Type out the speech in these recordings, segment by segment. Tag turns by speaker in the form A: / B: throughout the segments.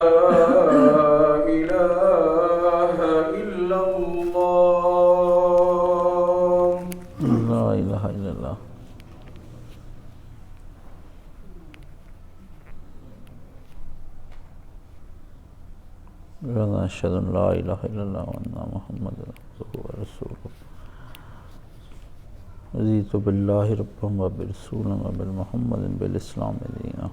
A: إله إلا الله
B: لا الہ الا اللہ اشہد ان لا الہ الا اللہ وان محمد عبدہ ورسولہ رضیت باللہ ربا وبرسولہ وبمحمد بالاسلام دینا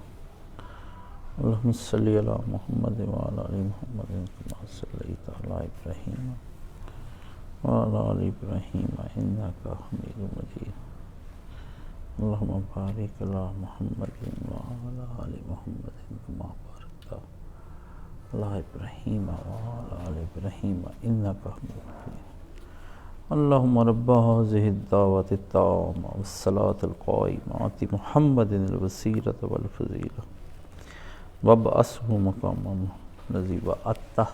B: اللہم صلی علی محمد وعلی آل محمد کما صلیت علی ابراہیم وعلی آل ابراہیم انک حمید مجید اللہم بارک علی محمد وعلی آل محمد کما بارکت علی ابراہیم وعلی آل ابراہیم انک حمید مجید اللہم رب هذه الدعوة التامة والصلاة القائمة آت محمد الوسیلة والفضیلة وابعثه مقاما الذی وعدته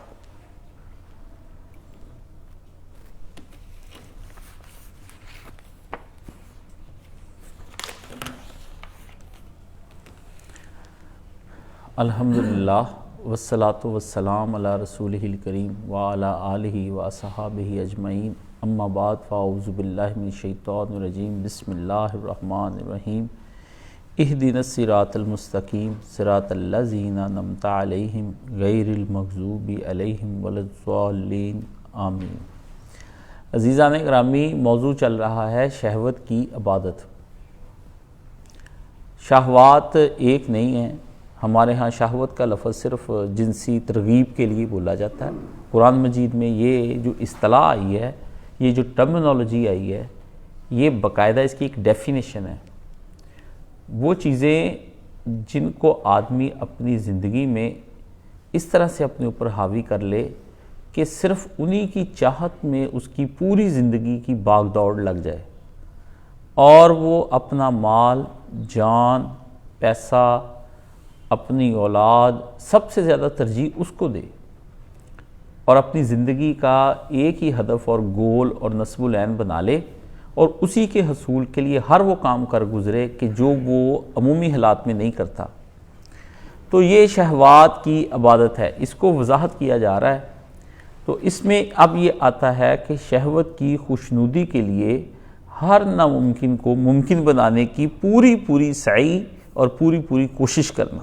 B: الحمدللہ والصلاة والسلام علی رسولہ الکریم وعلی آلہ واصحابہ اجمعین اما بعد فاعوذ باللہ من الشیطان الرجیم بسم اللہ الرحمن الرحیم اہدنا الصراط المستقیم صراط الذین انعمت علیہم غیر المغضوب علیہم ولا الضالین آمین۔ عزیزان گرامی، موضوع چل رہا ہے شہوت کی عبادت۔ شہوات ایک نہیں ہیں، ہمارے ہاں شہوت کا لفظ صرف جنسی ترغیب کے لیے بولا جاتا ہے۔ قرآن مجید میں یہ جو اصطلاح آئی ہے، یہ جو ٹرمنالوجی آئی ہے، یہ باقاعدہ اس کی ایک ڈیفینیشن ہے۔ وہ چیزیں جن کو آدمی اپنی زندگی میں اس طرح سے اپنے اوپر حاوی کر لے کہ صرف انہی کی چاہت میں اس کی پوری زندگی کی باغ دوڑ لگ جائے، اور وہ اپنا مال، جان، پیسہ، اپنی اولاد، سب سے زیادہ ترجیح اس کو دے، اور اپنی زندگی کا ایک ہی ہدف اور گول اور نصب العین بنا لے، اور اسی کے حصول کے لیے ہر وہ کام کر گزرے کہ جو وہ عمومی حالات میں نہیں کرتا، تو یہ شہوات کی عبادت ہے۔ اس کو وضاحت کیا جا رہا ہے، تو اس میں اب یہ آتا ہے کہ شہوت کی خوشنودی کے لیے ہر ناممکن کو ممکن بنانے کی پوری سعی اور پوری کوشش کرنا۔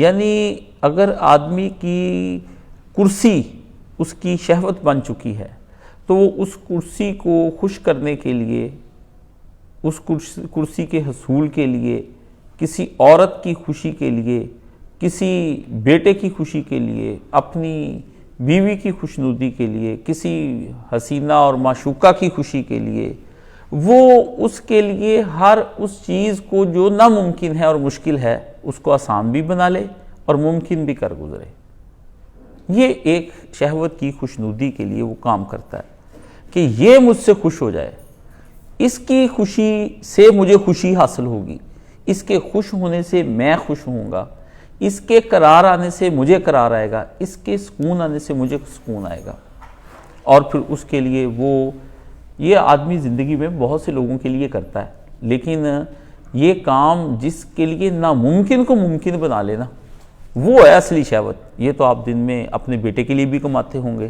B: یعنی اگر آدمی کی کرسی اس کی شہوت بن چکی ہے، تو وہ اس کرسی کو خوش کرنے کے لیے، اس کرسی کے حصول کے لیے، کسی عورت کی خوشی کے لیے، کسی بیٹے کی خوشی کے لیے، اپنی بیوی کی خوشنودی کے لیے، کسی حسینہ اور معشوقہ کی خوشی کے لیے، وہ اس کے لیے ہر اس چیز کو جو ناممکن ہے اور مشکل ہے اس کو آسان بھی بنا لے اور ممکن بھی کر گزرے۔ یہ ایک شہوت کی خوشنودی کے لیے وہ کام کرتا ہے کہ یہ مجھ سے خوش ہو جائے، اس کی خوشی سے مجھے خوشی حاصل ہوگی، اس کے خوش ہونے سے میں خوش ہوں گا، اس کے قرار آنے سے مجھے قرار آئے گا، اس کے سکون آنے سے مجھے سکون آئے گا۔ اور پھر اس کے لیے یہ آدمی زندگی میں بہت سے لوگوں کے لیے کرتا ہے، لیکن یہ کام جس کے لیے ناممکن کو ممکن بنا لینا، وہ ہے اصلی شہوت۔ یہ تو آپ دن میں اپنے بیٹے کے لیے بھی کماتے ہوں گے،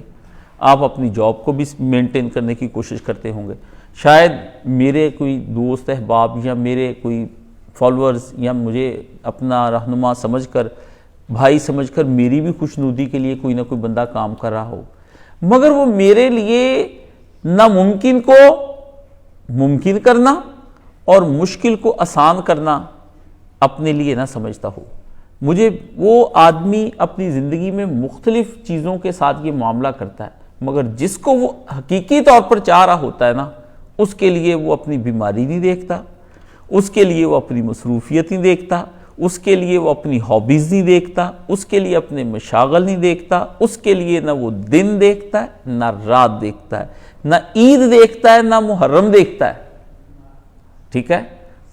B: آپ اپنی جاب کو بھی مینٹین کرنے کی کوشش کرتے ہوں گے، شاید میرے کوئی دوست احباب یا میرے کوئی فالورز یا مجھے اپنا رہنما سمجھ کر، بھائی سمجھ کر میری بھی خوشنودی کے لیے کوئی نہ کوئی بندہ کام کر رہا ہو، مگر وہ میرے لیے ناممکن کو ممکن کرنا اور مشکل کو آسان کرنا اپنے لیے نہ سمجھتا ہو۔ مجھے وہ آدمی اپنی زندگی میں مختلف چیزوں کے ساتھ یہ معاملہ کرتا ہے، مگر جس کو وہ حقیقی طور پر چاہ رہا ہوتا ہے نا، اس کے لیے وہ اپنی بیماری نہیں دیکھتا، اس کے لیے وہ اپنی مصروفیت نہیں دیکھتا، اس کے لیے وہ اپنی ہابیز نہیں دیکھتا، اس کے لیے اپنے مشاغل نہیں دیکھتا، اس کے لیے نہ وہ دن دیکھتا ہے نہ رات دیکھتا ہے، نہ عید دیکھتا ہے نہ محرم دیکھتا ہے، ٹھیک ہے؟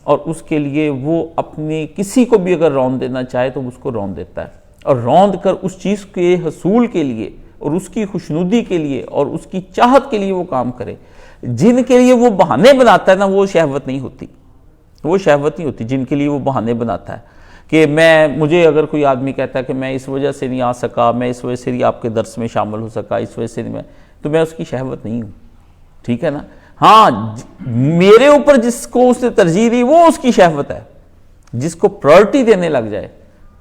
B: اور اس کے لیے وہ اپنے کسی کو بھی اگر روند دینا چاہے تو اس کو روند دیتا ہے، اور روند کر اس چیز کے حصول کے لیے اور اس کی خوشنودی کے لیے اور اس کی چاہت کے لیے وہ کام کرے۔ جن کے لیے وہ بہانے بناتا ہے نا، وہ شہوت نہیں ہوتی، وہ شہوت نہیں ہوتی جن کے لیے وہ بہانے بناتا ہے۔ کہ مجھے اگر کوئی آدمی کہتا ہے کہ میں اس وجہ سے نہیں آ سکا، میں اس وجہ سے نہیں آپ کے درس میں شامل ہو سکا، اس وجہ سے نہیں، تو میں اس کی شہوت نہیں ہوں، ٹھیک ہے نا؟ ہاں، میرے اوپر جس کو اس نے ترجیح دی وہ اس کی شہوت ہے، جس کو پرائرٹی دینے لگ جائے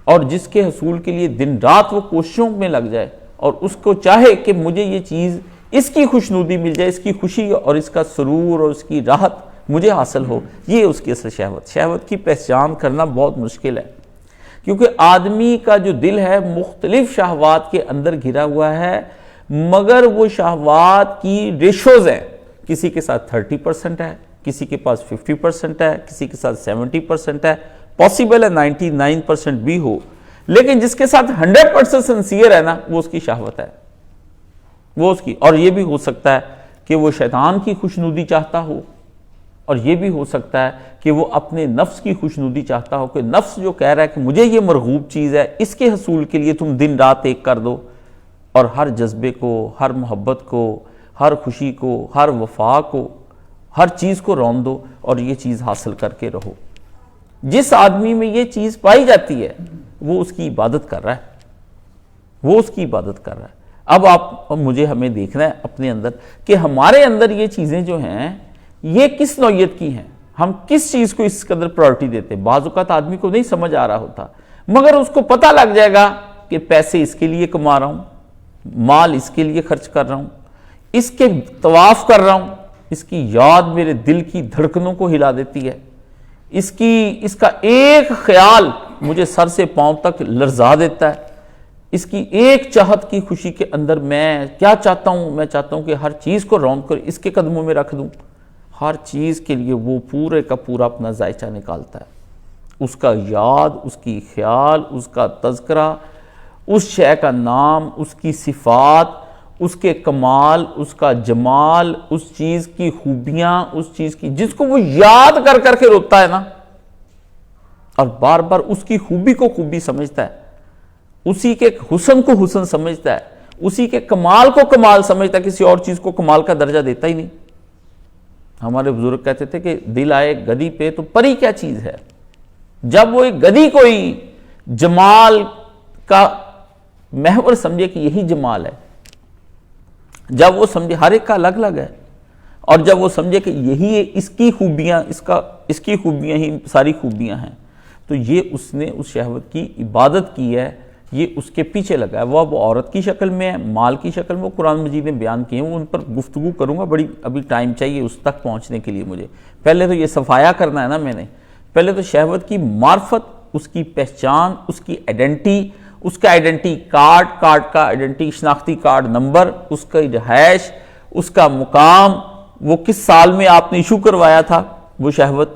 B: اور جس کے حصول کے لیے دن رات وہ کوششوں میں لگ جائے اور اس کو چاہے کہ مجھے یہ چیز، اس کی خوشنودی مل جائے، اس کی خوشی اور اس کا سرور اور اس کی راحت مجھے حاصل ہو، یہ اس کی اصل شہوت کی پہچان کرنا بہت مشکل ہے، کیونکہ آدمی کا جو دل ہے مختلف شہوات کے اندر گھرا ہوا ہے، مگر وہ شہوات کی ریشوز ہیں، کسی کے ساتھ 30% ہے، کسی کے پاس 50% ہے، کسی کے ساتھ 70% ہے، پاسبل ہے 99% بھی ہو، لیکن جس کے ساتھ 100% سنسیئر ہے نا، وہ اس کی شہوت ہے، وہ اس کی، اور یہ بھی ہو سکتا ہے کہ وہ شیطان کی خوشنودی چاہتا ہو، اور یہ بھی ہو سکتا ہے کہ وہ اپنے نفس کی خوشنودی چاہتا ہو، کہ نفس جو کہہ رہا ہے کہ مجھے یہ مرغوب چیز ہے، اس کے حصول کے لیے تم دن رات ایک کر دو، اور ہر جذبے کو، ہر محبت کو، ہر خوشی کو، ہر وفا کو، ہر چیز کو رون دو اور یہ چیز حاصل کر کے رہو۔ جس آدمی میں یہ چیز پائی جاتی ہے وہ اس کی عبادت کر رہا ہے، وہ اس کی عبادت کر رہا ہے۔ اب ہمیں دیکھنا ہے اپنے اندر کہ ہمارے اندر یہ چیزیں جو ہیں یہ کس نوعیت کی ہیں، ہم کس چیز کو اس قدر پرائرٹی دیتے ہیں۔ بعض اوقات آدمی کو نہیں سمجھ آ رہا ہوتا، مگر اس کو پتہ لگ جائے گا کہ پیسے اس کے لیے کما رہا ہوں، مال اس کے لیے خرچ کر رہا ہوں، اس کے طواف کر رہا ہوں، اس کی یاد میرے دل کی دھڑکنوں کو ہلا دیتی ہے، اس کا ایک خیال مجھے سر سے پاؤں تک لرزا دیتا ہے، اس کی ایک چاہت کی خوشی کے اندر میں کیا چاہتا ہوں، میں چاہتا ہوں کہ ہر چیز کو رون کر اس کے قدموں میں رکھ دوں، ہر چیز کے لیے وہ پورے کا پورا اپنا ذائچہ نکالتا ہے، اس کا یاد، اس کی خیال، اس کا تذکرہ، اس شے کا نام، اس کی صفات، اس کے کمال، اس کا جمال، اس چیز کی خوبیاں، اس چیز کی جس کو وہ یاد کر کر کے روتا ہے نا، اور بار بار اس کی خوبی کو خوبی سمجھتا ہے، اسی کے حسن کو حسن سمجھتا ہے، اسی کے کمال کو کمال سمجھتا ہے، کسی اور چیز کو کمال کا درجہ دیتا ہی نہیں۔ ہمارے بزرگ کہتے تھے کہ دل آئے گدی پہ تو پری کیا چیز ہے۔ جب وہ ایک گدی کوئی جمال کا محور سمجھے کہ یہی جمال ہے، جب وہ سمجھے ہر ایک کا الگ الگ ہے، اور جب وہ سمجھے کہ یہی اس کی خوبیاں، اس کی خوبیاں ہی ساری خوبیاں ہیں، تو یہ اس نے اس شہوت کی عبادت کی ہے، یہ اس کے پیچھے لگا ہے۔ وہ اب عورت کی شکل میں ہے، مال کی شکل میں، وہ قرآن مجید نے بیان کیے ہیں، ان پر گفتگو کروں گا، بڑی ابھی ٹائم چاہیے اس تک پہنچنے کے لیے مجھے۔ پہلے تو یہ صفایا کرنا ہے نا میں نے، پہلے تو شہوت کی معرفت، اس کی پہچان، اس کی آئیڈینٹی، اس کا آئیڈینٹی کارڈ کا آئیڈینٹی شناختی کارڈ نمبر، اس کی رہائش، اس کا مقام، وہ کس سال میں آپ نے ایشو کروایا تھا وہ شہوت،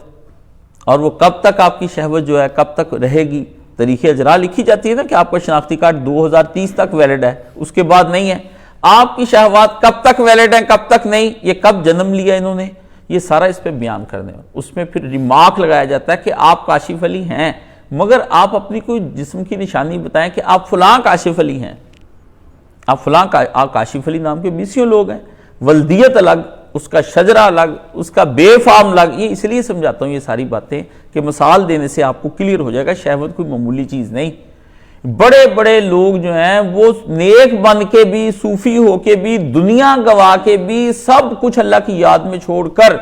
B: اور وہ کب تک آپ کی شہوت جو ہے کب تک رہے گی۔ تاریخ اجرا لکھی جاتی ہے نا کہ آپ کا شناختی کارڈ 2030 تک ویلڈ ہے، اس کے بعد نہیں ہے۔ آپ کی شہوات کب تک ویلڈ ہیں، کب تک نہیں، یہ کب جنم لیا انہوں نے، یہ سارا اس پہ بیان کرنے ہیں۔ اس میں پھر ریمارک لگایا جاتا ہے کہ آپ کاشف علی ہیں، مگر آپ اپنی کوئی جسم کی نشانی بتائیں کہ آپ فلاں کاشف علی ہیں، آپ فلاں کاشف علی نام کے 20 لوگ ہیں، ولدیت الگ، اس کا شجرہ الگ، اس کا بے فام الگ۔ یہ اس لیے سمجھاتا ہوں یہ ساری باتیں کہ مثال دینے سے آپ کو کلیئر ہو جائے گا، شہوت کوئی معمولی چیز نہیں۔ بڑے بڑے لوگ جو ہیں وہ نیک بن کے بھی، صوفی ہو کے بھی، دنیا گوا کے بھی، سب کچھ اللہ کی یاد میں چھوڑ کر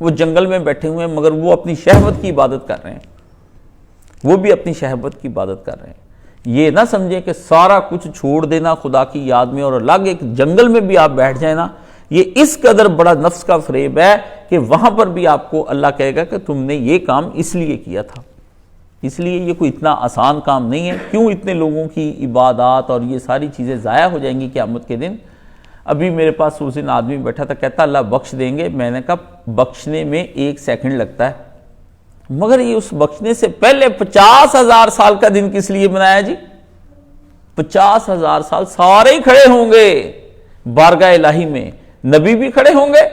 B: وہ جنگل میں بیٹھے ہوئے ہیں، مگر وہ اپنی شہوت کی عبادت کر رہے ہیں، وہ بھی اپنی شہوت کی عبادت کر رہے ہیں۔ یہ نہ سمجھیں کہ سارا کچھ چھوڑ دینا خدا کی یاد میں اور الگ ایک جنگل میں بھی آپ بیٹھ جائیں نا، یہ اس قدر بڑا نفس کا فریب ہے کہ وہاں پر بھی آپ کو اللہ کہے گا کہ تم نے یہ کام اس لیے کیا تھا۔ اس لیے یہ کوئی اتنا آسان کام نہیں ہے۔ کیوں اتنے لوگوں کی عبادات اور یہ ساری چیزیں ضائع ہو جائیں گی قیامت کے دن؟ ابھی میرے پاس اس دن آدمی بیٹھا تھا، کہتا اللہ بخش دیں گے، میں نے کہا بخشنے میں 1 سیکنڈ لگتا ہے، مگر یہ اس بخشنے سے پہلے 50,000 سال کا دن کس لیے بنایا جی؟ 50,000 سال سارے ہی کھڑے ہوں گے بارگاہ الہی میں، نبی بھی کھڑے ہوں گے،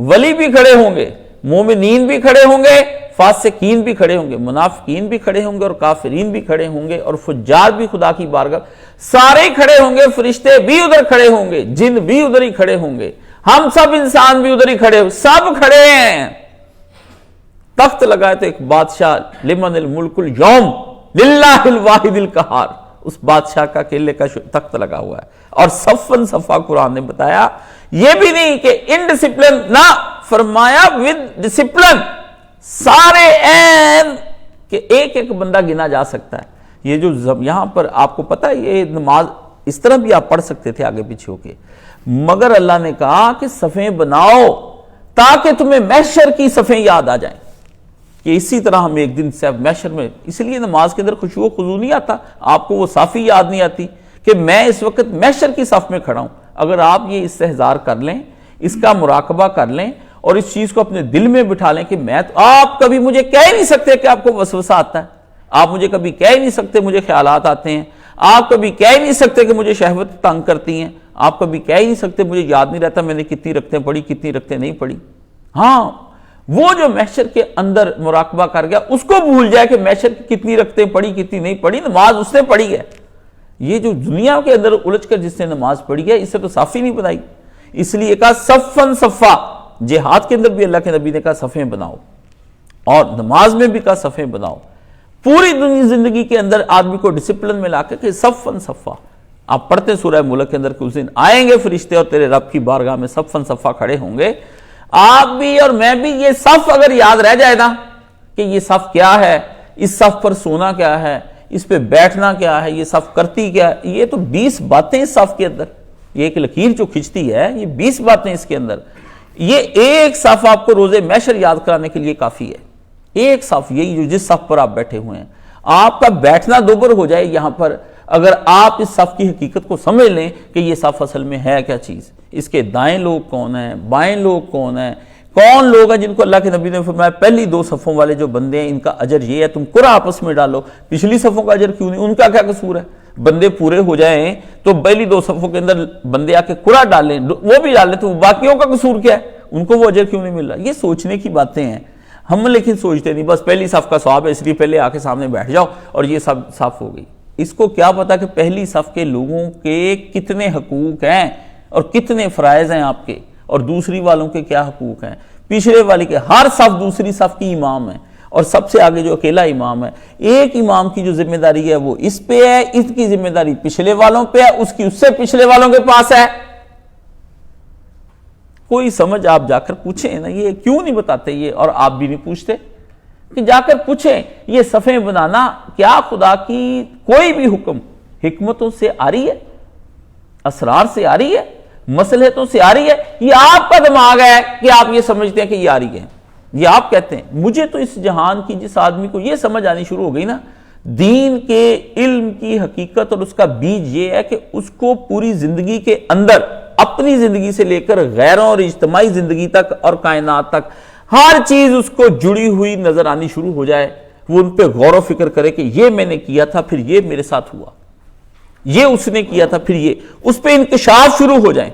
B: ولی بھی کھڑے ہوں گے، مومنین بھی کھڑے ہوں گے، فاسقین بھی کھڑے ہوں گے، منافقین بھی کھڑے ہوں گے، اور کافرین بھی کھڑے ہوں گے، اور فجار بھی خدا کی بارگاہ سارے ہی کھڑے ہوں گے، فرشتے بھی ادھر کھڑے ہوں گے، جن بھی ادھر ہی کھڑے ہوں گے، ہم سب انسان بھی ادھر ہی کھڑے ہوں، سب کھڑے ہیں۔ تخت لگائے تو ایک بادشاہ، لمن الملک اليوم، للہ الواحد القہار، اس بادشاہ کا اکیلے کا تخت لگا ہوا ہے۔ اور صفاً صفا قرآن نے بتایا، یہ بھی نہیں کہ انڈسپلن نہ، فرمایا ود ڈسپلن، سارے این کہ ایک ایک بندہ گنا جا سکتا ہے۔ یہ جو یہاں پر آپ کو پتا ہے یہ نماز اس طرح بھی آپ پڑھ سکتے تھے آگے پیچھے ہو کے، مگر اللہ نے کہا کہ صفیں بناؤ تاکہ تمہیں محشر کی صفیں یاد آ جائیں، کہ اسی طرح ہم ایک دن سے محشر میں، اس لیے نماز کے اندر خشوع و خضوع نہیں آتا، آپ کو وہ صافی یاد نہیں آتی کہ میں اس وقت محشر کی صف میں کھڑا ہوں۔ اگر آپ یہ استحضار کر لیں، اس کا مراقبہ کر لیں اور اس چیز کو اپنے دل میں بٹھا لیں کہ میں تو، آپ کبھی مجھے کہہ نہیں سکتے کہ آپ کو وسوسہ آتا ہے، آپ مجھے کبھی کہہ نہیں سکتے مجھے خیالات آتے ہیں، آپ کبھی کہہ نہیں سکتے کہ مجھے شہوت تنگ کرتی ہیں، آپ کبھی کہہ نہیں سکتے مجھے یاد نہیں رہتا میں نے کتنی رکھتے پڑھی کتنی رکھتے نہیں پڑھی۔ ہاں وہ جو محشر کے اندر مراقبہ کر گیا اس کو بھول جائے کہ محشر کی کتنی رکھتے پڑھی کتنی نہیں پڑھی، نماز اس نے پڑھی ہے۔ یہ جو دنیا کے اندر الجھ کر جس نے نماز پڑھی ہے اسے تو صافی نہیں بنائی، اس لیے کہا صفاً صفا، جہاد کے اندر بھی اللہ کے نبی نے کہا صفیں بناؤ، اور نماز میں بھی کہا صفیں بناؤ۔ پوری دنیا زندگی کے اندر آدمی کو ڈسپلن میں لا کے کہ صفاً صفا، آپ پڑھتے سورہ ملک کے اندر کہ اس دن آئیں گے فرشتے اور تیرے رب کی بارگاہ میں صفاً صفا کھڑے ہوں گے۔ آپ بھی اور میں بھی یہ صف اگر یاد رہ جائے نا کہ یہ صف کیا ہے، اس صف پر سونا کیا ہے، اس پہ بیٹھنا کیا ہے، یہ صف کرتی کیا ہے، یہ تو 20 باتیں اس صف کے اندر، یہ ایک لکیر جو کھنچتی ہے یہ 20 باتیں اس کے اندر، یہ ایک صف آپ کو روزے محشر یاد کرانے کے لیے کافی ہے۔ ایک صف یہی جو جس صف پر آپ بیٹھے ہوئے ہیں، آپ کا بیٹھنا دوبر ہو جائے یہاں پر اگر آپ اس صف کی حقیقت کو سمجھ لیں کہ یہ صف اصل میں ہے کیا چیز، اس کے دائیں لوگ کون ہیں، بائیں لوگ کون ہیں، کون لوگ ہیں جن کو اللہ کے نبی نے فرمایا پہلی 2 صفوں والے جو بندے ہیں ان کا اجر یہ ہے، تم قرآن آپس میں ڈالو، پچھلی صفوں کا اجر کیوں نہیں، ان کا کیا قصور ہے؟ بندے پورے ہو جائیں تو پہلی 2 صفوں کے اندر بندے آ کے قرآن ڈالیں، وہ بھی ڈال لیں تو باقیوں کا قصور کیا ہے، ان کو وہ اجر کیوں نہیں مل رہا؟ یہ سوچنے کی باتیں ہیں، ہم لیکن سوچتے نہیں، بس پہلی صف کا ثواب ہے اس لیے پہلے آ کے سامنے بیٹھ جاؤ اور یہ سب صف ہو گئی۔ اس کو کیا پتا کہ پہلی صف کے لوگوں کے کتنے حقوق ہیں اور کتنے فرائض ہیں آپ کے، اور دوسری والوں کے کیا حقوق ہیں، پچھلے والی کے، ہر صف دوسری صف کی امام ہے اور سب سے آگے جو اکیلا امام ہے، ایک امام کی جو ذمہ داری ہے وہ اس پہ ہے، اس کی ذمہ داری پچھلے والوں پہ ہے، اس کی اس سے پچھلے والوں کے پاس ہے۔ کوئی سمجھ آپ جا کر پوچھیں نا، یہ کیوں نہیں بتاتے یہ، اور آپ بھی نہیں پوچھتے کہ جا کر پوچھیں یہ صفیں بنانا کیا خدا کی کوئی بھی حکم حکمتوں سے آ رہی ہے، اسرار سے آ رہی ہے، مصلحتوں سے آ رہی ہے، یہ آپ کا دماغ ہے کہ آپ یہ سمجھتے ہیں کہ یہ آ رہی ہے، یہ آپ کہتے ہیں۔ مجھے تو اس جہان کی جس آدمی کو یہ سمجھ آنی شروع ہو گئی نا دین کے علم کی حقیقت، اور اس کا بیج یہ ہے کہ اس کو پوری زندگی کے اندر اپنی زندگی سے لے کر غیروں اور اجتماعی زندگی تک اور کائنات تک ہر چیز اس کو جڑی ہوئی نظر آنی شروع ہو جائے، وہ ان پہ غور و فکر کرے کہ یہ میں نے کیا تھا پھر یہ میرے ساتھ ہوا، یہ اس نے کیا تھا پھر یہ، اس پہ انکشاف شروع ہو جائے،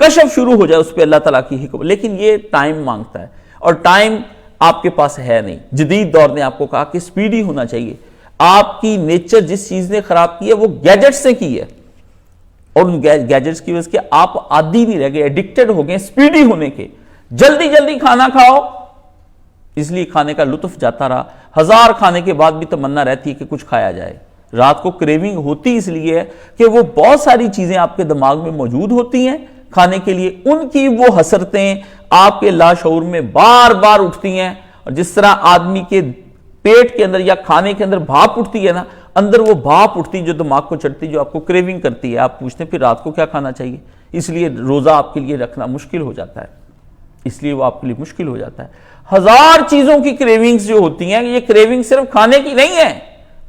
B: کشف شروع ہو جائے اس پہ اللہ تعالیٰ کی حکم۔ لیکن یہ ٹائم مانگتا ہے اور ٹائم آپ کے پاس ہے نہیں۔ جدید دور نے آپ کو کہا کہ سپیڈی ہونا چاہیے، آپ کی نیچر جس چیز نے خراب کی ہے وہ گیجٹس نے کی ہے، اور ان گیجٹس کی وجہ سے آپ عادی نہیں رہ گئے، ایڈکٹڈ ہو گئے سپیڈی ہونے کے، جلدی جلدی کھانا کھاؤ، اس لیے کھانے کا لطف جاتا رہا، 1000 کھانے کے بعد بھی تمنا رہتی ہے کہ کچھ کھایا جائے۔ رات کو کریونگ ہوتی اس لیے ہے کہ وہ بہت ساری چیزیں آپ کے دماغ میں موجود ہوتی ہیں کھانے کے لیے، ان کی وہ حسرتیں آپ کے لاشعور میں بار بار اٹھتی ہیں، اور جس طرح آدمی کے پیٹ کے اندر یا کھانے کے اندر بھاپ اٹھتی ہے نا، اندر وہ بھاپ اٹھتی جو دماغ کو چڑھتی، جو آپ کو کریونگ کرتی ہے، آپ پوچھتے ہیں پھر رات کو کیا کھانا چاہیے، اس لیے روزہ آپ کے لیے رکھنا مشکل ہو جاتا ہے، اس لیے وہ آپ کے لیے مشکل ہو جاتا ہے۔ 1000 چیزوں کی کریونگز جو ہوتی ہیں، یہ کریونگ صرف کھانے کی نہیں ہے،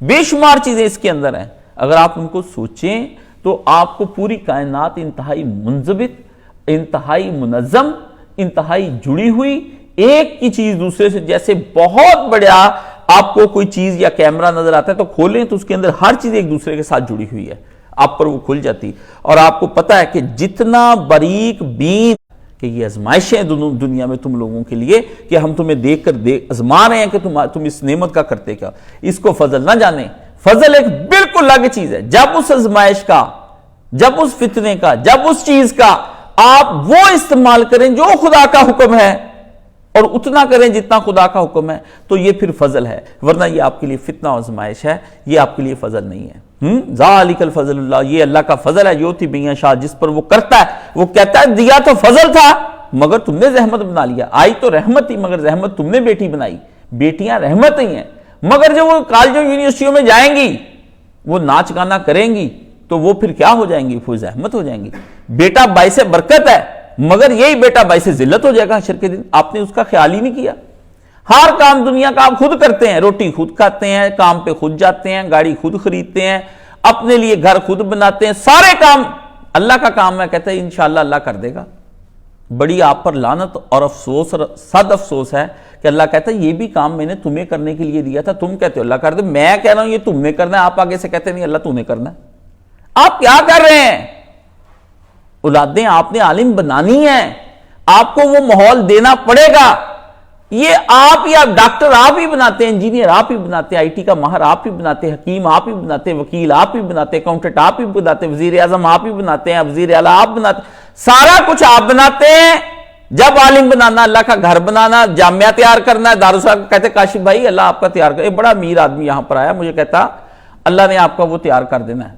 B: بے شمار چیزیں اس کے اندر ہیں، اگر آپ ان کو سوچیں تو آپ کو پوری کائنات انتہائی منضبط، انتہائی منظم، انتہائی جڑی ہوئی، ایک کی چیز دوسرے سے، جیسے بہت بڑا آپ کو کوئی چیز یا کیمرہ نظر آتا ہے تو کھولیں تو اس کے اندر ہر چیز ایک دوسرے کے ساتھ جڑی ہوئی ہے، آپ پر وہ کھل جاتی، اور آپ کو پتا ہے کہ جتنا باریک بین کہ یہ آزمائشیں دنیا میں تم لوگوں کے لیے کہ ہم تمہیں دیکھ کر آزما رہے ہیں کہ تم اس نعمت کا کرتے کیا، اس کو فضل نہ جانیں۔ فضل ایک بالکل الگ چیز ہے، جب اس آزمائش کا، جب اس فتنے کا، جب اس چیز کا آپ وہ استعمال کریں جو خدا کا حکم ہے، اور اتنا کریں جتنا خدا کا حکم ہے، تو یہ پھر فضل ہے، ورنہ یہ آپ کے لیے فتنہ و آزمائش ہے، یہ آپ کے لیے فضل نہیں ہے۔ ذالک الفضل اللہ، یہ اللہ کا فضل ہے، یؤتی من یشاء، جس پر وہ کرتا ہے۔ وہ کہتا ہے دیا تو فضل تھا مگر تم نے زحمت بنا لیا، آئی تو رحمت تھی مگر زحمت تم نے بیٹی بنائی۔ بیٹیاں رحمت ہی ہیں، مگر جب وہ کالجوں یونیورسٹیوں میں جائیں گی، وہ ناچ گانا کریں گی، تو وہ پھر کیا ہو جائیں گی؟ پھر زحمت ہو جائیں گی۔ بیٹا باعث برکت ہے، مگر یہی بیٹا باعث ذلت ہو جائے گا حشر کے دن۔ آپ نے اس کا خیال ہی نہیں کیا۔ ہر کام دنیا کا آپ خود کرتے ہیں، روٹی خود کھاتے ہیں، کام پہ خود جاتے ہیں، گاڑی خود خریدتے ہیں، اپنے لیے گھر خود بناتے ہیں، سارے کام اللہ کا کام ہے۔ کہتے ہیں انشاءاللہ اللہ کر دے گا۔ بڑی آپ پر لعنت اور افسوس اور صد افسوس ہے کہ اللہ کہتا ہے یہ بھی کام میں نے تمہیں کرنے کے لیے دیا تھا، تم کہتے ہو اللہ کر دے، میں کہہ رہا ہوں یہ تم نے کرنا ہے، آپ آگے سے کہتے نہیں اللہ تو نے کرنا ہے۔ آپ کیا کر رہے ہیں؟ اولادیں آپ نے عالم بنانی ہیں، آپ کو وہ ماحول دینا پڑے گا۔ یہ آپ یا ڈاکٹر آپ ہی بناتے ہیں، انجینئر آپ ہی بناتے ہیں، آئی ٹی کا ماہر آپ ہی بناتے ہیں، حکیم آپ ہی بناتے ہیں، وکیل آپ ہی بناتے ہیں، اکاؤنٹنٹ آپ ہی بناتے ہیں، وزیر اعظم آپ ہی بناتے ہیں، وزیر اعلیٰ آپ بناتے ہیں، سارا کچھ آپ بناتے ہیں۔ جب عالم بنانا، اللہ کا گھر بنانا، جامعہ تیار کرنا ہے، دارالسلام کہتے کاشف بھائی اللہ آپ کا تیار کرے۔ بڑا امیر آدمی یہاں پر آیا، مجھے کہتا اللہ نے آپ کا وہ تیار کر دینا ہے۔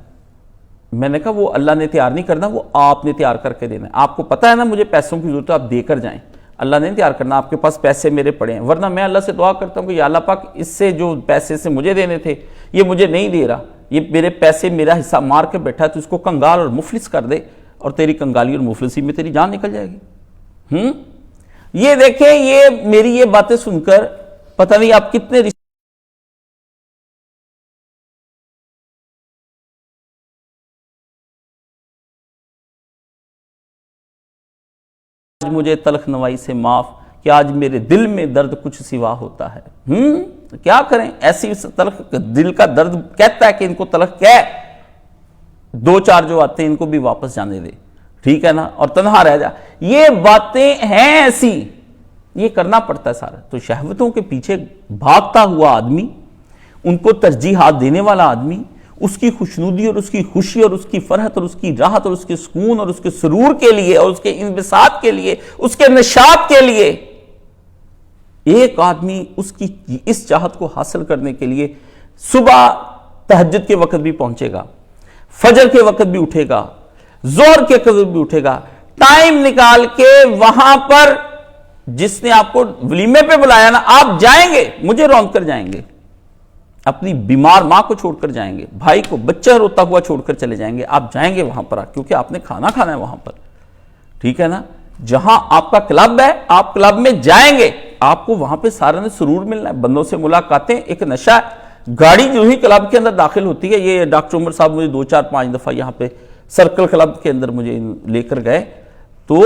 B: میں نے کہا وہ اللہ نے تیار نہیں کرنا، وہ آپ نے تیار کر کے دینا ہے۔ آپ کو پتا ہے نا مجھے پیسوں کی ضرورت ہے، آپ دے کر جائیں، اللہ نے تیار کرنا، آپ کے پاس پیسے میرے پڑے ہیں۔ ورنہ میں اللہ سے دعا کرتا ہوں کہ یا اللہ پاک اس سے جو پیسے سے مجھے دینے تھے یہ مجھے نہیں دے رہا، یہ میرے پیسے میرا حصہ مار کے بیٹھا ہے، تو اس کو کنگال اور مفلس کر دے، اور تیری کنگالی اور مفلسی میں تیری جان نکل جائے گی۔ یہ دیکھیں، یہ میری یہ باتیں سن کر پتہ نہیں آپ کتنے مجھے تلخ نوائی سے معاف کہ آج میرے دل میں درد کچھ سوا ہوتا ہے۔ کیا کریں، ایسی تلخ دل کا درد کہتا ہے کہ ان کو تلخ کہہ، دو چار جو آتے ہیں ان کو بھی واپس جانے دے، ٹھیک ہے نا، اور تنہا رہ جا۔ یہ باتیں ہیں ایسی، یہ کرنا پڑتا ہے سارا۔ تو شہوتوں کے پیچھے بھاگتا ہوا آدمی، ان کو ترجیحات دینے والا آدمی، اس کی خوشنودی اور اس کی خوشی اور اس کی فرحت اور اس کی راحت اور اس کے سکون اور اس کے سرور کے لیے اور اس کے انبساط کے لیے، اس کے نشاط کے لیے، ایک آدمی اس کی اس چاہت کو حاصل کرنے کے لیے صبح تہجد کے وقت بھی پہنچے گا، فجر کے وقت بھی اٹھے گا، ظہر کے وقت بھی اٹھے گا، ٹائم نکال کے وہاں پر جس نے آپ کو ولیمے پہ بلایا نا، آپ جائیں گے، مجھے رونق کر جائیں گے، اپنی بیمار ماں کو چھوڑ کر جائیں گے، بھائی کو بچہ روتا ہوا چھوڑ کر چلے جائیں گے، آپ جائیں گے وہاں پر، کیونکہ آپ نے کھانا کھانا ہے وہاں پر، ٹھیک ہے نا۔ جہاں آپ کا کلب ہے، آپ کلب میں جائیں گے، آپ کو وہاں پہ سارا نے سرور ملنا ہے، بندوں سے ملاقاتیں، ایک نشہ ہے۔ گاڑی جو ہی کلب کے اندر داخل ہوتی ہے، یہ ڈاکٹر عمر صاحب مجھے 2-4-5 دفعہ یہاں پہ سرکل کلب کے اندر مجھے لے کر گئے، تو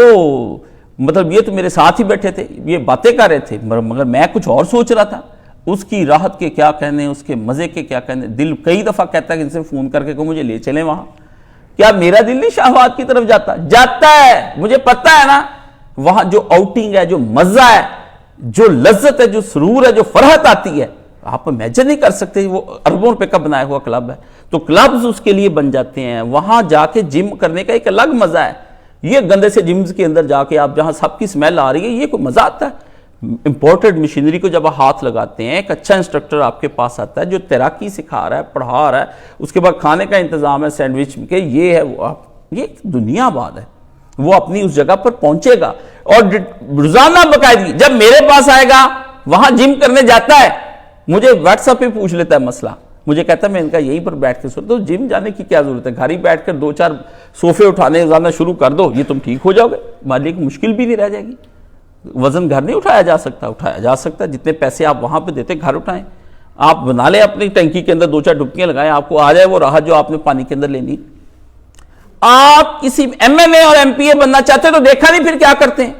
B: مطلب یہ تو میرے ساتھ ہی بیٹھے تھے، یہ باتیں کر رہے تھے، مگر میں کچھ اور سوچ رہا تھا، اس کی راحت کے کیا کہنے، اس کے مزے کے کیا کہنے۔ دل کئی دفعہ کہتا ہے کہ ان سے فون کر کے کہ مجھے لے چلیں وہاں، کیا میرا دل نہیں شہوات کی طرف جاتا ہے، مجھے پتہ ہے نا، وہاں جو آؤٹنگ ہے، جو مزہ ہے، جو لذت ہے، جو سرور ہے، جو فرحت آتی ہے، آپ امیجن نہیں کر سکتے۔ وہ اربوں روپے کا بنایا ہوا کلب ہے، تو کلبز اس کے لیے بن جاتے ہیں، وہاں جا کے جم کرنے کا ایک الگ مزہ ہے۔ یہ گندے سے جمز کے اندر جا کے آپ جہاں سب کی سمیل آ رہی ہے، یہ کوئی مزہ آتا ہے؟ امپورٹڈ مشینری کو جب ہاتھ لگاتے ہیں، ایک اچھا انسٹرکٹر آپ کے پاس آتا ہے جو تیراکی سکھا رہا ہے، پڑھا رہا ہے، اس کے بعد کھانے کا انتظام ہے، سینڈوچ کے، یہ ہے وہ، یہ دنیا آباد ہے، وہ اپنی اس جگہ پر پہنچے گا، اور روزانہ باقاعدگی جب میرے پاس آئے گا، وہاں جم کرنے جاتا ہے، مجھے واٹس ایپ پہ پوچھ لیتا ہے مسئلہ، مجھے کہتا ہے میں ان کا یہیں پر بیٹھ کے سو، تو جم جانے کی کیا ضرورت ہے، گھر ہی بیٹھ کر 2-4 صوفے اٹھانے روزانہ شروع کر دو، یہ تم ٹھیک ہو جاؤ گے، مالک مشکل بھی نہیں رہ جائے گی۔ وزن گھر نہیں اٹھایا جا سکتا، جتنے پیسے آپ وہاں پہ دیتے گھر اٹھائیں، آپ بنا لیں اپنی ٹینکی کے اندر 2-4 ڈبکیاں لگائیں، آپ کو آ جائے وہ راحت جو آپ نے پانی کے اندر لینی۔ آپ کسی MLA اور MPA بننا چاہتے تو دیکھا نہیں پھر کیا کرتے ہیں،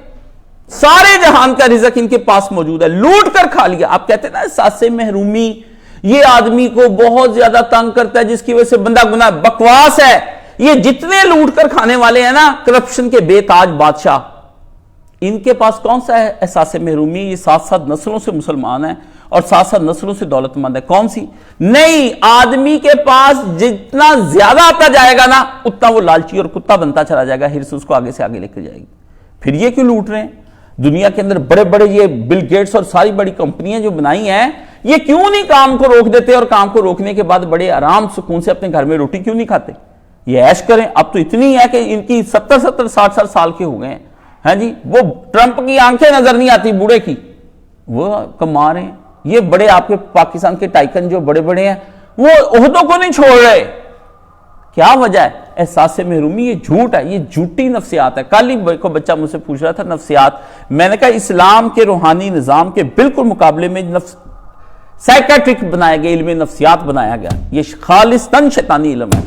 B: سارے جہان کا رزق ان کے پاس موجود ہے، لوٹ کر کھا لیا۔ آپ کہتے ہیں نا احساس محرومی، یہ آدمی کو بہت زیادہ تنگ کرتا ہے، جس کی وجہ سے بندہ گناہ، بکواس ہے۔ یہ جتنے لوٹ کر کھانے والے ہیں نا، کرپشن کے بے تاج بادشاہ، ان کے پاس کون سا ہے احساس محرومی؟ یہ 7 نسلوں سے مسلمان ہیں اور 7 نسلوں سے دولت مند ہے، کون سی؟ نہیں، آدمی کے پاس جتنا زیادہ آتا جائے گا نا، اتنا وہ لالچی اور کتا بنتا چلا جائے گا، ہرس اس کو آگے سے آگے لے کر جائے گی۔ پھر یہ کیوں لوٹ رہے ہیں؟ دنیا کے اندر بڑے بڑے یہ بل گیٹس اور ساری بڑی کمپنیاں جو بنائی ہیں، یہ کیوں نہیں کام کو روک دیتے اور کام کو روکنے کے بعد بڑے آرام سکون سے اپنے گھر میں روٹی کیوں نہیں کھاتے؟ یہ عیش کریں. اب تو اتنی ہے کہ ان کی 70-60 سال کے ہو گئے ہیں. ہاں جی، وہ ٹرمپ کی آنکھیں نظر نہیں آتی بوڑھے کی، وہ کما رہے ہیں. یہ بڑے آپ کے پاکستان کے ٹائکن جو بڑے بڑے ہیں وہ عہدوں کو نہیں چھوڑ رہے. کیا وجہ ہے؟ احساس محرومی. یہ جھوٹ ہے، یہ جھوٹی نفسیات ہے. کل ہی کو بچہ مجھ سے پوچھ رہا تھا نفسیات، میں نے کہا اسلام کے روحانی نظام کے بالکل مقابلے میں سائیکیٹرک بنایا گیا، علم نفسیات بنایا گیا. یہ خالصتاً شیطانی علم ہے.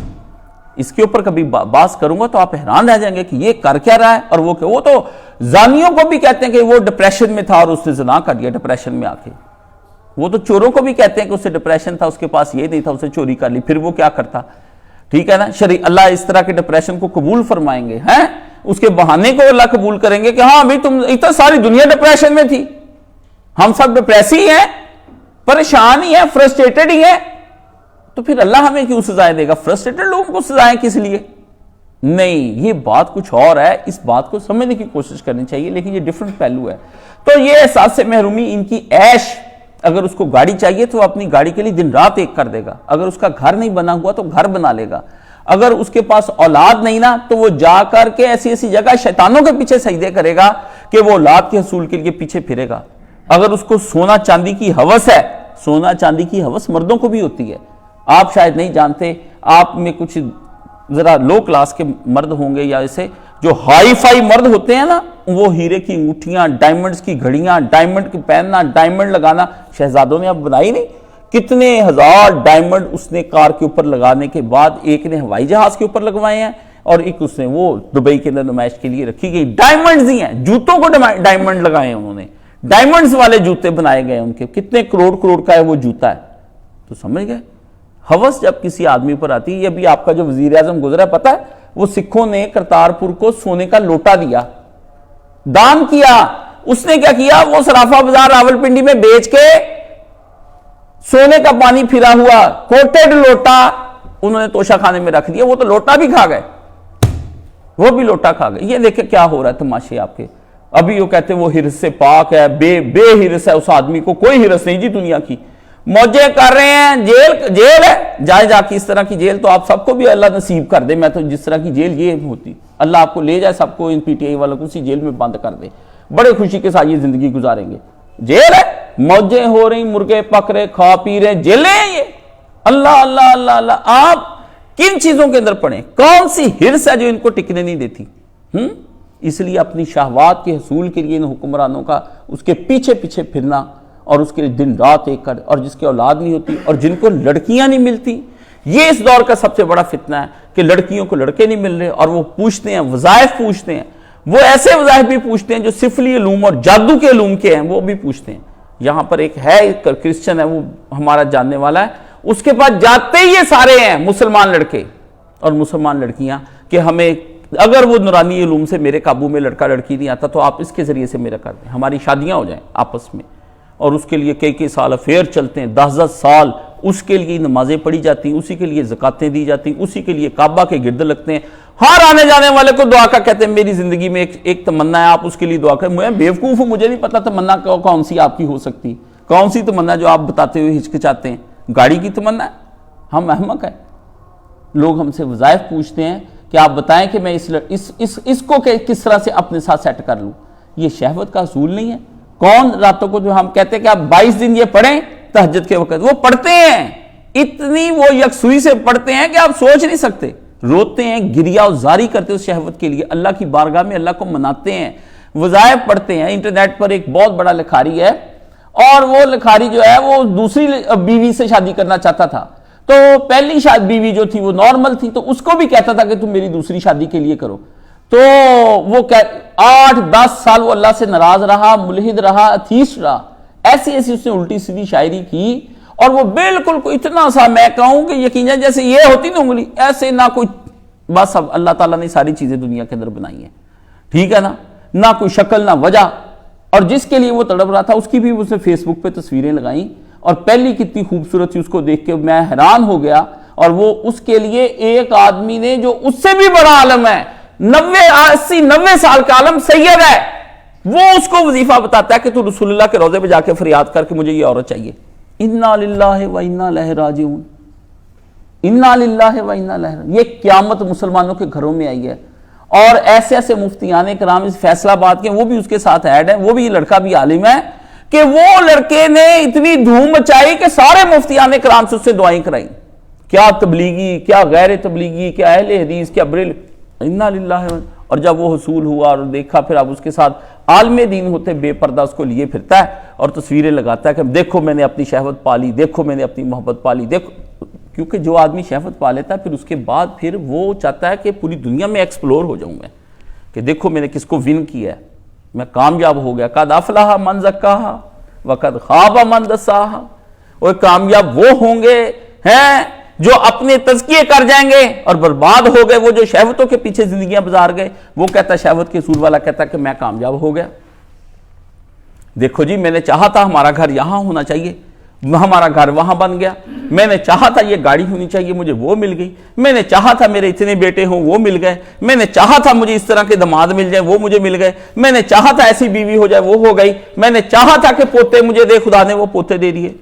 B: اس کے اوپر کبھی بات کروں گا تو آپ حیران رہ جائیں گے کہ یہ کر کیا رہا ہے. اور وہ تو زانیوں کو بھی کہتے ہیں کہ وہ ڈپریشن میں تھا اور اس نے زنا کر دیا ڈپریشن میں آ کے. وہ تو چوروں کو بھی کہتے ہیں کہ اسے ڈپریشن تھا، اس کے پاس یہ نہیں تھا، اسے چوری کر لی، پھر وہ کیا کرتا. ٹھیک ہے نا، اللہ اس طرح کے ڈپریشن کو قبول فرمائیں گے ہیں، اس کے بہانے کو اللہ قبول کریں گے کہ ہاں ابھی تم اتنا ساری دنیا ڈپریشن میں تھی، ہم سب ڈپریسی ہیں، پریشان ہی ہیں، فرسٹریٹڈ ہی ہیں، تو پھر اللہ ہمیں کیوں سزائیں دے گا؟ فرسٹریٹڈ لوگوں کو سزائیں کس لیے؟ نہیں، یہ بات کچھ اور ہے. اس بات کو سمجھنے کی کوشش کرنی چاہیے، لیکن یہ ڈیفرنٹ پہلو ہے. تو یہ احساس محرومی، ان کی عیش. اگر اس کو گاڑی چاہیے تو اپنی گاڑی کے لیے دن رات ایک کر دے گا. اگر اس کا گھر نہیں بنا ہوا تو گھر بنا لے گا. اگر اس کے پاس اولاد نہیں نا تو وہ جا کر کے ایسی ایسی جگہ شیطانوں کے پیچھے سجدے کرے گا کہ وہ اولاد کے حصول کے لیے پیچھے پھرے گا. اگر اس کو سونا چاندی کی ہوس ہے، سونا چاندی کی ہوس مردوں کو بھی ہوتی ہے. آپ شاید نہیں جانتے، آپ میں کچھ ذرا لو کلاس کے مرد ہوں گے یا ایسے جو ہائی فائی مرد ہوتے ہیں نا، وہ ہیرے کی انگوٹھیاں، ڈائمنڈز کی گھڑیاں، ڈائمنڈ کی پہننا، ڈائمنڈ لگانا. شہزادوں نے اب بنائی نہیں، کتنے ہزار ڈائمنڈ اس نے کار کے اوپر لگانے کے بعد ایک نے ہوائی جہاز کے اوپر لگوائے ہیں اور ایک اس نے وہ دبئی کے اندر نمائش کے لیے رکھی گئی. ڈائمنڈز ہی ہیں، جوتوں کو ڈائمنڈ لگائے ہیں انہوں نے، ڈائمنڈز والے جوتے بنائے گئے ان کے. کتنے کروڑ کا ہے وہ جوتا ہے. تو سمجھ گئے ہوس جب کسی آدمی پر آتی ہے. یہ بھی آپ کا جو وزیر اعظم گزرا پتا ہے، وہ سکھوں نے کرتارپور کو سونے کا لوٹا دیا، دان کیا. اس نے کیا کیا؟ وہ صرافہ بازار راولپنڈی میں بیچ کے سونے کا پانی پھرا ہوا کوٹڈ لوٹا انہوں نے توشہ خانے میں رکھ دیا. وہ تو لوٹا بھی کھا گئے، وہ بھی لوٹا کھا گئے. یہ دیکھیں کیا ہو رہا ہے تماشے آپ کے. ابھی وہ کہتے ہیں وہ ہرس سے پاک ہے، بے ہرس ہے. اس آدمی کو کوئی ہرس نہیں جی دنیا کی. موجے کر رہے ہیں، جیل ہے، جا کے اس طرح کی جیل تو آپ سب کو بھی اللہ نصیب کر دے. میں تو جس طرح کی جیل یہ ہوتی، اللہ آپ کو لے جائے سب کو ان پی ٹی آئی والوں کو اسی جیل میں بند کر دے. بڑے خوشی کے ساتھ یہ زندگی گزاریں گے. جیل ہے، موجیں ہو رہی، مرغے پک رہے، کھا پی رہے، جیلیں ہیں یہ. اللہ اللہ اللہ اللہ. آپ کن چیزوں کے اندر پڑیں؟ کون سی ہرس ہے جو ان کو ٹکنے نہیں دیتی؟ اس لیے اپنی شہوات کے حصول کے لیے ان حکمرانوں کا اس کے پیچھے پھرنا اور اس کے لیے دن رات ایک کر. اور جس کی اولاد نہیں ہوتی اور جن کو لڑکیاں نہیں ملتی، یہ اس دور کا سب سے بڑا فتنہ ہے کہ لڑکیوں کو لڑکے نہیں مل رہے اور وہ پوچھتے ہیں، وظائف پوچھتے ہیں. وہ ایسے وظائف بھی پوچھتے ہیں جو سفلی علوم اور جادو کے علوم کے ہیں، وہ بھی پوچھتے ہیں. یہاں پر ایک ہے کرسچن ہے، وہ ہمارا جاننے والا ہے، اس کے پاس جاتے ہی یہ سارے ہیں مسلمان لڑکے اور مسلمان لڑکیاں کہ ہمیں اگر وہ نورانی علوم سے میرے قابو میں لڑکا لڑکی نہیں آتا تو آپ اس کے ذریعے سے میرا کر دیں، ہماری شادیاں ہو جائیں آپس میں. اور اس کے لیے کئی سال افیئر چلتے ہیں، 10 سال اس کے لیے نمازیں پڑھی جاتی ہیں، اسی کے لیے زکاتیں دی جاتی ہیں، اسی کے لیے کعبہ کے گرد لگتے ہیں. ہر آنے جانے والے کو دعا کا کہتے ہیں میری زندگی میں ایک تمنا ہے، آپ اس کے لیے دعا کریں. میں بیوقوف ہوں، مجھے نہیں پتا تمنا کون سی آپ کی ہو سکتی. کون سی تمنا جو آپ بتاتے ہوئے ہچکچاتے ہیں؟ گاڑی کی تمنا ہے؟ ہم احمق ہیں. لوگ ہم سے وظائف پوچھتے ہیں کہ آپ بتائیں کہ میں اس کو کس طرح سے اپنے ساتھ سیٹ کر لوں. یہ شہوت کا حصول نہیں ہے. کون راتوں کو جو ہم کہتے ہیں کہ آپ 22 دن یہ پڑھیں تہجد کے وقت، وہ پڑھتے ہیں، اتنی وہ یکسوئی سے پڑھتے ہیں کہ آپ سوچ نہیں سکتے. روتے ہیں، گریہ و زاری کرتے ہیں اس شہوت کے لیے، اللہ کی بارگاہ میں اللہ کو مناتے ہیں، وظائف پڑھتے ہیں. انٹرنیٹ پر ایک بہت بڑا لکھاری ہے اور وہ لکھاری جو ہے وہ دوسری بیوی سے شادی کرنا چاہتا تھا. تو پہلی بیوی جو تھی وہ نارمل تھی، تو اس کو بھی کہتا تھا کہ تم میری دوسری شادی کے لیے کرو. تو وہ 8-10 سال وہ اللہ سے ناراض رہا، ملحد رہا، ایتھیسٹ رہا. ایسی اس نے الٹی سیدھی شاعری کی اور وہ بالکل کوئی اتنا سا، میں کہوں کہ یقیناً جیسے یہ ہوتی نا انگلی، ایسے نہ کوئی. بس اب اللہ تعالیٰ نے ساری چیزیں دنیا کے اندر بنائی ہیں، ٹھیک ہے نا، نہ کوئی شکل نہ وجہ. اور جس کے لیے وہ تڑپ رہا تھا اس کی بھی اس نے فیس بک پہ تصویریں لگائیں اور پہلی کتنی خوبصورت تھی اس کو دیکھ کے میں حیران ہو گیا. اور وہ اس کے لیے ایک آدمی نے جو اس سے بھی بڑا عالم ہے، 80-90 سال کا عالم، سید ہے، وہ اس کو وظیفہ بتاتا ہے کہ تو رسول اللہ کے روضے پہ جا کے فریاد کر کے مجھے یہ عورت چاہیے. انا للہ و انا الیہ راجعون، انا للہ و انا الیہ راجعون. یہ قیامت مسلمانوں کے گھروں میں آئی ہے. اور ایسے ایسے مفتیان کرام اس فیصل آباد کے، وہ بھی اس کے ساتھ ایڈ ہیں، وہ بھی لڑکا بھی عالم ہے، کہ وہ لڑکے نے اتنی دھوم مچائی کہ سارے مفتیان کرام سے اس سے دعائیں کرائیں. کیا تبلیغی، کیا غیر تبلیغی، کیا اہل حدیث، کیا بریل. انا للہ. اور جب وہ حصول ہوا اور دیکھا، پھر اب اس کے ساتھ عالم دین ہوتے بے پردہ اس کو لیے پھرتا ہے اور تصویریں لگاتا ہے کہ دیکھو میں نے اپنی شہوت پالی، دیکھو میں نے اپنی محبت پالی، دیکھو. کیونکہ جو آدمی شہوت پا لیتا ہے پھر اس کے بعد پھر وہ چاہتا ہے کہ پوری دنیا میں ایکسپلور ہو جاؤں میں، کہ دیکھو میں نے کس کو ون کیا ہے، میں کامیاب ہو گیا. قد افلح من زکاہا وقد خاب من دساہا. اور کامیاب وہ ہوں گے ہیں جو اپنے تزکیے کر جائیں گے، اور برباد ہو گئے وہ جو شہوتوں کے پیچھے زندگیاں گزار گئے. وہ کہتا ہے، شہوت کے اصول والا کہتا ہے کہ میں کامیاب ہو گیا. دیکھو جی، میں نے چاہا تھا ہمارا گھر یہاں ہونا چاہیے، ہمارا گھر وہاں بن گیا. میں نے چاہا تھا یہ گاڑی ہونی چاہیے، مجھے وہ مل گئی. میں نے چاہا تھا میرے اتنے بیٹے ہوں، وہ مل گئے. میں نے چاہا تھا مجھے اس طرح کے داماد مل جائیں، وہ مجھے مل گئے. میں نے چاہا تھا ایسی بیوی ہو جائے، وہ ہو گئی. میں نے چاہا تھا کہ پوتے مجھے دے، خدا نے وہ پوتے دے دیے.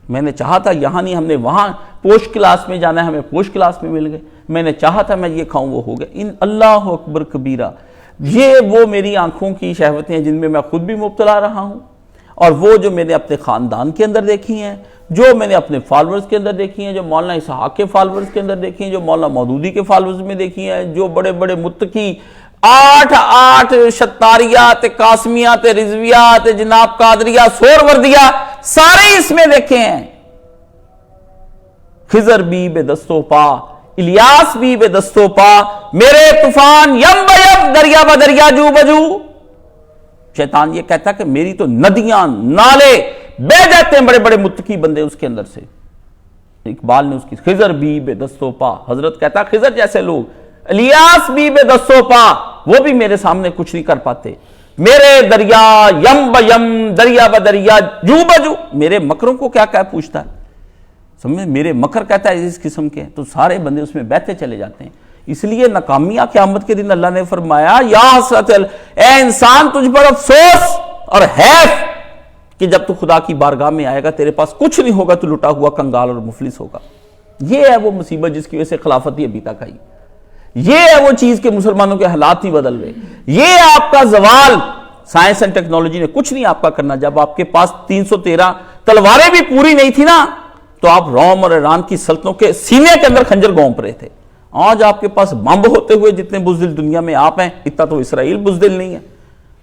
B: میں نے چاہا تھا یہاں نہیں، ہم نے وہاں پوش کلاس میں جانا ہے، ہمیں پوش کلاس میں مل گئے. میں نے چاہا تھا میں یہ کھاؤں، وہ ہو گئے. ان اللہ اکبر کبیرہ. یہ وہ میری آنکھوں کی شہوتیں ہیں جن میں میں خود بھی مبتلا رہا ہوں، اور وہ جو میں نے اپنے خاندان کے اندر دیکھی ہیں، جو میں نے اپنے فالورز کے اندر دیکھی ہیں، جو مولانا اسحاق کے فالورز کے اندر دیکھی ہیں، جو مولانا مودودی کے فالورز میں دیکھی ہیں، جو بڑے بڑے متقی 8 شتاریات، قاسمیات، رضویات، جناب قادریہ، سوروردیہ، سارے اس میں دیکھے ہیں. خضر بھی بے دستو پا، الیاس بھی بے دستو پا، میرے طوفان یم بیم، دریا بدریا جو بجو. شیطان یہ کہتا ہے کہ میری تو ندیاں نالے بہ جاتے ہیں، بڑے بڑے متقی بندے اس کے اندر سے. اقبال نے اس کی خضر بھی بے دستو پا، حضرت کہتا ہے خضر جیسے لوگ، الیاس بھی بے دستو پا، وہ بھی میرے سامنے کچھ نہیں کر پاتے. میرے دریا یم بیم، دریا بدریا جو بجو. میرے مکروں کو کیا پوچھتا ہے، سمجھے؟ میرے مکر کہتا ہے اس قسم کے، تو سارے بندے اس میں بہتے چلے جاتے ہیں. اس لیے ناکامیاں قیامت کے دن اللہ نے فرمایا، یا حسرت اے انسان تجھ پر افسوس اور حیف کہ جب تو خدا کی بارگاہ میں آئے گا تیرے پاس کچھ نہیں ہوگا، تو لٹا ہوا کنگال اور مفلس ہوگا. یہ ہے وہ مصیبت جس کی وجہ سے خلافت ہی ابھی تک آئی. یہ ہے وہ چیز کہ مسلمانوں کے حالات نہیں بدل رہے. یہ آپ کا زوال، سائنس اینڈ ٹیکنالوجی نے کچھ نہیں آپ کا کرنا. جب آپ کے پاس 313 تلواریں بھی پوری نہیں تھی نا، تو آپ روم اور ایران کی سلطنتوں کے سینے کے اندر خنجر گونپ رہے تھے. آج آپ کے پاس بمب ہوتے ہوئے جتنے بزدل دنیا میں آپ ہیں، اتنا تو اسرائیل بزدل نہیں ہے.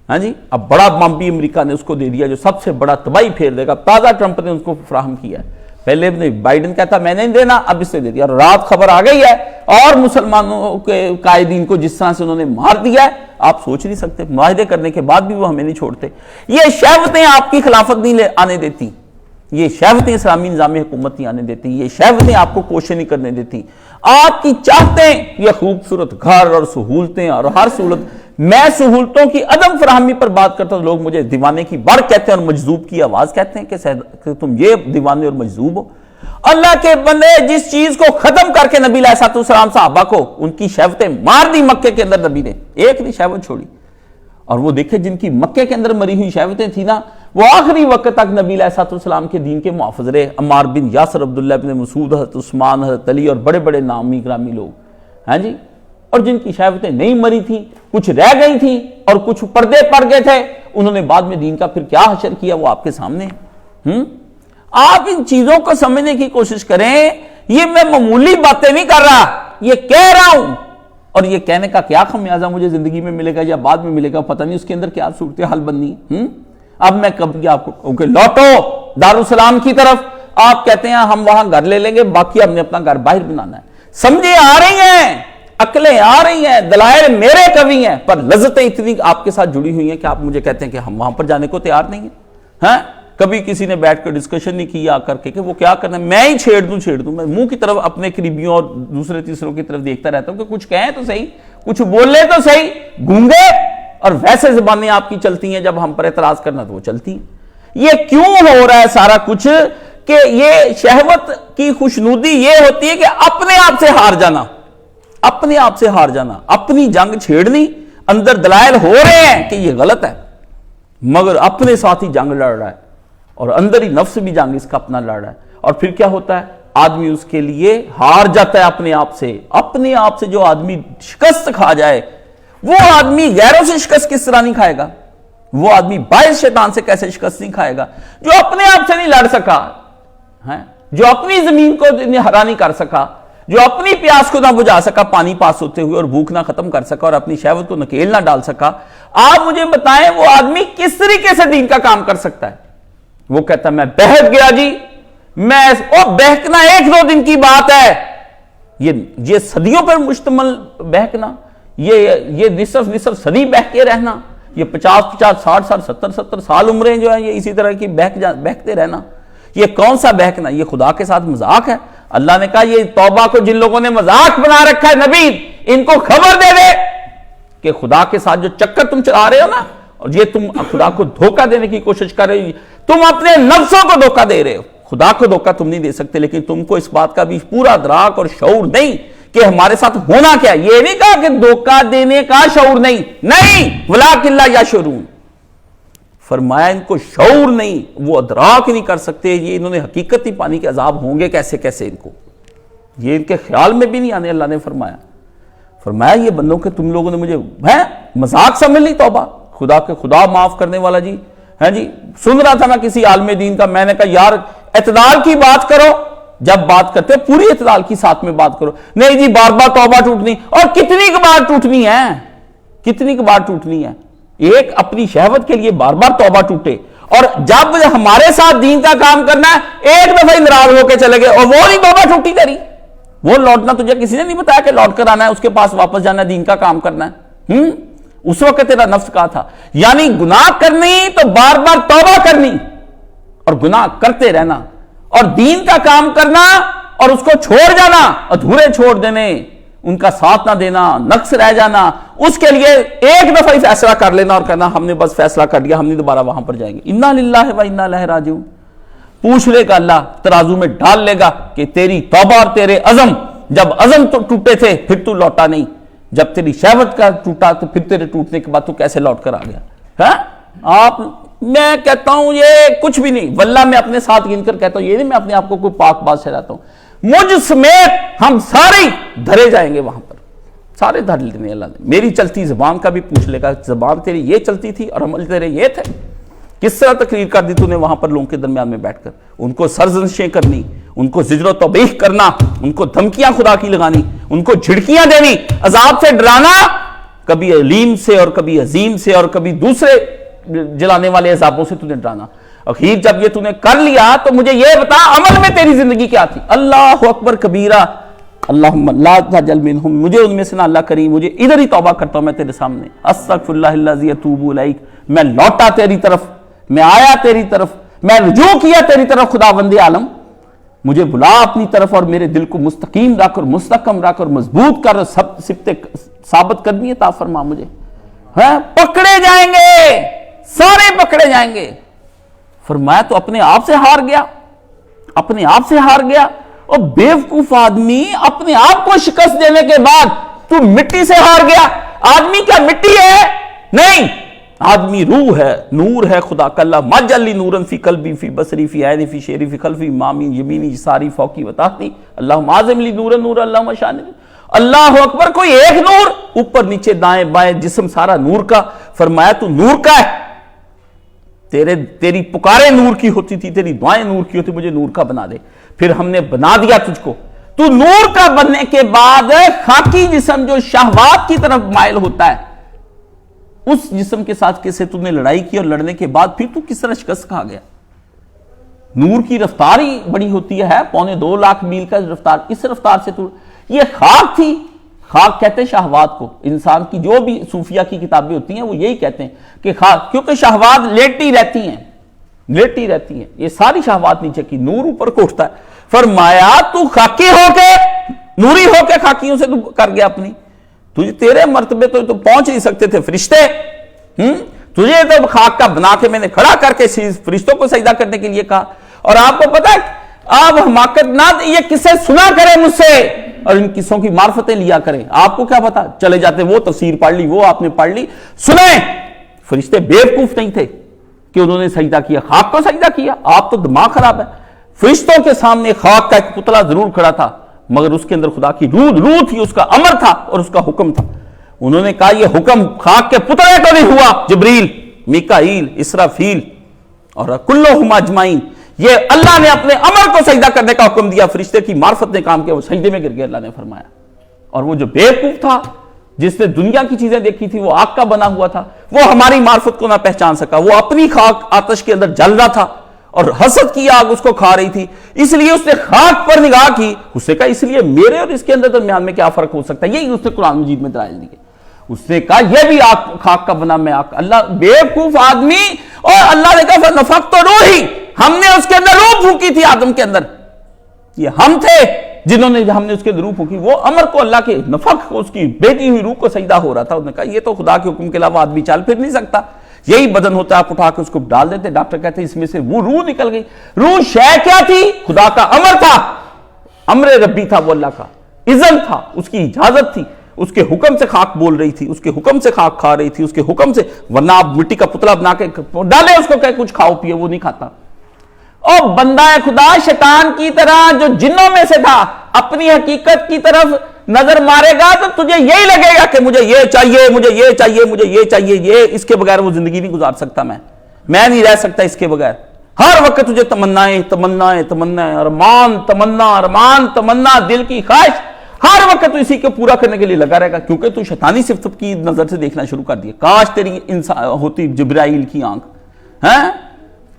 B: ہاں جی، اب بڑا بمب بھی امریکہ نے اس کو دے دیا جو سب سے بڑا تباہی پھیر دے گا. تازہ ٹرمپ نے اس کو فراہم کیا ہے. پہلے بائیڈن کہتا میں نہیں دینا، اب اس نے دے دیا. رات خبر آ گئی ہے، اور مسلمانوں کے قائدین کو جس طرح سے انہوں نے مار دیا ہے آپ سوچ نہیں سکتے. معاہدے کرنے کے بعد بھی وہ ہمیں نہیں چھوڑتے. یہ شہوتیں آپ کی خلافت نہیں آنے دیتی، یہ شہوتیں اسلامی نظام حکومت نہیں آنے دیتی، یہ شہوتیں آپ کو کوشش نہیں کرنے دیتی. آپ کی چاہتیں یہ خوبصورت گھر اور سہولتیں اور ہر سہولت. میں سہولتوں کی عدم فراہمی پر بات کرتا ہوں، لوگ مجھے دیوانے کی بڑھ کہتے ہیں اور مجذوب کی آواز کہتے ہیں کہ تم یہ دیوانے اور مجذوب ہو. اللہ کے بندے، جس چیز کو ختم کر کے نبی علیہ السلام صحابہ کو ان کی شہوتیں مار دی مکے کے اندر، نبی نے ایک نہیں شہوت چھوڑی. اور وہ دیکھے جن کی مکے کے اندر مری ہوئی شہوتیں تھیں نا، وہ آخری وقت تک نبی علیہ السلام کے دین کے محافظ رہے. عمار بن یاسر، عبداللہ بن مسعود، حضرت عثمان، حضرت علی اور بڑے بڑے نامی گرامی لوگ. ہاں جی، اور جن کی شہوتیں نہیں مری تھیں، کچھ رہ گئی تھیں اور کچھ پردے پڑ گئے تھے، انہوں نے بعد میں دین کا پھر کیا حشر کیا وہ آپ کے سامنے. آپ ان چیزوں کو سمجھنے کی کوشش کریں. یہ میں معمولی باتیں نہیں کر رہا، یہ کہہ رہا ہوں. اور یہ کہنے کا کیا خمیازہ مجھے زندگی میں ملے گا یا بعد میں ملے گا پتہ نہیں، اس کے اندر کیا صورتحال بننی. اب میں کب آپ کو لوٹو دارالسلام کی طرف، آپ کہتے ہیں ہم وہاں گھر لے لیں گے، باقی ہم نے اپنا گھر باہر بنانا ہے. سمجھے آ رہی ہیں، عقلیں آ رہی ہیں، دلائل میرے قوی ہیں، پر لذتیں اتنی آپ کے ساتھ جڑی ہوئی ہیں کہ آپ مجھے کہتے ہیں کہ ہم وہاں پر جانے کو تیار نہیں ہیں. ہاں، کبھی کسی نے بیٹھ کر ڈسکشن نہیں کیا کر کے کہ وہ کیا کرنا ہے. میں ہی چھیڑ دوں. میں منہ کی طرف اپنے قریبیوں اور دوسرے تیسروں کی طرف دیکھتا رہتا ہوں کہ کچھ کہیں تو صحیح، کچھ بولے تو صحیح. گونگے اور ویسے زبانیں آپ کی چلتی ہیں، جب ہم پر اعتراض کرنا تو وہ چلتی ہیں. یہ کیوں ہو رہا ہے سارا کچھ؟ کہ یہ شہوت کی خوشنودی یہ ہوتی ہے کہ اپنے آپ سے ہار جانا، اپنے جنگ چھیڑنی. اندر دلائل ہو رہے ہیں کہ یہ غلط ہے، مگر اپنے ساتھ ہی جنگ لڑ رہا ہے اور اندر ہی نفس بھی جنگ اس کا اپنا لڑ رہا ہے. اور پھر کیا ہوتا ہے؟ آدمی اس کے لیے ہار جاتا ہے اپنے آپ سے. اپنے آپ سے جو آدمی شکست کھا جائے وہ آدمی غیروں سے شکست کس طرح نہیں کھائے گا؟ وہ آدمی باعث شیطان سے کیسے شکست نہیں کھائے گا؟ جو اپنے آپ سے نہیں لڑ سکا, جو اپنی زمین کو ہرا نہیں کر سکا, جو اپنی پیاس کو نہ بجھا سکا پانی پاس ہوتے ہوئے اور بھوک نہ ختم کر سکا اور اپنی شہوت کو نکیل نہ ڈال سکا, آپ مجھے بتائیں وہ آدمی کس طریقے سے دین کا کام کر سکتا ہے؟ وہ کہتا ہے میں بہک گیا جی, بہکنا 1-2 دن کی بات ہے, یہ صدیوں پر مشتمل بہکنا, یہ نصف صدی بہک کے رہنا, یہ 50 60 سال 70 سال عمریں جو ہیں یہ اسی طرح کی بہکتے رہنا, یہ کون سا بہکنا؟ یہ خدا کے ساتھ مذاق ہے. اللہ نے کہا یہ توبہ کو جن لوگوں نے مذاق بنا رکھا ہے نبی ان کو خبر دے دے کہ خدا کے ساتھ جو چکر تم چلا رہے ہو نا, اور یہ تم خدا کو دھوکہ دینے کی کوشش کر رہے ہو, تم اپنے نفسوں کو دھوکہ دے رہے ہو. خدا کو دھوکہ تم نہیں دے سکتے, لیکن تم کو اس بات کا بھی پورا ادراک اور شعور نہیں کہ ہمارے ساتھ ہونا کیا. یہ نہیں کہا کہ دھوکہ دینے کا شعور نہیں, ولاکن لا یشعرون, فرمایا ان کو شعور نہیں, وہ ادراک نہیں کر سکتے, یہ انہوں نے حقیقت نہیں پانی کے عذاب ہوں گے کیسے ان کو, یہ ان کے خیال میں بھی نہیں آنے. اللہ نے فرمایا یہ بندوں کہ تم لوگوں نے مجھے مذاق سمجھ لی توبہ, خدا معاف کرنے والا جی. سن رہا تھا میں کسی عالم دین کا, میں نے کہا یار اعتدال کی بات کرو, جب بات کرتے پوری اعتدال کی ساتھ میں بات کرو. نہیں جی بار بار توبہ ٹوٹنی, اور کتنی بار ٹوٹنی ہے, ایک اپنی شہوت کے لیے بار بار توبہ ٹوٹے, اور جب ہمارے ساتھ دین کا کام کرنا ہے ایک دفعہ ناراض ہو کے چلے گئے اور وہ نہیں توبہ ٹوٹی تیری, وہ لوٹنا تجھے کسی نے نہیں بتایا کہ لوٹ کر آنا ہے, اس کے پاس واپس جانا ہے, دین کا کام کرنا ہے. اس وقت تیرا نفس کہا تھا, یعنی گناہ کرنی تو بار بار توبہ کرنی اور گناہ کرتے رہنا, اور دین کا کام کرنا اور اس کو چھوڑ جانا, ادھورے چھوڑ دینے, ان کا ساتھ نہ دینا, نقص رہ جانا, اس کے لیے ایک دفعہ ہی فیصلہ کر لینا اور کہنا ہم نے بس فیصلہ کر لیا, ہم نہیں دوبارہ وہاں پر جائیں گے. انا للہ و انا الیہ راجعون. پوچھ لے گا اللہ, ترازو میں ڈال لے گا کہ تیری توبہ اور تیرے عزم, جب عزم تو ٹوٹے تھے پھر تو لوٹا نہیں, جب تیری شہوت کا ٹوٹا تو پھر تیرے ٹوٹنے کے بعد تو کیسے لوٹ کر آ گیا؟ میں کہتا ہوں یہ کچھ بھی نہیں, واللہ میں اپنے ساتھ گن کر کہتا ہوں, یہ نہیں میں اپنے آپ کو کوئی پاک بات ٹھہراتا ہوں, مجھ سمیت ہم سارے دھرے جائیں گے وہاں پر, سارے دھر لینے اللہ نے. میری چلتی زبان کا بھی پوچھ لے گا, زبان تیری یہ چلتی تھی اور عمل تیرے یہ تھے, کس طرح تقریر کر دی تو نے وہاں پر لوگوں کے درمیان میں بیٹھ کر, ان کو سرزنشیں کرنی, ان کو زجر و توبیخ کرنا, ان کو دھمکیاں خدا کی لگانی, ان کو جھڑکیاں دینی, عذاب سے ڈرانا, کبھی علیم سے اور کبھی عظیم سے اور کبھی دوسرے جلانے والے عذابوں سے تُونے ڈرانا. اخیر جب یہ تُونے کر لیا تو مجھے یہ بتا عمل میں تیری زندگی کیا تھی؟ اللہ اکبر کبیرہ, اللہم لا تجل منہم, مجھے ان میں سے نہ اللہ کریم, مجھے ادھر ہی توبہ کرتا ہوں میں تیرے سامنے, استغفر اللہ الذی اتوب الیک, میں لوٹا تیری طرف, میں آیا تیری طرف, میں رجوع کیا تیری طرف خداوند عالم, مجھے بلا اپنی طرف اور میرے دل کو مستقیم رکھ اور مستحکم رکھ اور مضبوط کر, سب ثابت قدمی عطا فرما مجھے. پکڑے جائیں گے, سارے پکڑے جائیں گے. فرمایا تو اپنے آپ سے ہار گیا, اپنے آپ سے ہار گیا. اور بیوقوف آدمی اپنے آپ کو شکست دینے کے بعد تو مٹی سے ہار گیا. آدمی کیا مٹی ہے؟ نہیں, آدمی روح ہے, نور ہے خدا کا. اللہ مجلی نورن فی قلبی فی بصری فی عینی فی شعری فی خلفی مامی یمینی ساری فوقی وتحتی, اللہم اعظم لی نورن نور اللہم شان. اللہ اکبر, کوئی ایک نور, اوپر نیچے دائیں بائیں جسم سارا نور کا. فرمایا تو نور کا ہے, تیری پکارے نور کی ہوتی تھی, تیری دعائیں نور کی ہوتی, مجھے نور کا بنا دے. پھر ہم نے بنا دیا تجھ کو. تو نور کا بننے کے بعد خاکی جسم جو شہوات کی طرف مائل ہوتا ہے, اس جسم کے ساتھ کیسے تو نے لڑائی کی, اور لڑنے کے بعد پھر تو کس طرح شکست کھا گیا. نور کی رفتار ہی بڑی ہوتی ہے, 2.25 لاکھ میل کا رفتار, اس رفتار سے تو یہ خاک تھی. خاک کہتے ہیں شہوات کو. انسان کی جو بھی صوفیہ کی کتابیں ہوتی ہیں وہ یہی کہتے ہیں کہ خاک, کیونکہ شہوات لیٹی رہتی ہیں. یہ ساری شہوات نیچے کی, نور اوپر کو اٹھتا ہے. فرمایا تو خاکی ہو کے, نوری ہو کے خاکیوں سے تو کر گیا اپنی. تیرے مرتبے تو پہنچ نہیں سکتے تھے فرشتے, تجھے تو خاک کا بنا کے میں نے کھڑا کر کے فرشتوں کو سجدہ کرنے کے لیے کہا. اور آپ کو پتا ہے, آپ حماقت نہ یہ قصے سنا کریں مجھ سے اور ان قصوں کی معرفتیں لیا کریں. آپ کو کیا پتا, چلے جاتے وہ تفسیر پڑھ لی, وہ آپ نے پڑھ لی, سنیں. فرشتے بیوقوف نہیں تھے, کہ انہوں نے سجدہ کیا؟ خاک کو سجدہ کیا؟ آپ تو دماغ خراب ہے. فرشتوں کے سامنے خاک کا ایک پتلا ضرور کھڑا تھا مگر اس کے اندر خدا کی روح تھی، اس کا امر تھا اور اس کا حکم تھا. انہوں نے کہا یہ حکم خاک کے پتلے کو نہیں ہوا، جبریل، میکائیل، اسرافیل اور کلہم اجمعین، یہ اللہ نے اپنے امر کو سجدہ کرنے کا حکم دیا. فرشتے کی معرفت نے کام کیا، وہ سجدے میں گر گئے، اللہ نے فرمایا. اور وہ جو بیوقوف تھا جس نے دنیا کی چیزیں دیکھی تھی، وہ آگ کا بنا ہوا تھا، وہ ہماری معرفت کو نہ پہچان سکا. وہ اپنی خاک آتش کے اندر جل رہا تھا اور حسد کی آگ اس کو کھا رہی تھی، اس لیے اس نے خاک پر نگاہ کی. اس نے کہا اس لیے میرے اور اس کے اندر درمیان میں کیا فرق ہو سکتا ہے؟ یہی اس نے قرآن مجید میں دلائل دیے. اس نے کہا یہ بھی خاک کا بنا، میں آگ. اللہ بیوقوف آدمی، اور اللہ نے کہا فنفخت روحی، ہم نے اس کے اندر روح پھونکی تھی آدم کے اندر. یہ ہم تھے جنہوں نے، ہم نے اس کے اندر روح پھونکی. وہ امر کو اللہ کے نفخ کو، اس کی بھیجی ہوئی روح کو سجدہ ہو رہا تھا. انہوں نے کہا یہ تو خدا کے حکم کے علاوہ آدمی چل پھر نہیں سکتا، یہی بدن ہوتا ہے، آپ اٹھا کے اس کو ڈال دیتے. ڈاکٹر کہتے ہیں اس میں سے وہ روح نکل گئی. روح شے کیا تھی؟ خدا کا امر تھا، امر ربی تھا، وہ اللہ کا اذن تھا، اس کی اجازت تھی. اس کے حکم سے خاک بول رہی تھی، اس کے حکم سے خاک کھا رہی تھی، اس کے حکم سے. ورنہ آپ مٹی کا پتلا بنا کے ڈالے اس کو کہ کچھ کھاؤ پیو، وہ نہیں کھاتا. اور بندہ خدا شیطان کی طرح جو جنوں میں سے تھا، اپنی حقیقت کی طرف نظر مارے گا تو تجھے یہی لگے گا کہ مجھے یہ چاہیے، مجھے یہ چاہیے، مجھے یہ چاہیے. یہ اس کے بغیر وہ زندگی نہیں گزار سکتا. میں نہیں رہ سکتا اس کے بغیر. ہر وقت تجھے تمنائیں تمنائیں تمنائیں، ارمان تمنا ارمان تمنا، دل کی خواہش، ہر وقت تو اسی کو پورا کرنے کے لیے لگا رہے گا، کیونکہ تو شیطانی صفت کی نظر سے دیکھنا شروع کر دیا. کاش تیری ہوتی جبرائیل کی آنکھ، ہیں؟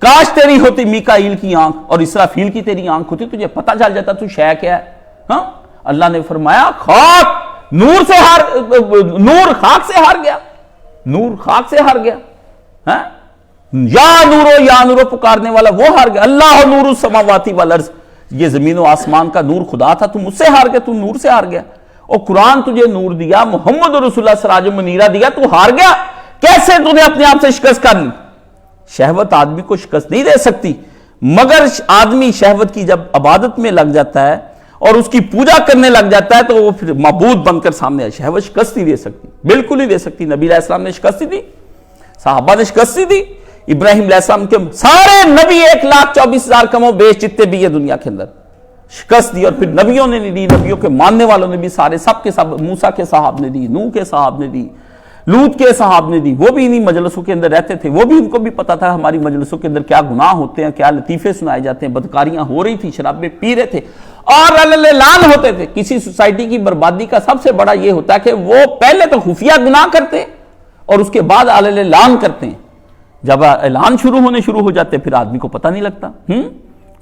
B: کاش تیری ہوتی میکائیل کی آنکھ اور اسرافیل کی تیری آنکھ ہوتی، تجھے پتہ چل جاتا تو شے کیا ہے. ہاں، اللہ نے فرمایا خاک نور سے نور خاک سے ہار گیا، نور خاک سے ہار گیا. یا نورو پکارنے والا وہ ہار گیا. اللہ نور السماوات والارض، یہ زمین و آسمان کا نور خدا تھا، تم اس سے ہار گیا، تم نور سے ہار گیا. اور قرآن تجھے نور دیا، محمد رسول اللہ سراج منیرہ دیا، تو ہار گیا. کیسے تو نے اپنے آپ سے شکست کر لی؟ شہوت آدمی کو شکست نہیں دے سکتی، مگر آدمی شہوت کی جب عبادت میں لگ جاتا ہے اور اس کی پوجا کرنے لگ جاتا ہے تو وہ پھر معبود بن کر سامنے آئے. شہوت شکست نہیں دے سکتی، بالکل نہیں دے سکتی. نبی علیہ السلام نے شکست دی، صحابہ نے شکست دی. ابراہیم علیہ السلام کے سارے نبی 1,24,000 کم و بیش جتنے بھی ہے دنیا کے اندر شکست دی. اور پھر نبیوں نے نہیں دی، نبیوں کے ماننے والوں نے بھی سارے سب کے سب، موسیٰ کے صحاب نے دی، نوح کے صحاب نے دی، لوط کے صحاب نے دی. وہ بھی انہی مجلسوں کے اندر رہتے تھے، وہ بھی ان کو بھی پتا تھا ہماری مجلسوں کے اندر کیا گناہ ہوتے ہیں، کیا لطیفے سنائے جاتے ہیں. بدکاریاں ہو رہی تھی، شرابیں پی رہے تھے اور اعلان ہوتے تھے. کسی سوسائٹی کی بربادی کا سب سے بڑا یہ ہوتا ہے کہ وہ پہلے تو خفیہ گناہ کرتے ہیں اور اس کے بعد اعلان کرتے ہیں. جب اعلان شروع ہو جاتے پھر آدمی کو پتہ نہیں لگتا،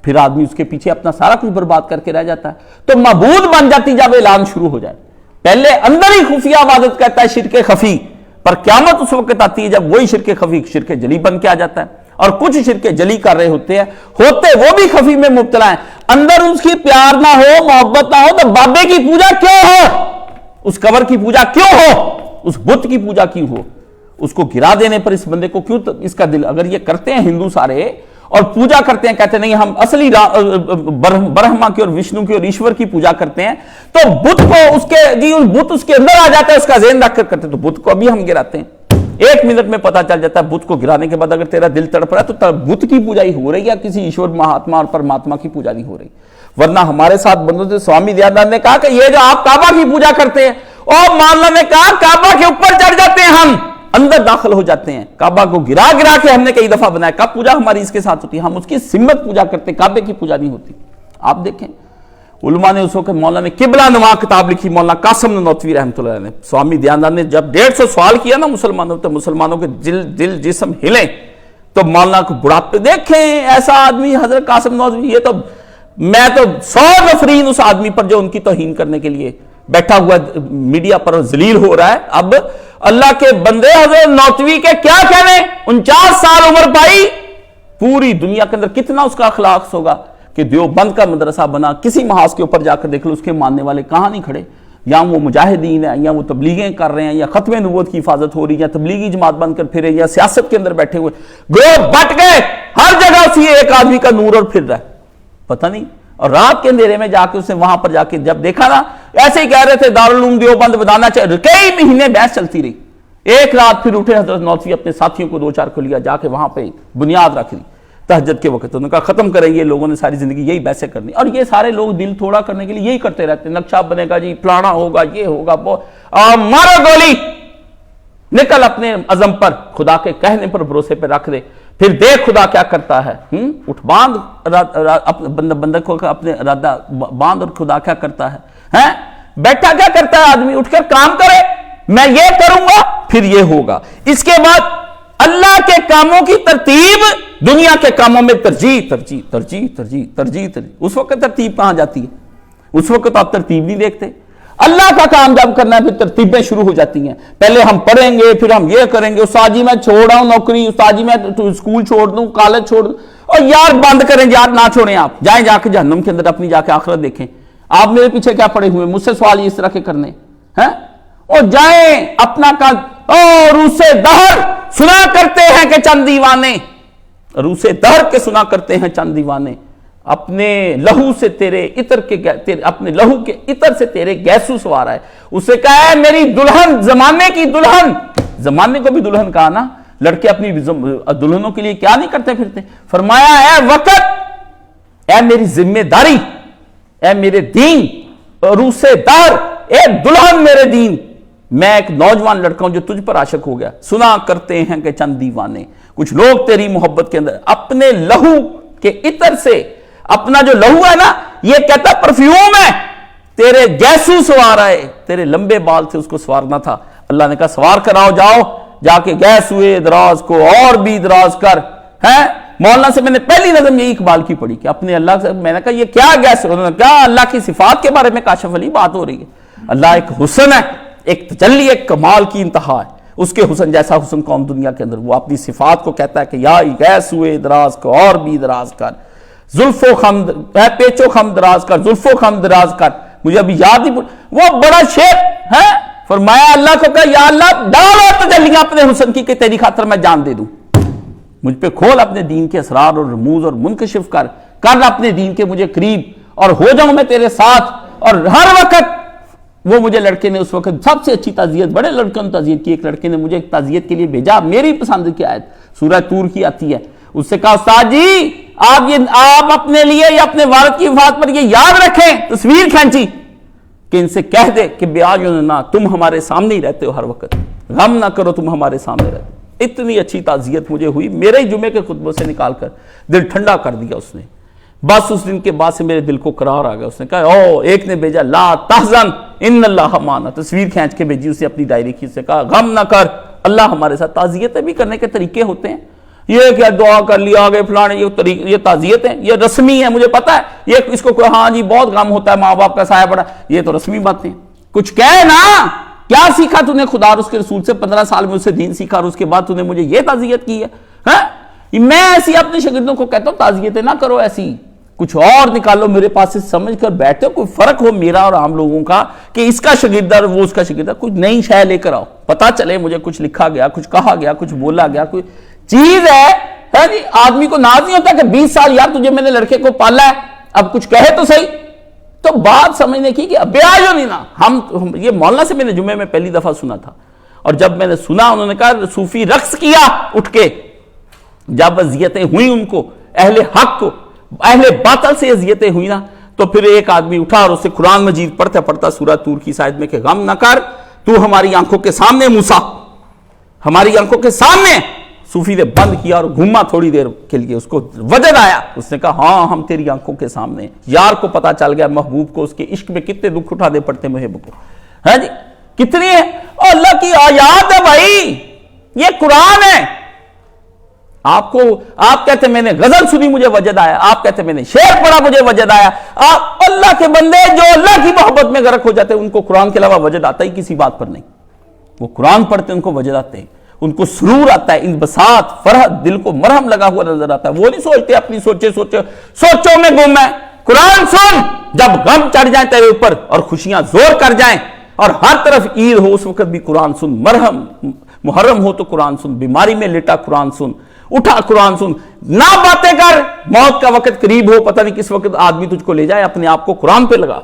B: پھر آدمی اس کے پیچھے اپنا سارا کچھ برباد کر کے رہ جاتا ہے. تو معبود بن جاتی جب اعلان شروع ہو جائے. پہلے اندر ہی خفیہ عبادت کہتا ہے شرک خفی، پر قیامت اس وقت آتی ہے جب وہی شرک خفی شرک جلی بن کے آ جاتا ہے. اور کچھ شرک جلی کر رہے ہوتے وہ بھی خفی میں مبتلا ہیں. اندر اس کی پیار نہ ہو، محبت نہ ہو، تو بابے کی پوجا کیوں ہو؟ اس قبر کی پوجا کیوں ہو؟ اس بت کی پوجا کیوں ہو؟ اس کو گرا دینے پر اس بندے کو کیوں اس کا دل؟ اگر یہ کرتے ہیں ہندو سارے اور پوجا کرتے ہیں، کہتے ہیں نہیں ہم اصلی برہما کی اور وشنو کی اور ایشور کی پوجا کرتے ہیں، تو بت کو اس بت اس کے اندر آ جاتا ہے، اس کا ذہن رکھ کر کرتے ہیں. تو بت کو ابھی ہم گراتے ہیں، 1 منٹ میں پتا چل جاتا ہے. بت کو گرانے کے بعد اگر تیرا دل تڑپ رہا ہے تو بت کی پوجا ہی ہو رہی ہے، یا کسی ایشور مہاتما اور پرماتما کی پوجا نہیں ہو رہی. ورنہ ہمارے ساتھ بندوں سے سوامی دیانند نے کہا کہ یہ جو آپ کعبہ کی پوجا کرتے ہیں، اور مولانا نے کہا کعبہ کے اوپر چڑھ جاتے ہیں، ہم اندر داخل ہو جاتے ہیں. کعبہ کو گرا کے ہم نے کئی دفعہ بنایا. کب پوجا ہماری اس کے ساتھ ہوتی ہے؟ ہم اس کی سمت پوجا کرتے ہیں، کعبے کی پوجا نہیں ہوتی. آپ دیکھیں علماء نے اس وقت مولانا نے قبلہ نما کتاب لکھی، مولانا قاسم نانوتوی رحمۃ اللہ علیہ نے. سوامی دیانند نے جب 150 سوال کیا نا مسلمانوں تو مسلمانوں کے دل جسم ہلیں، تو مولانا کو بڑھاپے دیکھیں ایسا آدمی حضرت قاسم نانوتوی، یہ تو میں تو 100 نفرین اس آدمی پر جو ان کی توہین کرنے کے لیے بیٹھا ہوا میڈیا پر ذلیل ہو رہا ہے. اب اللہ کے بندے حضرت نانوتوی کے کیا کہنے، 49 سال عمر پائی، پوری دنیا کے اندر کتنا اس کا اخلاق ہوگا کہ دیوبند کا مدرسہ بنا. کسی محاذ کے اوپر جا کر دیکھ لو اس کے ماننے والے کہاں نہیں کھڑے، یا وہ مجاہدین ہیں، یا وہ تبلیغیں کر رہے ہیں، یا ختم نبوت کی حفاظت ہو رہی ہے، یا تبلیغی جماعت بن کر پھرے، یا سیاست کے اندر بیٹھے ہوئے. گروہ بٹ گئے، ہر جگہ اسی ایک آدمی کا نور اور پھر رہا ہے، پتہ نہیں. اور رات کے اندھیرے میں جا کے اس نے وہاں پر جا کے جب دیکھا نا، ایسے ہی کہہ رہے تھے دارالعلوم دیوبند بنانا چاہیے. کئی مہینے بحث چلتی رہی. ایک رات پھر اٹھے حضرت نوتوی اپنے ساتھیوں کو 2-4 کو لیا، جا کے وہاں پہ بنیاد رکھ دی تہجد کے وقت. انہوں نے کہا ختم کریں گے، لوگوں نے ساری زندگی یہی بحثیں کرنی. اور یہ سارے لوگ دل تھوڑا کرنے کے لیے یہی کرتے رہتے ہیں، نقشہ بنے گا جی، فلانا ہوگا، یہ ہوگا، مارو گولی، نکل اپنے عزم پر، خدا کے کہنے پر بھروسے پہ رکھ دے، پھر دیکھ خدا کیا کرتا ہے. اٹھ باندھ بندہ کو اپنے ارادہ باندھ، اور خدا کیا کرتا ہے. بیٹھا کیا کرتا ہے آدمی، اٹھ کر کام کرے، میں یہ کروں گا پھر یہ ہوگا. اس کے بعد اللہ کے کاموں کی ترتیب دنیا کے کاموں میں ترجیح ترجیح ترجیح ترجیح ترجیح ترجیح. اس وقت ترتیب کہاں جاتی ہے؟ اس وقت آپ ترتیب نہیں دیکھتے. اللہ کا کام جب کرنا ہے پھر ترتیبیں شروع ہو جاتی ہیں. پہلے ہم پڑھیں گے، پھر ہم یہ کریں گے، استاد جی میں چھوڑ رہا ہوں نوکری، استاد جی میں اسکول چھوڑ دوں، کالج چھوڑ دوں. اور یار بند کریں یار، نہ چھوڑیں، آپ جائیں جا کے جہنم کے اندر اپنی جا کے آخرت دیکھیں. آپ میرے پیچھے کیا پڑے ہوئے، مجھ سے سوال اس طرح کے کرنے ہیں؟ اور جائیں اپنا کام. اور روسے دہر سنا کرتے ہیں کہ چند دیوانے، روسے دہر کے سنا کرتے ہیں چند دیوانے، اپنے لہو سے تیرے عطر کے اپنے لہو کے عطر سے تیرے گیسو سوار ہے. اسے کہا ہے میری دلہن، زمانے کی دلہن. زمانے کو بھی دلہن کہا نا، لڑکے اپنی دلہنوں کے لیے کیا نہیں کرتے پھرتے. فرمایا اے وقت، اے میری ذمہ داری، اے میرے دین، روسے دار، اے دلہن میرے دین، میں ایک نوجوان لڑکا ہوں جو تجھ پر عاشق ہو گیا. سنا کرتے ہیں کہ چند دیوانے، کچھ لوگ تیری محبت کے اندر اپنے لہو کے عطر سے، اپنا جو لہو ہے نا یہ کہتا پرفیوم ہے، تیرے گیسو سوار آئے، تیرے لمبے بال تھے اس کو سوارنا تھا. اللہ نے کہا سوار کراؤ، جاؤ جا کے گیسوئے دراز کو اور بھی دراز کر. مولانا سے میں نے پہلی نظم یہی اقبال کی پڑھی کہ اپنے اللہ سے، میں نے کہا یہ کیا گیس، انہوں نے کہا اللہ کی صفات کے بارے میں کاشف علی بات ہو رہی ہے. اللہ ایک حسن ہے، ایک تجلی، ایک کمال کی انتہا ہے. اس کے حسن جیسا حسن کون دنیا کے اندر. وہ اپنی صفات کو کہتا ہے کہ یا گیسوئے دراز کو اور بھی دراز کر، زلف و خم پیچ و خم دراز کر، زلف و خم دراز کر. مجھے ابھی یاد نہیں، وہ بڑا شعر ہے. فرمایا اللہ کو کہا یا اللہ ڈالو تجلیاں اپنے حسن کی کہ تیری خاطر میں جان دے دوں. مجھ پہ کھول اپنے دین کے اسرار اور رموز اور منکشف کر اپنے دین کے مجھے قریب، اور ہو جاؤں میں تیرے ساتھ. اور ہر وقت وہ مجھے لڑکے نے اس وقت سب سے اچھی تعزیت، بڑے لڑکوں نے تعزیت کی. ایک لڑکے نے مجھے ایک تعزیت کے لیے بھیجا، میری پسند کی آیت سورہ طور کی آتی ہے. اس سے کہا استاد جی آپ اپنے لیے یا اپنے والد کی وفات پر یہ یاد رکھیں، تصویر کھینچی کہ ان سے کہہ دے کہ بیاجنا، تم ہمارے سامنے ہی رہتے ہو ہر وقت، غم نہ کرو تم ہمارے سامنے رہتے. اتنی اچھی تعزیت مجھے ہوئی، میرے ہی جمعے کے خطبوں سے نکال کر دل ٹھنڈا کر دیا اس نے. بس اس دن کے بعد سے میرے دل کو قرار آ گیا. اس نے کہا ایک نے بھیجا لا تحزن ان اللہ معنا، تصویر کھینچ کے بھیجی اسے اپنی ڈائری کی. اس نے کہا غم نہ کر، اللہ ہمارے ساتھ. تعزیتیں بھی کرنے کے طریقے ہوتے ہیں. یہ کیا دعا کر لیا آگے فلانے، یہ تعزیتیں یہ رسمی ہیں، مجھے پتا ہے. یہ اس کو ہاں جی بہت غم ہوتا ہے ماں باپ کا سایہ پڑا، یہ تو رسمی باتیں. کچھ کہے نا، کیا سیکھا تو نے خدا اور اس کے رسول سے؟ 15 سال میں اسے دین سیکھا اور اس کے بعد تو نے مجھے یہ تعزیت کی ہے. میں ایسی اپنے شاگردوں کو کہتا ہوں تعزیتیں نہ کرو، ایسی کچھ اور نکالو میرے پاس سے سمجھ کر بیٹھتے ہو. کوئی فرق ہو میرا اور عام لوگوں کا کہ اس کا شاگرد اور وہ اس کا شاگرد، کچھ نئی شے لے کر آؤ، پتہ چلے مجھے کچھ لکھا گیا، کچھ کہا گیا، کچھ بولا گیا، کوئی چیز ہے. آدمی کو ناز نہیں ہوتا کہ 20 سال یار تجھے میں نے لڑکے کو پالا ہے، اب کچھ کہے تو صحیح. تو بات سمجھنے کی کہ بیاجو نہیں نا. ہم یہ مولانا سے میں نے جمعے میں پہلی دفعہ سنا تھا، اور جب میں نے سنا انہوں نے کہا صوفی رقص کیا اٹھ کے. جب اذیتیں ہوئیں ان کو، اہل حق کو، اہل باطل سے اذیتیں ہوئی نا، تو پھر ایک آدمی اٹھا اور اسے قرآن مجید پڑھتا پڑھتا سورہ طور کی آیت میں کہ غم نہ کر، تو ہماری آنکھوں کے سامنے موسیٰ، ہماری آنکھوں کے سامنے. صوفی نے بند کیا اور گھوما تھوڑی دیر کے لیے، اس کو وجد آیا. اس نے کہا ہاں ہم تیری آنکھوں کے سامنے. یار کو پتا چل گیا محبوب کو اس کے عشق میں کتنے دکھ اٹھانے پڑتے محب کو. ہے جی کتنی ہے اللہ کی آیات ہے بھائی، یہ قرآن ہے. آپ کہتے میں نے غزل سنی مجھے وجد آیا، آپ کہتے میں نے شعر پڑھا مجھے وجد آیا. آپ اللہ کے بندے جو اللہ کی محبت میں غرق ہو جاتے ہیں ان کو قرآن کے علاوہ وجد آتا ہی کسی بات پر نہیں. وہ قرآن پڑھتے ہیں ان کو وجد آتے ہیں، ان کو سرور آتا ہے، انبساط، فرحت، دل کو مرہم لگا ہوا نظر آتا ہے. وہ نہیں سوچتے اپنی سوچوں میں گم ہے. قرآن سن، جب غم چڑھ جائیں تیرے اوپر اور خوشیاں زور کر جائیں اور ہر طرف عید ہو اس وقت بھی قرآن سن. محرم ہو تو قرآن سن، بیماری میں لیٹا قرآن سن، اٹھا قرآن سن. نہ باتیں کر، موت کا وقت قریب ہو، پتہ نہیں کس وقت آدمی تجھ کو لے جائے، اپنے آپ کو قرآن پہ لگا.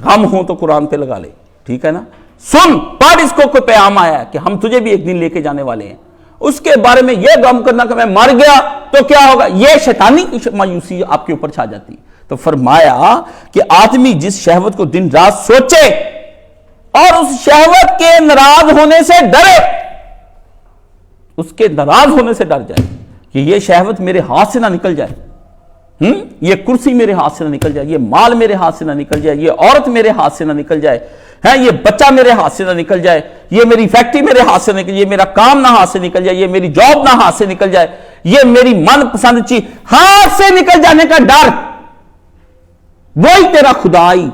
B: غم ہو تو قرآن پہ لگا لے، ٹھیک ہے نا. سن پڑھ اس کو کوئی پیغام آیا ہے کہ ہم تجھے بھی ایک دن لے کے جانے والے ہیں. اس کے بارے میں یہ غم کرنا کہ میں مر گیا تو کیا ہوگا, یہ شیطانی کی مایوسی آپ کے اوپر چھا جاتی. تو فرمایا کہ آدمی جس شہوت کو دن رات سوچے اور اس شہوت کے ناراض ہونے سے ڈرے, اس کے ناراض ہونے سے ڈر جائے کہ یہ شہوت میرے ہاتھ سے نہ نکل جائے, یہ کرسی میرے ہاتھ سے نہ نکل جائے, یہ مال میرے ہاتھ سے نہ نکل جائے, یہ عورت میرے ہاتھ سے نہ نکل جائے, یہ بچہ میرے ہاتھ سے نہ نکل جائے, یہ میری فیکٹری میرے ہاتھ سے نکل جائے, یہ میرا کام نہ ہاتھ سے نکل جائے, یہ میری جاب نہ ہاتھ سے نکل جائے, یہ میری من پسند چیز ہاتھ سے نکل جانے کا ڈر, وہی تیرا خدائی.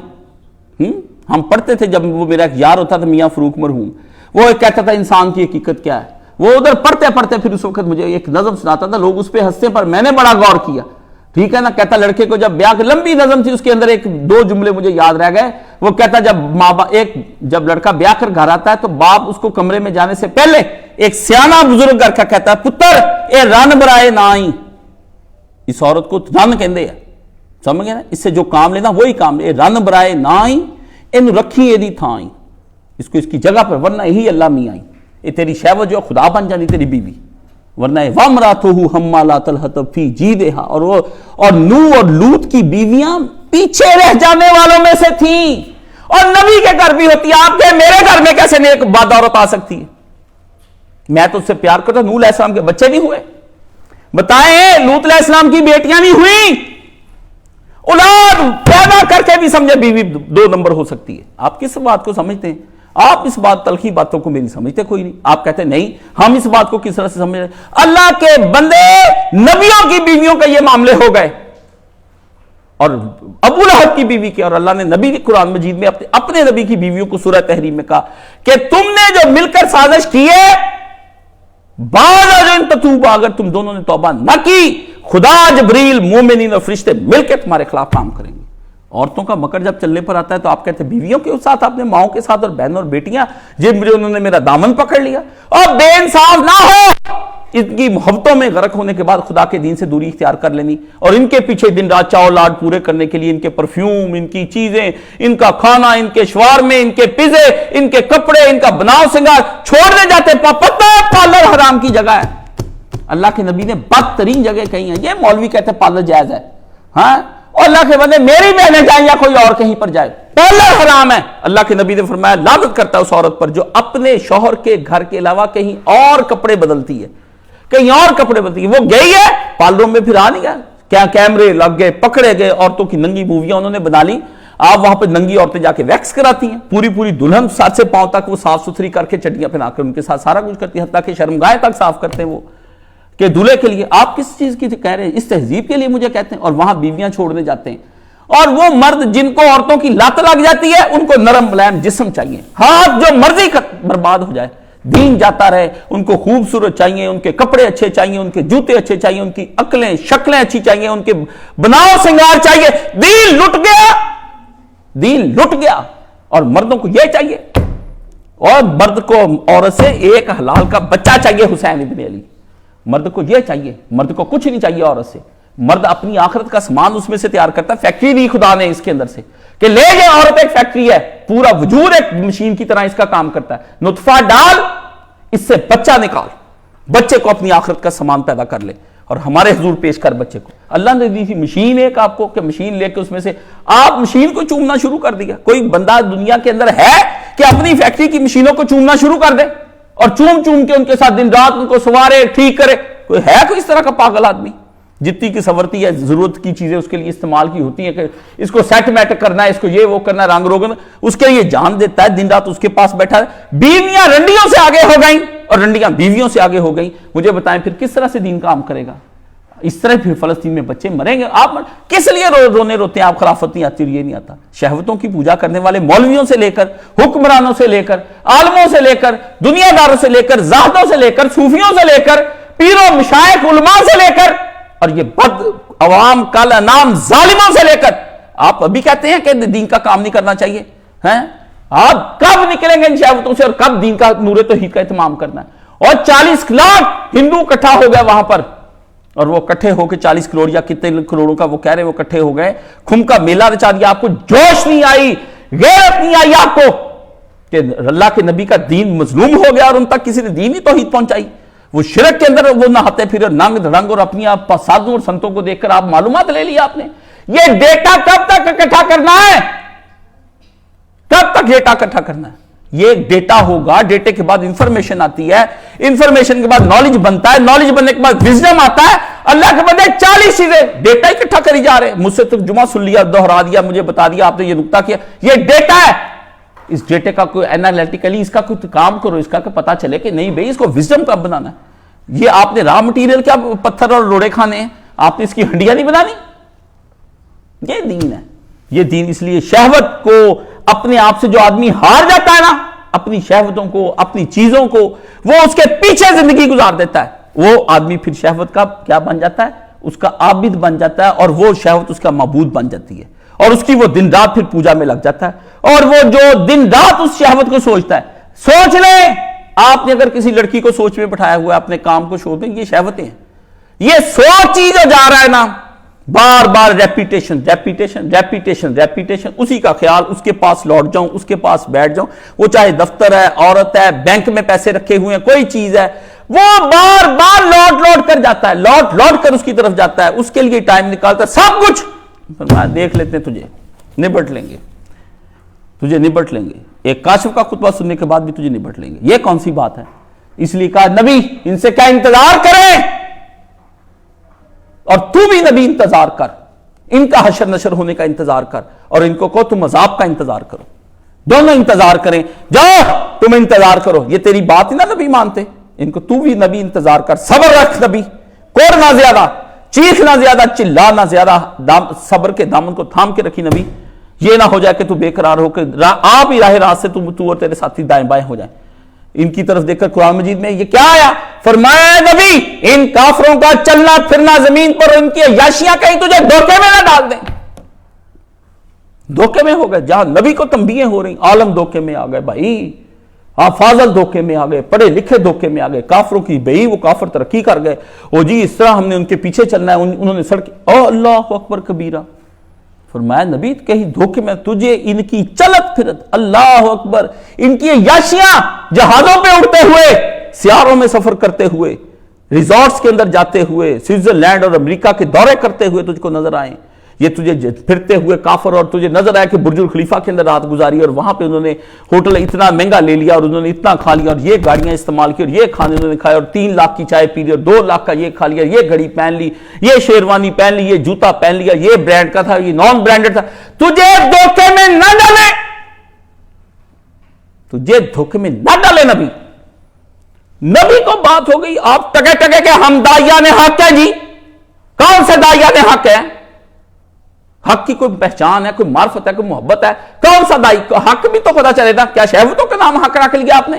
B: ہم پڑھتے تھے جب وہ میرا ایک یار ہوتا تھا میاں فروخ مرحوم, وہ کہتا تھا انسان کی حقیقت کیا ہے. وہ ادھر پڑھتے پڑھتے پھر اس وقت مجھے ایک نظم سناتا تھا, لوگ اس پہ ہنستے پر میں نے بڑا غور کیا, ٹھیک ہے نا. کہتا لڑکے کو جب بیاہ کی لمبی نظم تھی, اس کے اندر ایک دو جملے مجھے یاد رہ گئے. وہ کہتا جب لڑکا بیاہ کر گھر آتا ہے تو باپ اس کو کمرے میں جانے سے پہلے ایک سیانہ بزرگ گھر کا کہتا ہے, پتر اے رن برائے نائی, اس عورت کو رن کہندے ہیں, سمجھ گئے نا, اس سے جو کام لینا وہی کام لے, رن برائے نائی ان رکھی ایدی تھائی, اس کو اس کی جگہ پر, ورنہ یہی اللہ میاں یہ تیری شہوت جو خدا بن جانی تیری بیوی, ورنہ وامراتہ حمالات الحطب فی جیدہا, اور نوح اور لوط کی بیویاں پیچھے رہ جانے والوں میں سے تھیں, اور نبی کے گھر بھی ہوتی. آپ کے میرے گھر میں کیسے نیک بات عورت آ سکتی ہے؟ میں تو اس سے پیار کرتا. نوح علیہ السلام کے بچے بھی ہوئے, بتائیں لوط علیہ السلام کی بیٹیاں بھی ہوئیں, اولاد پیدا کر کے بھی سمجھے بیوی دو نمبر ہو سکتی ہے. آپ کس بات کو سمجھتے ہیں؟ آپ اس بات تلخی باتوں کو میری سمجھتے کوئی نہیں. آپ کہتے ہیں نہیں ہم اس بات کو کس طرح سے سمجھ رہے ہیں؟ اللہ کے بندے نبیوں کی بیویوں کا یہ معاملے ہو گئے, اور ابو لہب کی بیوی کے, اور اللہ نے نبی قرآن مجید میں اپنے نبی کی بیویوں کو سورہ تحریم میں کہا کہ تم نے جو مل کر سازش کی ہے, بعد تتوبہ, اگر تم دونوں نے توبہ نہ کی, خدا جبریل مومنین اور فرشتے مل کے تمہارے خلاف کام کریں گے. عورتوں کا مکر جب چلنے پر آتا ہے تو آپ کہتے ہیں بیویوں کے ساتھ, آپ نے ماؤں کے ساتھ, اور بہنوں اور بیٹیاں انہوں نے میرا دامن پکڑ لیا, اور بے انصاف نہ ہو. ان کی محبتوں میں غرق ہونے کے بعد خدا کے دین سے دوری اختیار کر لینی, اور ان کے پیچھے دن رات چاو لاڈ پورے کرنے کے لیے ان کے پرفیوم, ان کی چیزیں, ان کا کھانا, ان کے شوارمے, ان کے پیزے, ان کے کپڑے, ان کا بناؤ سنگار چھوڑنے جاتے. پتہ پارلر حرام کی جگہ ہے. اللہ کے نبی نے بدترین جگہ کہی ہیں. یہ مولوی کہتے ہیں پارلر جائز ہے, ہاں, اور اللہ کے بندے میری بہنیں جائیں یا کوئی اور کہیں پر جائے, پارلر حرام ہے. اللہ کے نبی نے فرمایا لعنت کرتا ہے اس عورت پر جو اپنے شوہر کے گھر کے علاوہ کہیں اور کپڑے بدلتی ہے, کہیں اور کپڑے بدلتی ہے. وہ گئی ہے پارلروں میں, پھر آ نہیں گیا, کیا کیمرے لگ گئے, پکڑے گئے, عورتوں کی ننگی موویاں انہوں نے بنا لی. آپ وہاں پہ ننگی عورتیں جا کے ویکس کراتی ہیں, پوری دلہن ساتھ سے پاؤں تک وہ صاف ستھری کر کے چٹیاں پہنا کر ان کے ساتھ سارا کچھ کرتی ہیں, حتیٰ کہ شرمگاہیں تک صاف کرتے ہیں وہ کہ دولہے کے لیے. آپ کس چیز کی کہہ رہے ہیں؟ اس تہذیب کے لیے مجھے کہتے ہیں, اور وہاں بیویاں چھوڑنے جاتے ہیں. اور وہ مرد جن کو عورتوں کی لت لگ جاتی ہے ان کو نرم ملائم جسم چاہیے, ہاتھ جو مرضی برباد ہو جائے, دین جاتا رہے. ان کو خوبصورت چاہیے, ان کے کپڑے اچھے چاہیے, ان کے جوتے اچھے چاہیے, ان کی عقلیں شکلیں اچھی چاہیے, ان کے بناؤ سنگار چاہیے. دین لٹ گیا, دین لٹ گیا. اور مردوں کو یہ چاہیے, اور مرد کو عورت سے ایک حلال کا بچہ چاہیے, حسین ابن علی. مرد کو یہ چاہیے, مرد کو کچھ نہیں چاہیے عورت سے. مرد اپنی آخرت کا سامان اس میں سے تیار کرتا ہے. فیکٹری دی خدا نے اس کے اندر سے کہ لے جائے, عورت ایک فیکٹری ہے, پورا وجود ایک مشین کی طرح اس کا کام کرتا ہے. نطفہ ڈال, اس سے بچہ نکال, بچے کو اپنی آخرت کا سامان پیدا کر لے, اور ہمارے حضور پیش کر بچے کو. اللہ نے دی تھی مشین ایک آپ کو کہ مشین لے کے اس میں سے آپ مشین کو چومنا شروع کر دیا. کوئی بندہ دنیا کے اندر ہے کہ اپنی فیکٹری کی مشینوں کو چومنا شروع کر دے اور چوم چوم کے ان کے ساتھ دن رات ان کو سوارے, ٹھیک کرے؟ کوئی ہے کوئی اس طرح کا پاگل آدمی؟ جتنی کی سورتی ہے, ضرورت کی چیزیں اس کے لیے استعمال کی ہوتی ہیں کہ اس کو سیٹ میٹ کرنا ہے, اس کو یہ وہ کرنا ہے, رنگ روگن, اس کے لیے جان دیتا ہے, دن رات اس کے پاس بیٹھا ہے. بیویاں رنڈیوں سے آگے ہو گئیں اور رنڈیاں بیویوں سے آگے ہو گئیں. مجھے بتائیں پھر کس طرح سے دین کام کرے گا؟ اس طرح پھر فلسطین میں بچے مریں گے. آپ کس لیے رونے روتے ہیں؟ آپ خلافت نہیں آتی اور یہ نہیں آتا. شہوتوں کی پوجا کرنے والے مولویوں سے لے کر, حکمرانوں سے لے کر, عالموں سے لے کر, دنیا داروں سے لے کر, زاہدوں سے لے کر, صوفیوں سے لے کر, پیروں مشائخ علماء سے لے کر, اور یہ بد عوام کالا نام ظالموں سے لے کر, آپ ابھی کہتے ہیں کہ دین کا کام نہیں کرنا چاہیے. آپ کب نکلیں گے ان شہوتوں سے اور کب دین کا نور توحید کا اہتمام کرنا ہے؟ اور 40 لاکھ ہندو اکٹھا ہو گئے وہاں پر, اور وہ اکٹھے ہو کے 40 کروڑ یا کتنے کروڑوں کا وہ کہہ رہے وہ اکٹھے ہو گئے, کھم کا میلہ رچا دیا. آپ کو جوش نہیں آئی, غیرت نہیں آئی آپ کو کہ اللہ کے نبی کا دین مظلوم ہو گیا اور ان تک کسی نے دین ہی توحید پہنچائی. وہ شرک کے اندر وہ نہاتے پھر ننگ رنگ اور اپنی آپ سازوں اور سنتوں کو دیکھ کر آپ معلومات لے لی آپ نے. یہ ڈیٹا کب تک اکٹھا کرنا ہے؟ کب تک ڈیٹا اکٹھا کرنا ہے؟ یہ ڈیٹا ہوگا, ڈیٹے کے بعد انفارمیشن آتی ہے, انفارمیشن کے بعد نالج بنتا ہے, نالج بننے کے بعد وزڈم آتا ہے. اللہ کے بندے 40 چیزیں ڈیٹا اکٹھا کری جا رہے ہیں. مجھ سے ترجمہ سن لیا, دوہرا دیا, مجھے بتا دیا, آپ نے یہ نکتہ کیا, یہ ڈیٹا ہے. اس ڈیٹے کا کوئی انالیٹیکلی اس کا کوئی کام کرو, اس کا کہ پتا چلے کہ نہیں بھئی اس کو وزڈم کب بنانا ہے. یہ آپ نے را مٹیریل کیا پتھر اور روڑے کھانے ہیں, آپ نے اس کی ہنڈیاں نہیں بنانی. یہ دین ہے. یہ دین اس لیے شہوت کو اپنے آپ سے جو آدمی ہار جاتا ہے نا, اپنی شہوتوں کو, اپنی چیزوں کو, وہ اس کے پیچھے زندگی گزار دیتا ہے, وہ آدمی پھر شہوت کا کیا بن جاتا ہے, اس کا عابد بن جاتا ہے, اور وہ شہوت اس کا معبود بن جاتی ہے, اور اس کی وہ دن رات پھر پوجا میں لگ جاتا ہے. اور وہ جو دن رات اس شہوت کو سوچتا ہے, سوچ لیں آپ نے اگر کسی لڑکی کو سوچ میں بٹھایا ہوا ہے, اپنے کام کو چھوڑ دیں, یہ شہوتیں ہیں. یہ سوچ ہی جو جا رہا ہے نا, بار بار ریپیٹیشن ریپیٹیشن ریپیٹیشن ریپیٹیشن, اسی کا خیال, اس کے پاس لوٹ جاؤں, اس کے پاس بیٹھ جاؤں, وہ چاہے دفتر ہے, عورت ہے, بینک میں پیسے رکھے ہوئے ہیں, کوئی چیز ہے, وہ بار بار لوٹ کر جاتا ہے, لوٹ کر اس کی طرف جاتا ہے, اس کے لیے ٹائم نکالتا ہے, سب کچھ فرمایا دیکھ لیتے ہیں, تجھے نبٹ لیں گے, تجھے نبٹ لیں گے, ایک کاشف کا خطبہ سننے کے بعد بھی تجھے نبٹ لیں گے. یہ کون سی بات ہے؟ اس لیے کہا نبی ان سے کیا انتظار کریں, اور تو بھی نبی انتظار کر, ان کا حشر نشر ہونے کا انتظار کر, اور ان کو کہو تم عذاب کا انتظار کرو. دونوں انتظار کریں, جاؤ تم انتظار کرو. یہ تیری بات ہی نہ نبی مانتے, ان کو تو بھی نبی انتظار کر, صبر رکھ نبی, کوڑ نہ زیادہ, چیخ نہ زیادہ, چلا نہ زیادہ, صبر کے دامن کو تھام کے رکھی نبی. یہ نہ ہو جائے کہ تو بے قرار ہو کہ آپ ہی راہ راست سے تو اور تیرے ساتھی دائیں بائیں ہو جائیں. ان کی طرف دیکھ کر قرآن مجید میں یہ کیا آیا, فرمایا نبی ان کافروں کا چلنا پھرنا زمین پر, ان کی عیاشیاں کہیں تجھے دھوکے میں نہ ڈال دیں. دھوکے میں ہو گئے, جہاں نبی کو تنبیہیں ہو رہی, عالم دھوکے میں آ گئے بھائی, آپ فاضل دھوکے میں آ گئے, پڑھے لکھے دھوکے میں آ گئے. کافروں کی بھئی وہ کافر ترقی کر گئے, او جی اس طرح ہم نے ان کے پیچھے چلنا ہے, انہوں نے سڑک, او اللہ اکبر کبیرہ. فرمایا نبی کہیں دھوکے میں, تجھے ان کی چلت پھرت, اللہ اکبر, ان کی عیاشیاں, جہازوں پہ اڑتے ہوئے, سیاروں میں سفر کرتے ہوئے, ریزورٹس کے اندر جاتے ہوئے, سوئٹزرلینڈ اور امریکہ کے دورے کرتے ہوئے تجھ کو نظر آئیں. یہ تجھے پھرتے ہوئے کافر, اور تجھے نظر آیا کہ برج الخلیفہ کے اندر رات گزاری, اور وہاں پہ انہوں نے ہوٹل اتنا مہنگا لے لیا, اور انہوں نے اتنا کھا لیا, اور یہ گاڑیاں استعمال کی, اور یہ کھانے انہوں نے کھائے, اور 3 لاکھ کی چائے پی لی, اور 2 لاکھ کا یہ کھا لیا, یہ گھڑی پہن لی, یہ شیروانی پہن لی, یہ جوتا پہن لیا, یہ برانڈ کا تھا, یہ نان برانڈڈ تھا. تجھے دھوکے میں نہ ڈالے, تجھے دھوکے میں نہ ڈالے نبی. نبی کو بات ہو گئی, آپ ٹکے ٹکے کہ ہم داعیان حق ہیں. جی کون سے داعیان حق ہیں؟ حق کی کوئی پہچان ہے, کوئی معرفت ہے, کوئی محبت ہے, کون سا دائی؟ حق بھی تو پتا چلے گا. کیا شہوتوں کا نام حق رکھ لیا آپ نے؟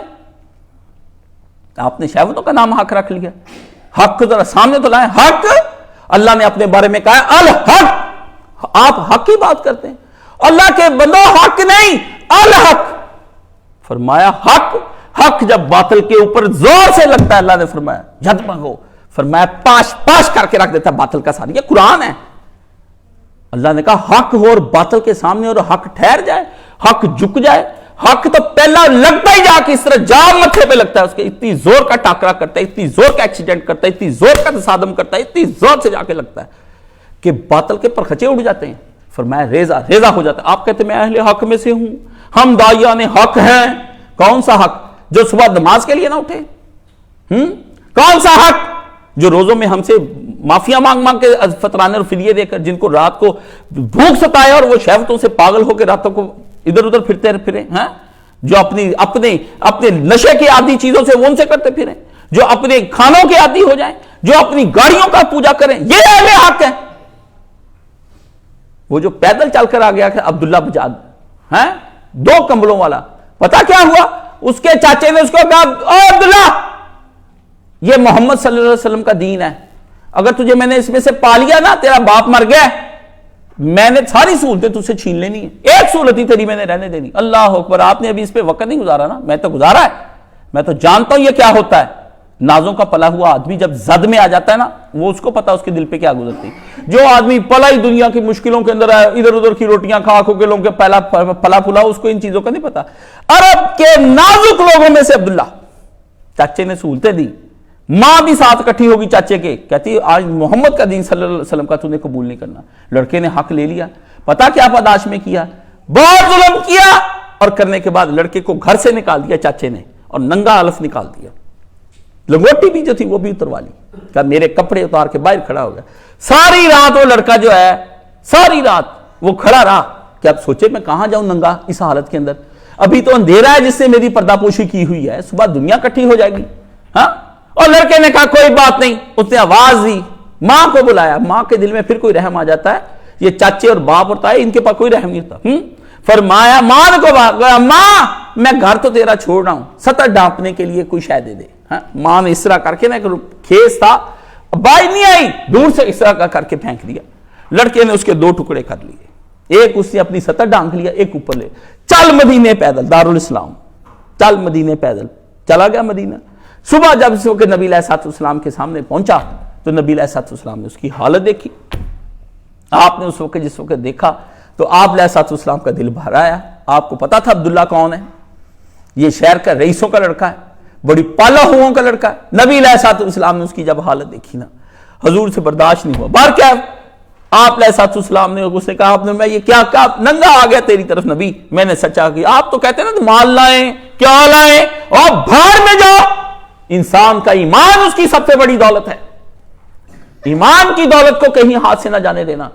B: آپ نے شہوتوں کا نام حق رکھ لیا. حق کو ذرا سامنے تو لائیں. حق اللہ نے اپنے بارے میں کہا ہے الحق, آپ حق کی بات کرتے ہیں. اللہ کے بندو حق نہیں, الحق. فرمایا حق, حق جب باطل کے اوپر زور سے لگتا ہے, اللہ نے فرمایا جھدمگ ہو, فرمایا پاش پاش کر کے رکھ دیتا ہے باطل کا سارا. یہ قرآن ہے. اللہ نے کہا حق ہو اور باطل کے سامنے, اور حق ٹھہر جائے, حق جھک جائے. حق تو پہلا لگتا ہی جا کے اس طرح جام متھے پہ لگتا ہے, اس کے اتنی زور کا ٹاکرا کرتا ہے, اتنی زور کا ایکسیڈنٹ کرتا ہے, اتنی زور کا تصادم کرتا ہے, اتنی زور سے جا کے لگتا ہے کہ باطل کے پرخچے اڑ جاتے ہیں. فرمایا ریزہ ریزہ ہو جاتا ہے. آپ کہتے ہیں میں اہل حق میں سے ہوں, ہم داعیان حق ہیں. کون سا حق؟ جو صبح نماز کے لیے نہ اٹھے. کون سا حق؟ جو روزوں میں ہم سے معافیاں مانگ مانگ کے فطرانے اور فدیے دے کر, جن کو رات کو بھوک ستائے اور وہ شہوتوں سے پاگل ہو کے راتوں کو ادھر ادھر پھرتے پھریں, جو اپنے نشے کی عادی چیزوں سے وہ ان سے کرتے پھریں, جو اپنے کھانوں کے عادی ہو جائیں, جو اپنی گاڑیوں کا پوجا کریں. یہ اہل حق ہے. وہ جو پیدل چل کر آ گیا کہ عبداللہ بجاد 2 کمبلوں والا, پتا کیا ہوا؟ اس کے چاچے نے اس کو کہا او عبداللہ, یہ محمد صلی اللہ علیہ وسلم کا دین ہے, اگر تجھے میں نے اس میں سے پا لیا نا, تیرا باپ مر گیا, میں نے ساری سہولتیں تجھ سے چھین لینی ہے, ایک سہولت ہی تیری میں نے رہنے دینی. اللہ اکبر. آپ نے ابھی اس پہ وقت نہیں گزارا نا, میں تو گزارا ہے, میں تو جانتا ہوں یہ کیا ہوتا ہے. نازوں کا پلا ہوا آدمی جب زد میں آ جاتا ہے نا، وہ اس کو پتا اس کے دل پہ کیا گزرتی. جو آدمی پلا ہی دنیا کی مشکلوں کے اندر ہے، ادھر ادھر کی روٹیاں کھا کھو کے لوگوں کے پلا پھلا، اس کو ان چیزوں کا نہیں پتا. عرب کے نازک لوگوں میں سے عبداللہ، چاچے نے سہولتیں دی، ماں بھی ساتھ اکٹھی ہوگی چاچے کے، کہتی آج محمد کا دین صلی اللہ علیہ وسلم کا تو نے قبول نہیں کرنا. لڑکے نے حق لے لیا. پتا کیا پاداش میں کیا؟ بہت ظلم کیا، اور کرنے کے بعد لڑکے کو گھر سے نکال دیا چاچے نے، اور ننگا علف نکال دیا. لنگوٹی بھی جو تھی وہ بھی اتروا لی. کہا میرے کپڑے اتار کے باہر کھڑا ہو گیا. ساری رات وہ لڑکا جو ہے، ساری رات وہ کھڑا رہا کہ اب سوچے میں کہاں جاؤں ننگا اس حالت کے اندر. ابھی تو اندھیرا ہے جس سے میری پردہ پوشی کی ہوئی ہے، صبح دنیا کٹھی ہو جائے گی. ہاں، اور لڑکے نے کہا کوئی بات نہیں. اس نے آواز دی، ماں کو بلایا. ماں کے دل میں پھر کوئی رحم آ جاتا ہے. یہ چاچے اور باپ اور تائے، ان کے پاس کوئی رحم نہیں ہوتا. فرمایا ماں کو، ماں میں گھر تو تیرا چھوڑ رہا ہوں، سطر ڈانپنے کے لیے کوئی شے دے دے. ماں نے اس طرح کر کے نا، کھیس تھا، بائی نہیں آئی، دور سے اس طرح کر کے پھینک دیا. لڑکے نے اس کے 2 ٹکڑے کر لیے. ایک اس نے اپنی سطر ڈانک لیا، ایک اوپر لے. چل مدینے پیدل، دارالاسلام چل مدینے پیدل. چلا گیا مدینہ. صبح جب اس وقت نبی علیہ السلام کے سامنے پہنچا تو نبی علیہ السلام نے اس کی حالت دیکھی. آپ نے اس وقت جس وقت دیکھا تو آپ علیہ السلام کا دل بھر آیا. آپ کو پتا تھا عبداللہ کون ہے؟ یہ شہر کا رئیسوں کا لڑکا ہے، بڑی پالا ہوں کا لڑکا ہے. نبی علیہ السلام نے اس کی جب حالت دیکھی نا، حضور سے برداشت نہیں ہوا. بار کیا آپ علیہ السلام نے اس نے کہا، آپ نے میں یہ کیا کہا؟ ننگا آ گیا تیری طرف نبی، میں نے سچا کیا. آپ تو کہتے ہیں نا تو مال لائیں کیا لائیں، اور بھاڑ میں جاؤ. انسان کا ایمان اس کی سب سے بڑی دولت ہے. ایمان کی دولت کو کہیں ہاتھ سے نہ جانے دینا.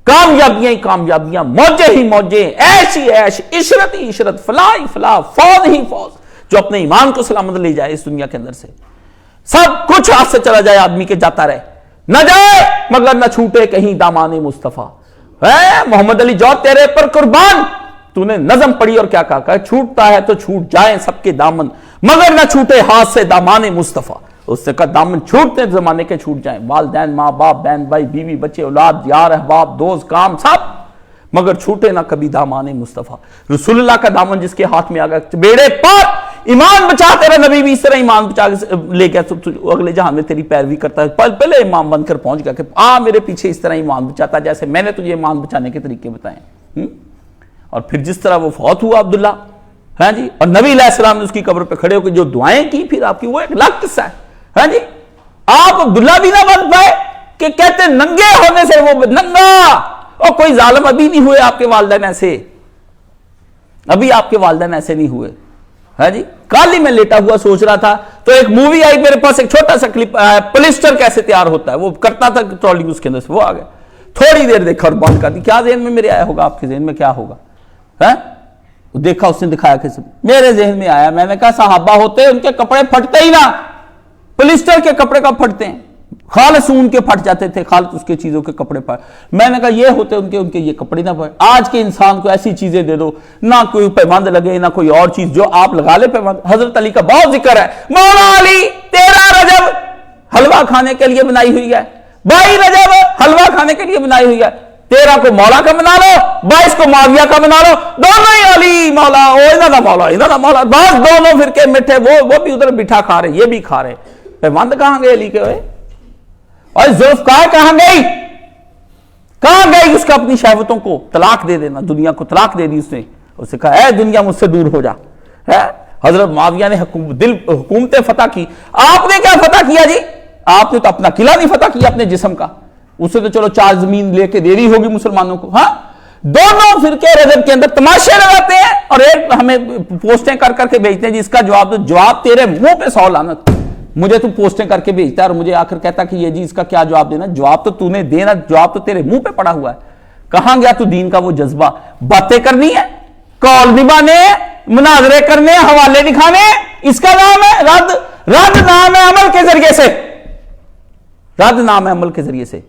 B: کامیابیاں ہی کامیابیاں، موجے ہی موجے، ایش ہی ایش، عشرت ہی عشرت، فلاح ہی فلاح، فوز ہی فوز. جو اپنے ایمان کو سلامت لے جائے اس دنیا کے اندر سے، سب کچھ ہاتھ سے چلا جائے آدمی کے، جاتا رہے، نہ جائے مگر نہ چھوٹے کہیں دامان مصطفیٰ. محمد علی جو تیرے پر قربان. تو نے نظم پڑھی اور کیا کہا؟ چھوٹتا ہے تو چھوٹ جائیں سب کے دامن، مگر نہ چھوٹے ہاتھ سے دامان مصطفیٰ. اس سے کہا دامن چھوٹتے زمانے کے چھوٹ جائیں، والدین، ماں باپ، بہن بھائی، بیوی بچے، اولاد، یار احباب، دوست، کام، سب، مگر چھوٹے نہ کبھی دامان مصطفیٰ. رسول اللہ کا دامن جس کے ہاتھ میں آ گیا، بیڑے پار. ایمان بچا، تیرا نبی بھی اس طرح ایمان بچا لے گیا، اگلے جہان میں تیری پیروی کرتا ہے. پہلے امام بن کر پہنچ گیا کہ میرے پیچھے اس طرح ایمان بچاتا جیسے میں نے تجھے ایمان بچانے کے طریقے بتائے. اور پھر جس طرح وہ فوت ہوا عبداللہ، ہاں جی، اور نبی علیہ السلام نے اس کی قبر پہ کھڑے ہو کے جو دعائیں کی پھر آپ کی، وہ ایک الگ قصہ ہے. ہاں جی، آپ عبداللہ بھی نہ بن پائے کہ کہتے ننگے ہونے سے وہ ننگا. اور کوئی ظالم ابھی نہیں ہوئے آپ کے والدین ایسے، ابھی آپ کے والدین ایسے نہیں ہوئے. ہاں جی، کل ہی میں لیٹا ہوا سوچ رہا تھا تو ایک مووی آئی میرے پاس، ایک چھوٹا سا کلپ، پلسٹر کیسے تیار ہوتا ہے وہ کرتا تھا ٹرالی، اس کے اندر سے وہ آ گیا. تھوڑی دیر دیکھا اور بند کر دی. کیا ذہن میں میرے آیا ہوگا؟ آپ کے ذہن میں کیا ہوگا؟ دیکھا، اس نے دکھایا کہ میرے ذہن میں آیا. میں نے کہا صحابہ ہوتے ان کے کپڑے پھٹتے ہی نہ، پلسٹر کے کپڑے کب پھٹتے ہیں؟ خالص اون کے پھٹ جاتے تھے، خالص اس کے چیزوں کے کپڑے پھٹ. میں نے کہا یہ ہوتے ان کے یہ کپڑے نہ پھٹ. آج کے انسان کو ایسی چیزیں دے دو، نہ کوئی پیمند لگے نہ کوئی اور چیز، جو آپ لگا لے پیمند. حضرت علی کا بہت ذکر ہے، مولا علی 13 رجب حلوہ کھانے کے لیے بنائی ہوئی ہے، 22 رجب حلوہ کھانے کے لیے بنائی ہوئی ہے. 13 کو مولا کا بنا لو، 22 کو معاویہ کا بنا لو، دونوں ہی علی مولا، انہاں دا مولا، انہاں دا مولا. بس دونوں فرقے مٹھے، وہ بھی ادھر بٹھا کھا رہے، یہ بھی کھا رہے. پیمند کہاں گئے علی کے ہوئے؟ اور ذوالفقار کہاں گئی؟ کہاں گئی؟ اس کا اپنی شہوتوں کو طلاق دے دینا، دنیا کو طلاق دے دی اس نے. اس نے کہا اے دنیا مجھ سے دور ہو جا. حضرت معاویہ نے حکومتیں فتح کی. آپ نے کیا فتح کیا جی؟ آپ نے تو اپنا قلعہ نہیں فتح کیا اپنے جسم کا. اسے تو چلو 4 زمین لے کے دے رہی ہوگی مسلمانوں کو. ہاں، دونوں فرقے رجب کے اندر تماشے لگاتے ہیں اور ایک ہمیں پوسٹیں کر کر کے بھیجتے ہیں جس کا جواب تیرے منہ پہ 100 لعنت. مجھے تو پوسٹیں کر کے بھیجتا ہے اور مجھے آ کر کہتا کہ یہ جی اس کا کیا جواب دینا. جواب تو تو نے دینا، جواب تو تیرے منہ پہ پڑا ہوا ہے. کہاں گیا تو دین کا وہ جذبہ؟ باتیں کرنی ہے، کال نبھانے، مناظرے کرنے، حوالے دکھانے، اس کا نام ہے رد. رد نام ہے عمل کے ذریعے سے، رد نام ہے عمل کے ذریعے سے.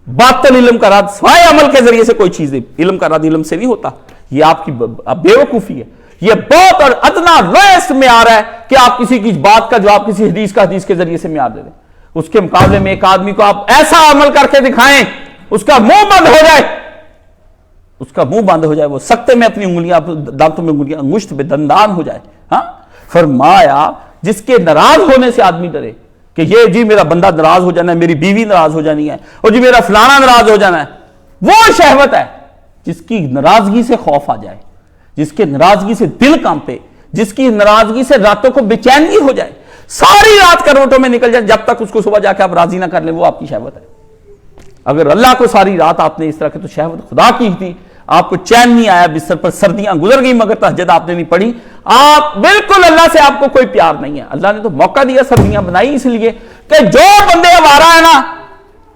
B: باطل علم کا رد سوائے عمل کے ذریعے سے کوئی چیز نہیں. علم کا رد علم سے نہیں ہوتا. یہ آپ کی بے وقوفی ہے. یہ بہت اور ادنا لویسٹ معیار ہے کہ آپ کسی کی بات کا جواب کسی حدیث کا حدیث کے ذریعے سے معیار دے دیں. اس کے مقابلے میں ایک آدمی کو آپ ایسا عمل کر کے دکھائیں اس کا منہ بند ہو جائے، اس کا منہ بند ہو جائے، وہ سکتے میں اپنی انگلیاں، دانتوں میں انگلیاں، انگشت پہ دندان ہو جائے. ہاں، فرمایا جس کے ناراض ہونے سے آدمی ڈرے
C: کہ یہ جی میرا بندہ ناراض ہو جانا ہے، میری بیوی ناراض ہو جانی ہے، اور جی میرا فلانا ناراض ہو جانا ہے. وہ شہوت ہے جس کی ناراضگی سے خوف آ جائے، جس کے ناراضگی سے دل کانپے، جس کی ناراضگی سے راتوں کو بے چینی ہو جائے، ساری رات کروٹوں میں نکل جائے، جب تک اس کو صبح جا کے آپ راضی نہ کر لیں، وہ آپ کی شہوت ہے. اگر اللہ کو ساری رات آپ نے اس طرح کہ تو شہوت خدا کی تھی، آپ کو چین نہیں آیا بستر پر، سردیاں گزر گئی مگر تہجد آپ نے نہیں پڑھی، آپ بالکل اللہ سے آپ کو کوئی پیار نہیں ہے. اللہ نے تو موقع دیا، سردیاں بنائی اس لیے کہ جو بندے آوارہ ہیں نا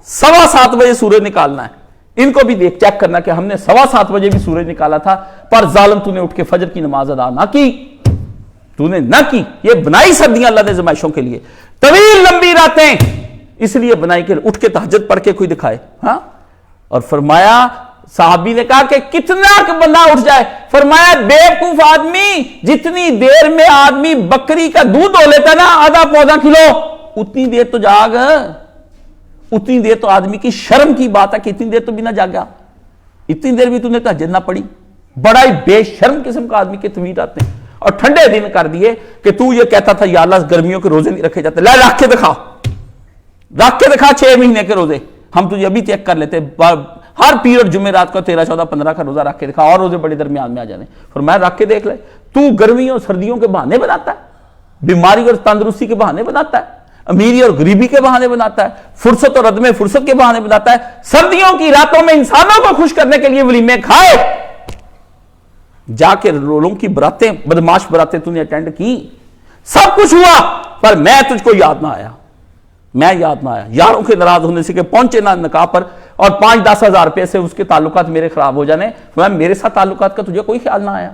C: 7:15 بجے سورج نکالنا ہے، ان کو بھی دیکھ چیک کرنا کہ ہم نے 7:15 بجے بھی سورج نکالا تھا، پر ظالم تو نے اٹھ کے فجر کی نماز ادا نہ کی، تو نے نہ کی. یہ بنائی سردیاں اللہ نے زمائشوں کے لیے، طویل لمبی راتیں اس لیے بنائی کہ اٹھ کے تہجد پڑھ کے کوئی دکھائے. ہاں، اور فرمایا صحابی نے کہا کہ کتنا بندہ اٹھ جائے، فرمایا بے وقوف آدمی، جتنی دیر میں آدمی بکری کا دودھ ہو لیتا نا آدھا پودا کلو، اتنی دیر تو جاگ، اتنی دیر تو آدمی کی شرم کی بات ہے کہ اتنی دیر تو بھی نہ جاگا، اتنی دیر بھی تو نے تہجد نہ پڑھی. بڑا ہی بے شرم قسم کا آدمی کے طویل آتے ہیں، اور ٹھنڈے دن کر دیے کہ تو یہ کہتا تھا یا اللہ گرمیوں کے روزے نہیں رکھے جاتے، لے رکھ کے دکھا، رکھ کے دکھا 6 مہینے کے روزے، ہم تجھے ابھی چیک کر لیتے، ہر پیریڈ جمعہ رات کو 13 14 15 کا روزہ رکھ کے دکھا، اور روزے بڑے درمیان میں آ جانے. فرمایا رکھ کے دیکھ لے. تو گرمیوں اور سردیوں کے بہانے بناتا ہے، بیماری اور تندرستی کے بہانے بناتا ہے، امیری اور غریبی کے بہانے بناتا ہے، فرصت اور عدم فرصت کے بہانے بناتا ہے. سردیوں کی راتوں میں انسانوں کو خوش کرنے کے لیے ولیمے کھائے، جا کے لوگوں کی براتیں، بدماش براتیں تو نے اٹینڈ کی، سب کچھ ہوا، پر میں تجھ کو یاد نہ آیا، میں یاد نہ آیا. یاروں کے ناراض ہونے سے کہ پہنچے نہ نکاح پر، اور 5-10 ہزار روپے سے اس کے تعلقات میرے خراب ہو جانے. میرے ساتھ تعلقات کا تجھے کوئی خیال نہ آیا،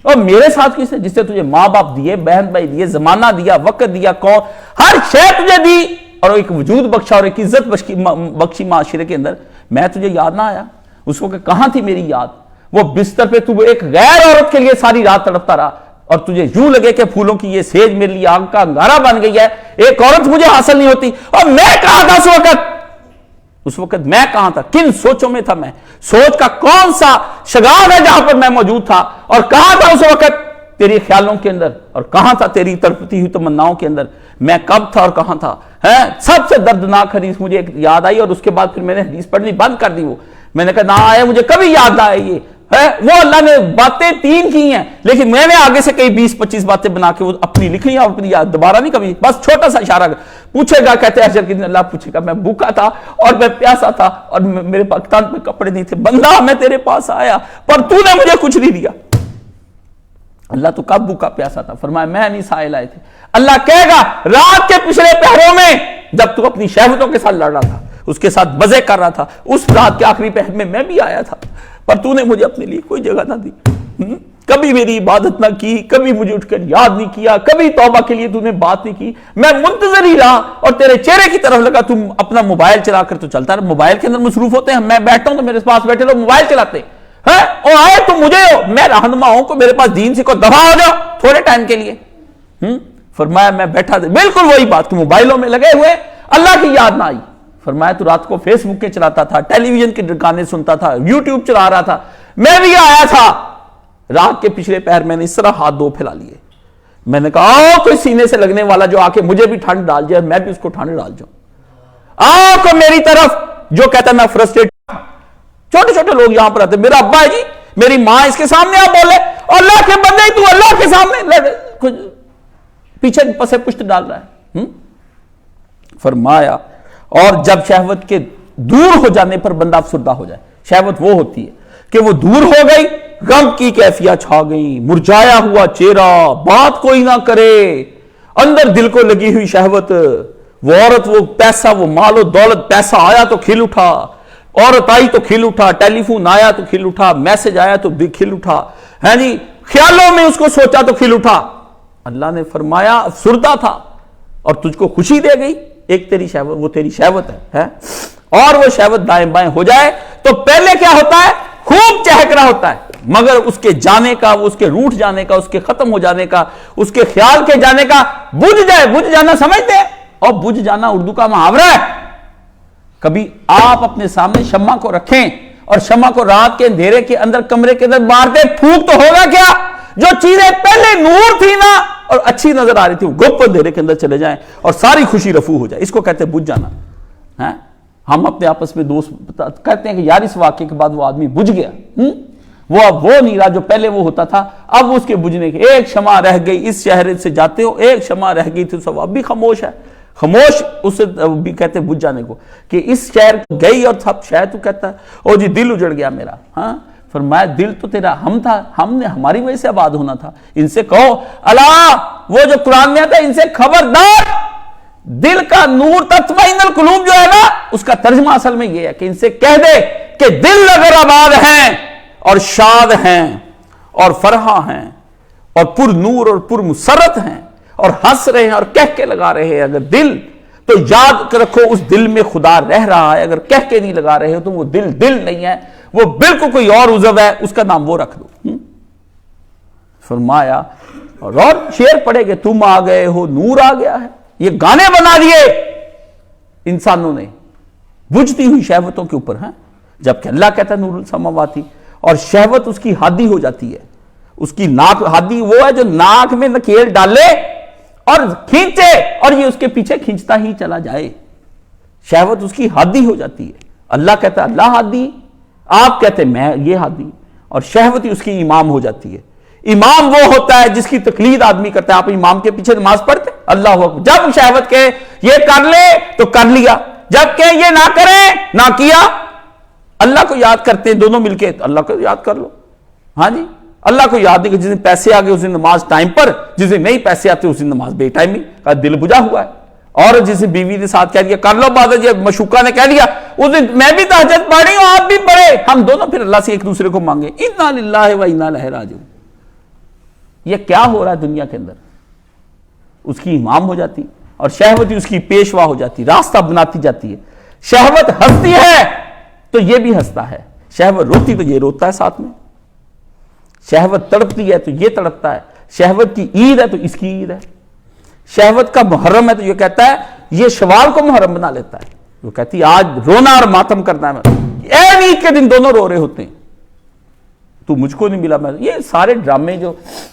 C: اور میرے ساتھ کس نے؟ جس سے تجھے ماں باپ دیے، بہن بھائی دیے، زمانہ دیا، وقت دیا، کون ہر شے تجھے دی، اور ایک وجود بخشا اور ایک عزت بخشی معاشرے کے اندر. میں تجھے یاد نہ آیا؟ اس وقت کہاں تھی میری یاد؟ وہ بستر پہ تو ایک غیر عورت کے لیے ساری رات تڑپتا رہا، اور تجھے یوں لگے کہ پھولوں کی یہ سیج میرے لیے آگ کا انگارہ بن گئی ہے، ایک عورت مجھے حاصل نہیں ہوتی. اور میں کہاں تھا اس وقت میں کہاں تھا؟ کن سوچوں میں تھا میں؟ سوچ کا کون سا شگاف ہے جہاں پر میں موجود تھا؟ اور کہاں تھا اس وقت تیری خیالوں کے اندر؟ اور کہاں تھا تیری تڑپتی ہوئی تمناؤں کے اندر؟ میں کب تھا اور کہاں تھا؟ سب سے دردناک حدیث مجھے ایک یاد آئی، اور اس کے بعد پھر میں نے حدیث پڑھنی بند کر دی. وہ میں نے کہا نہ آیا، مجھے کبھی یاد نہ آئے. یہ وہ اللہ نے باتیں 3 کی ہیں، لیکن میں نے آگے سے کئی 20-25 باتیں بنا کے وہ اپنی لکھ لی، اپنی یاد دوبارہ نہیں کبھی. بس چھوٹا سا اشارہ پوچھے گا، کہتے ہیں اشر اللہ پوچھے گا، میں بھوکا تھا اور میں پیاسا تھا اور میرے پاکستان میں کپڑے نہیں تھے، بندہ میں تیرے پاس آیا پر تو نے مجھے کچھ نہیں دیا. اللہ تو کب بھوکا پیاسا تھا؟ فرمایا میں نہیں سائے لائے تھے. اللہ کہے گا رات کے پچھلے پہروں میں جب تو اپنی شہوتوں کے ساتھ لڑ رہا تھا، اس کے ساتھ مزے کر رہا تھا، اس رات کے آخری پہر میں بھی آیا تھا، پر تو نے مجھے اپنے لیے کوئی جگہ نہ دی. کبھی میری عبادت نہ کی، کبھی مجھے اٹھ کر یاد نہیں کیا، کبھی توبہ کے لیے تو نے بات نہیں کی. میں منتظر ہی رہا اور تیرے چہرے کی طرف لگا. تم اپنا موبائل چلا کر تو چلتا رہا، موبائل کے اندر مصروف ہوتے ہیں. میں بیٹھتا ہوں تو میرے پاس بیٹھے لوگ موبائل چلاتے ہیں، اور آئے تو مجھے میں رہنما ہوں کو میرے پاس دین سے کو دفع ہو جاؤ تھوڑے ٹائم کے لیے. فرمایا میں بیٹھا تھا، بالکل وہی بات کہ موبائلوں میں لگے ہوئے اللہ کی یاد نہ آئی. فرمایا تو رات کو فیس بک کے چلاتا تھا، ٹیلی ویژن کے گانے سنتا تھا، یوٹیوب چلا رہا تھا. میں بھی آیا تھا رات کے پچھلے پہر، میں نے اس طرح ہاتھ 2 پھیلا لیے. میں نے کہا آؤ کوئی سینے سے لگنے والا جو آ کے مجھے بھی ٹھنڈ ڈال جائے، میں بھی اس کو ٹھنڈ ڈال جاؤں. آؤ کو میری طرف جو کہتا ہے میں فرسٹریٹ. چھوٹے چھوٹے لوگ یہاں پر آتے، میرا ابا ہے جی، میری ماں، اس کے سامنے آپ بولے اللہ کے بندے تو اللہ کے سامنے پیچھے پسے پشت ڈال رہا ہے. فرمایا اور جب شہوت کے دور ہو جانے پر بندہ افسردہ ہو جائے. شہوت وہ ہوتی ہے کہ وہ دور ہو گئی، غم کی کیفیت چھا گئی، مرجھایا ہوا چہرہ، بات کوئی نہ کرے، اندر دل کو لگی ہوئی شہوت. وہ عورت، وہ پیسہ، وہ مال و دولت، پیسہ آیا تو کھل اٹھا، عورت آئی تو کھل اٹھا، ٹیلی فون آیا تو کھل اٹھا، میسج آیا تو کھل اٹھا، ہے جی، خیالوں میں اس کو سوچا تو کھل اٹھا. اللہ نے فرمایا افسردہ تھا اور تجھ کو خوشی دے گئی. ایک تیری شہوت، وہ تیری شہوت ہے، اور وہ شہوت دائیں بائیں ہو جائے تو پہلے کیا ہوتا ہے؟ خوب چہک رہا ہوتا ہے، مگر اس کے جانے کا، اس کے روٹ جانے کا، اس کے ختم ہو جانے کا، اس کے خیال کے جانے کا، بجھ جائے. بجھ جانا سمجھتے ہیں؟ اور بجھ جانا اردو کا محاورہ ہے. کبھی آپ اپنے سامنے شمع کو رکھیں اور شمع کو رات کے اندھیرے کے اندر کمرے کے اندر مار دیں، پھونک تو ہوگا کیا؟ جو چیزیں پہلے نور تھی نا اور اچھی نظر آ رہی تھی، وہ گپ اندھیرے کے اندر چلے جائیں اور ساری خوشی رفو ہو جائے، اس کو کہتے ہیں بجھ جانا. ہم اپنے آپس میں دوست کہتے ہیں کہ یار اس واقعے کے بعد وہ آدمی بجھ گیا، وہ اب وہ نہیں رہا جو پہلے وہ ہوتا تھا، اب اس کے بجھنے کے ایک شمع رہ گئی. اس شہر سے جاتے ہو ایک شمع رہ گئی تھی، سب اب بھی خاموش ہے. خاموش اسے بھی کہتے ہیں بجھ جانے کو، کہ اس شہر کو گئی اور سب شہر تو کہتا ہے او جی دل اجڑ گیا میرا. فرمایا دل تو تیرا ہم تھا، ہم نے ہماری وجہ سے آباد ہونا تھا. ان سے کہو اللہ وہ جو قرآن میں آتا ہے ان سے خبردار، دل کا نور تطمئن القلوب جو ہے نا، اس کا ترجمہ اصل میں یہ ہے کہ ان سے کہہ دے کہ دل اگر آباد ہیں اور شاد ہیں اور فرحاں ہیں اور پر نور اور پر مسرت ہیں اور ہنس رہے ہیں اور کہہ کے لگا رہے ہیں اگر دل، تو یاد رکھو اس دل میں خدا رہ رہا ہے. اگر کہہ کے نہیں لگا رہے ہو تو وہ دل نہیں ہے، وہ بالکل کوئی اور عضو ہے، اس کا نام وہ رکھ دو. فرمایا اور شعر پڑھے گے تم آ گئے ہو نور آ گیا ہے. یہ گانے بنا دیے انسانوں نے بجھتی ہوئی شہوتوں کے اوپر ہیں، جبکہ اللہ کہتا ہے نور السماواتی. اور شہوت اس کی ہادی ہو جاتی ہے، اس کی ناک ہادی وہ ہے جو ناک میں نکیل ڈالے اور کھینچے اور یہ اس کے پیچھے کھینچتا ہی چلا جائے. شہوت اس کی ہادی ہو جاتی ہے. اللہ کہتا ہے اللہ ہادی، آپ کہتے ہیں میں یہ ہادی، اور شہوت ہی اس کی امام ہو جاتی ہے. امام وہ ہوتا ہے جس کی تقلید آدمی کرتا ہے. آپ امام کے پیچھے نماز پڑھتے اللہ اکبر، جب شہوت کے یہ کر لے تو کر لیا، جب کہ یہ نہ کرے نہ کیا. اللہ کو یاد کرتے ہیں دونوں مل کے، اللہ کو یاد کر لو. ہاں جی اللہ کو یاد نہیں کہ جس دن پیسے آ گئے اس دن نماز ٹائم پر، جس دن نہیں پیسے آتے اس دن نماز بے ٹائمی، کا دل بجھا ہوا ہے. اور جس دن بیوی نے ساتھ کہہ دیا کر لو بات، جب مشوقہ نے کہہ دیا اس دن میں بھی تہجد پڑھ رہی ہوں آپ بھی پڑھے، ہم دونوں پھر اللہ سے ایک دوسرے کو مانگے انا للہ و انا الیہ راجعون. یہ کیا ہو رہا ہے دنیا کے اندر؟ اس کی امام ہو جاتی اور شہوت اس کی پیشوا ہو جاتی، راستہ بناتی جاتی ہے. شہوت ہنستی ہے تو یہ بھی ہنستا ہے، شہوت روتی تو یہ روتا ہے ساتھ میں. شہوت تڑپتی ہے تو یہ تڑپتا ہے. شہوت کی عید ہے تو اس کی عید ہے. شہوت کا محرم ہے تو یہ کہتا ہے یہ شوال کو محرم بنا لیتا ہے. وہ کہتی ہے آج رونا اور ماتم کرنا ہے. عید کے دن دونوں رو رہے ہوتے ہیں، تو مجھ کو نہیں ملا. میں یہ سارے ڈرامے جو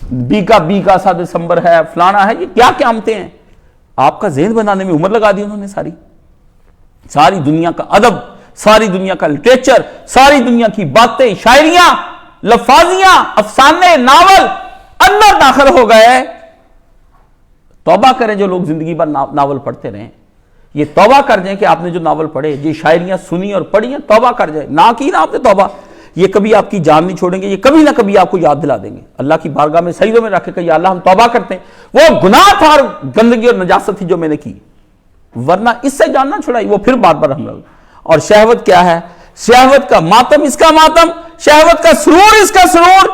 C: بیکا سا دسمبر ہے فلانا ہے، یہ کیا قیامتیں ہیں؟ آپ کا ذہن بنانے میں عمر لگا دی انہوں نے. ساری دنیا کا ادب، ساری دنیا کا لٹریچر، ساری دنیا کی باتیں، شاعریاں، لفاظیاں، افسانے، ناول اندر داخل ہو گئے. توبہ کریں جو لوگ زندگی بھر ناول پڑھتے رہے، یہ توبہ کر جائیں کہ آپ نے جو ناول پڑھے، یہ شاعریاں سنی اور پڑھی ہیں، توبہ کر جائیں. نہ کی نا آپ نے توبہ، یہ کبھی آپ کی جان نہیں چھوڑیں گے، یہ کبھی نہ کبھی آپ کو یاد دلا دیں گے. اللہ کی بارگاہ میں سجدوں میں رکھ کے کہ یا اللہ ہم توبہ کرتے ہیں، وہ گناہ تھا اور گندگی اور نجاست تھی جو میں نے کی، ورنہ اس سے جان نہ چھڑائی. وہ پھر بار بار ہم لوگ. اور شہوت کیا ہے؟ شہوت کا ماتم اس کا ماتم، شہوت کا سرور اس کا سرور.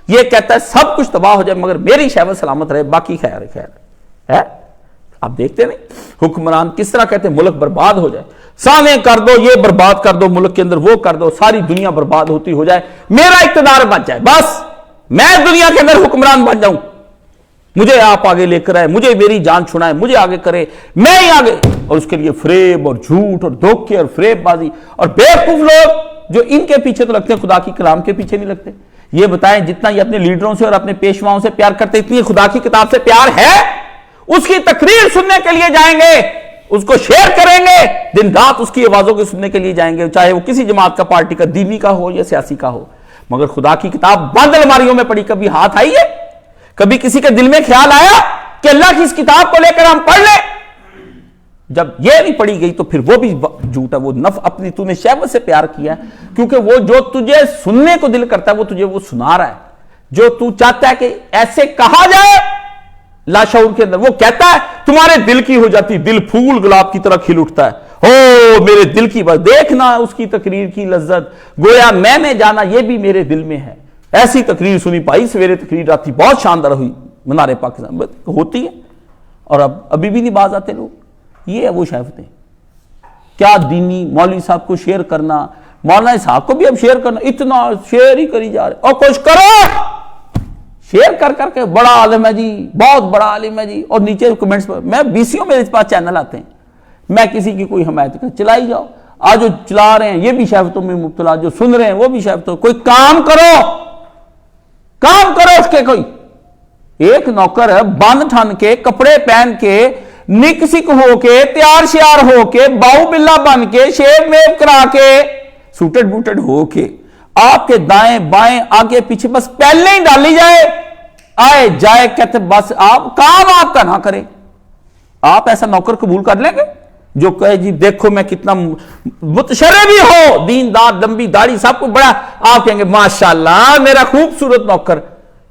C: یہ کہتا ہے سب کچھ تباہ ہو جائے مگر میری شہوت سلامت رہے، باقی خیر ہے. آپ دیکھتے نہیں حکمران کس طرح کہتے ہیں ملک برباد ہو جائے، سامنے کر دو، یہ برباد کر دو ملک کے اندر، وہ کر دو، ساری دنیا برباد ہوتی ہو جائے، میرا اقتدار بچ جائے، بس میں دنیا کے اندر حکمران بن جاؤں، مجھے آپ آگے لے کر آئے، مجھے میری جان چھڑائے، مجھے آگے کرے، میں ہی آگے. اور اس کے لیے فریب اور جھوٹ اور دھوکے اور فریب بازی اور بیوقوف لوگ جو ان کے پیچھے تو لگتے ہیں، خدا کی کلام کے پیچھے نہیں لگتے. یہ بتائیں جتنا یہ اپنے لیڈروں سے اور اپنے پیشواؤں سے پیار کرتے، اتنی خدا کی کتاب سے پیار ہے؟ اس کی تقریر سننے کے لیے جائیں گے، اس کو شیئر کریں گے، دن رات اس کی آوازوں کے سننے کے لیے جائیں گے، چاہے وہ کسی جماعت کا، پارٹی کا، دینی کا ہو یا سیاسی کا ہو. مگر خدا کی کتاب بند الماریوں میں پڑی کبھی ہاتھ آئی ہے؟ کبھی کسی کے دل میں خیال آیا کہ اللہ کی اس کتاب کو لے کر ہم پڑھ لیں؟ جب یہ نہیں پڑھی گئی تو پھر وہ بھی جھوٹ ہے. وہ اپنی تو نے شہوت سے پیار کیا ہے، کیونکہ وہ جو تجھے سننے کو دل کرتا ہے وہ تجھے وہ سنا رہا ہے. جو تو چاہتا ہے کہ ایسے کہا جائے لاشعور کے اندر، وہ کہتا ہے تمہارے دل کی ہو جاتی، دل پھول گلاب کی طرح کھل اٹھتا ہے. او میرے دل کی بات دیکھنا، اس کی تقریر کی لذت، گویا میں جانا یہ بھی میرے دل میں ہے. ایسی تقریر سنی پائی سویرے تقریر رات بہت شاندار ہوئی منارے پاکستان ہوتی ہے، اور ابھی بھی نہیں باز آتے لوگ. یہ ہے وہ شہوتیں. کیا دینی مولوی صاحب کو شیئر کرنا، مولانا صاحب کو بھی اب شیئر کرنا، اتنا شیئر ہی کری جا رہے، اور کچھ کرو شیئر کر کے بڑا عالم ہے جی، بہت بڑا عالم ہے جی، اور نیچے کمنٹس پر میں بیسیوں میرے پاس چینل آتے ہیں، میں کسی کی کوئی حمایت کر چلائی جاؤ. آج جو چلا رہے ہیں یہ بھی شہوتوں میں مبتلا، جو سن رہے ہیں وہ بھی شہوتوں. کوئی کام کرو اس کے کوئی ایک نوکر بند ٹھن کے کپڑے پہن کے نک سک ہو کے تیار شیار ہو کے باؤ بلا بن کے شیو میو کرا کے سوٹڈ بوٹڈ ہو کے آپ کے دائیں بائیں آگے پیچھے بس پہلے ہی ڈالی جائے آئے جائے کہتے بس آپ کام آپ کا نہ کریں. آپ ایسا نوکر قبول کر لیں گے جو کہے جی دیکھو میں کتنا متشرع بھی ہو دیندار لمبی داڑھی سب کو بڑا, آپ کہیں گے ماشاءاللہ میرا خوبصورت نوکر,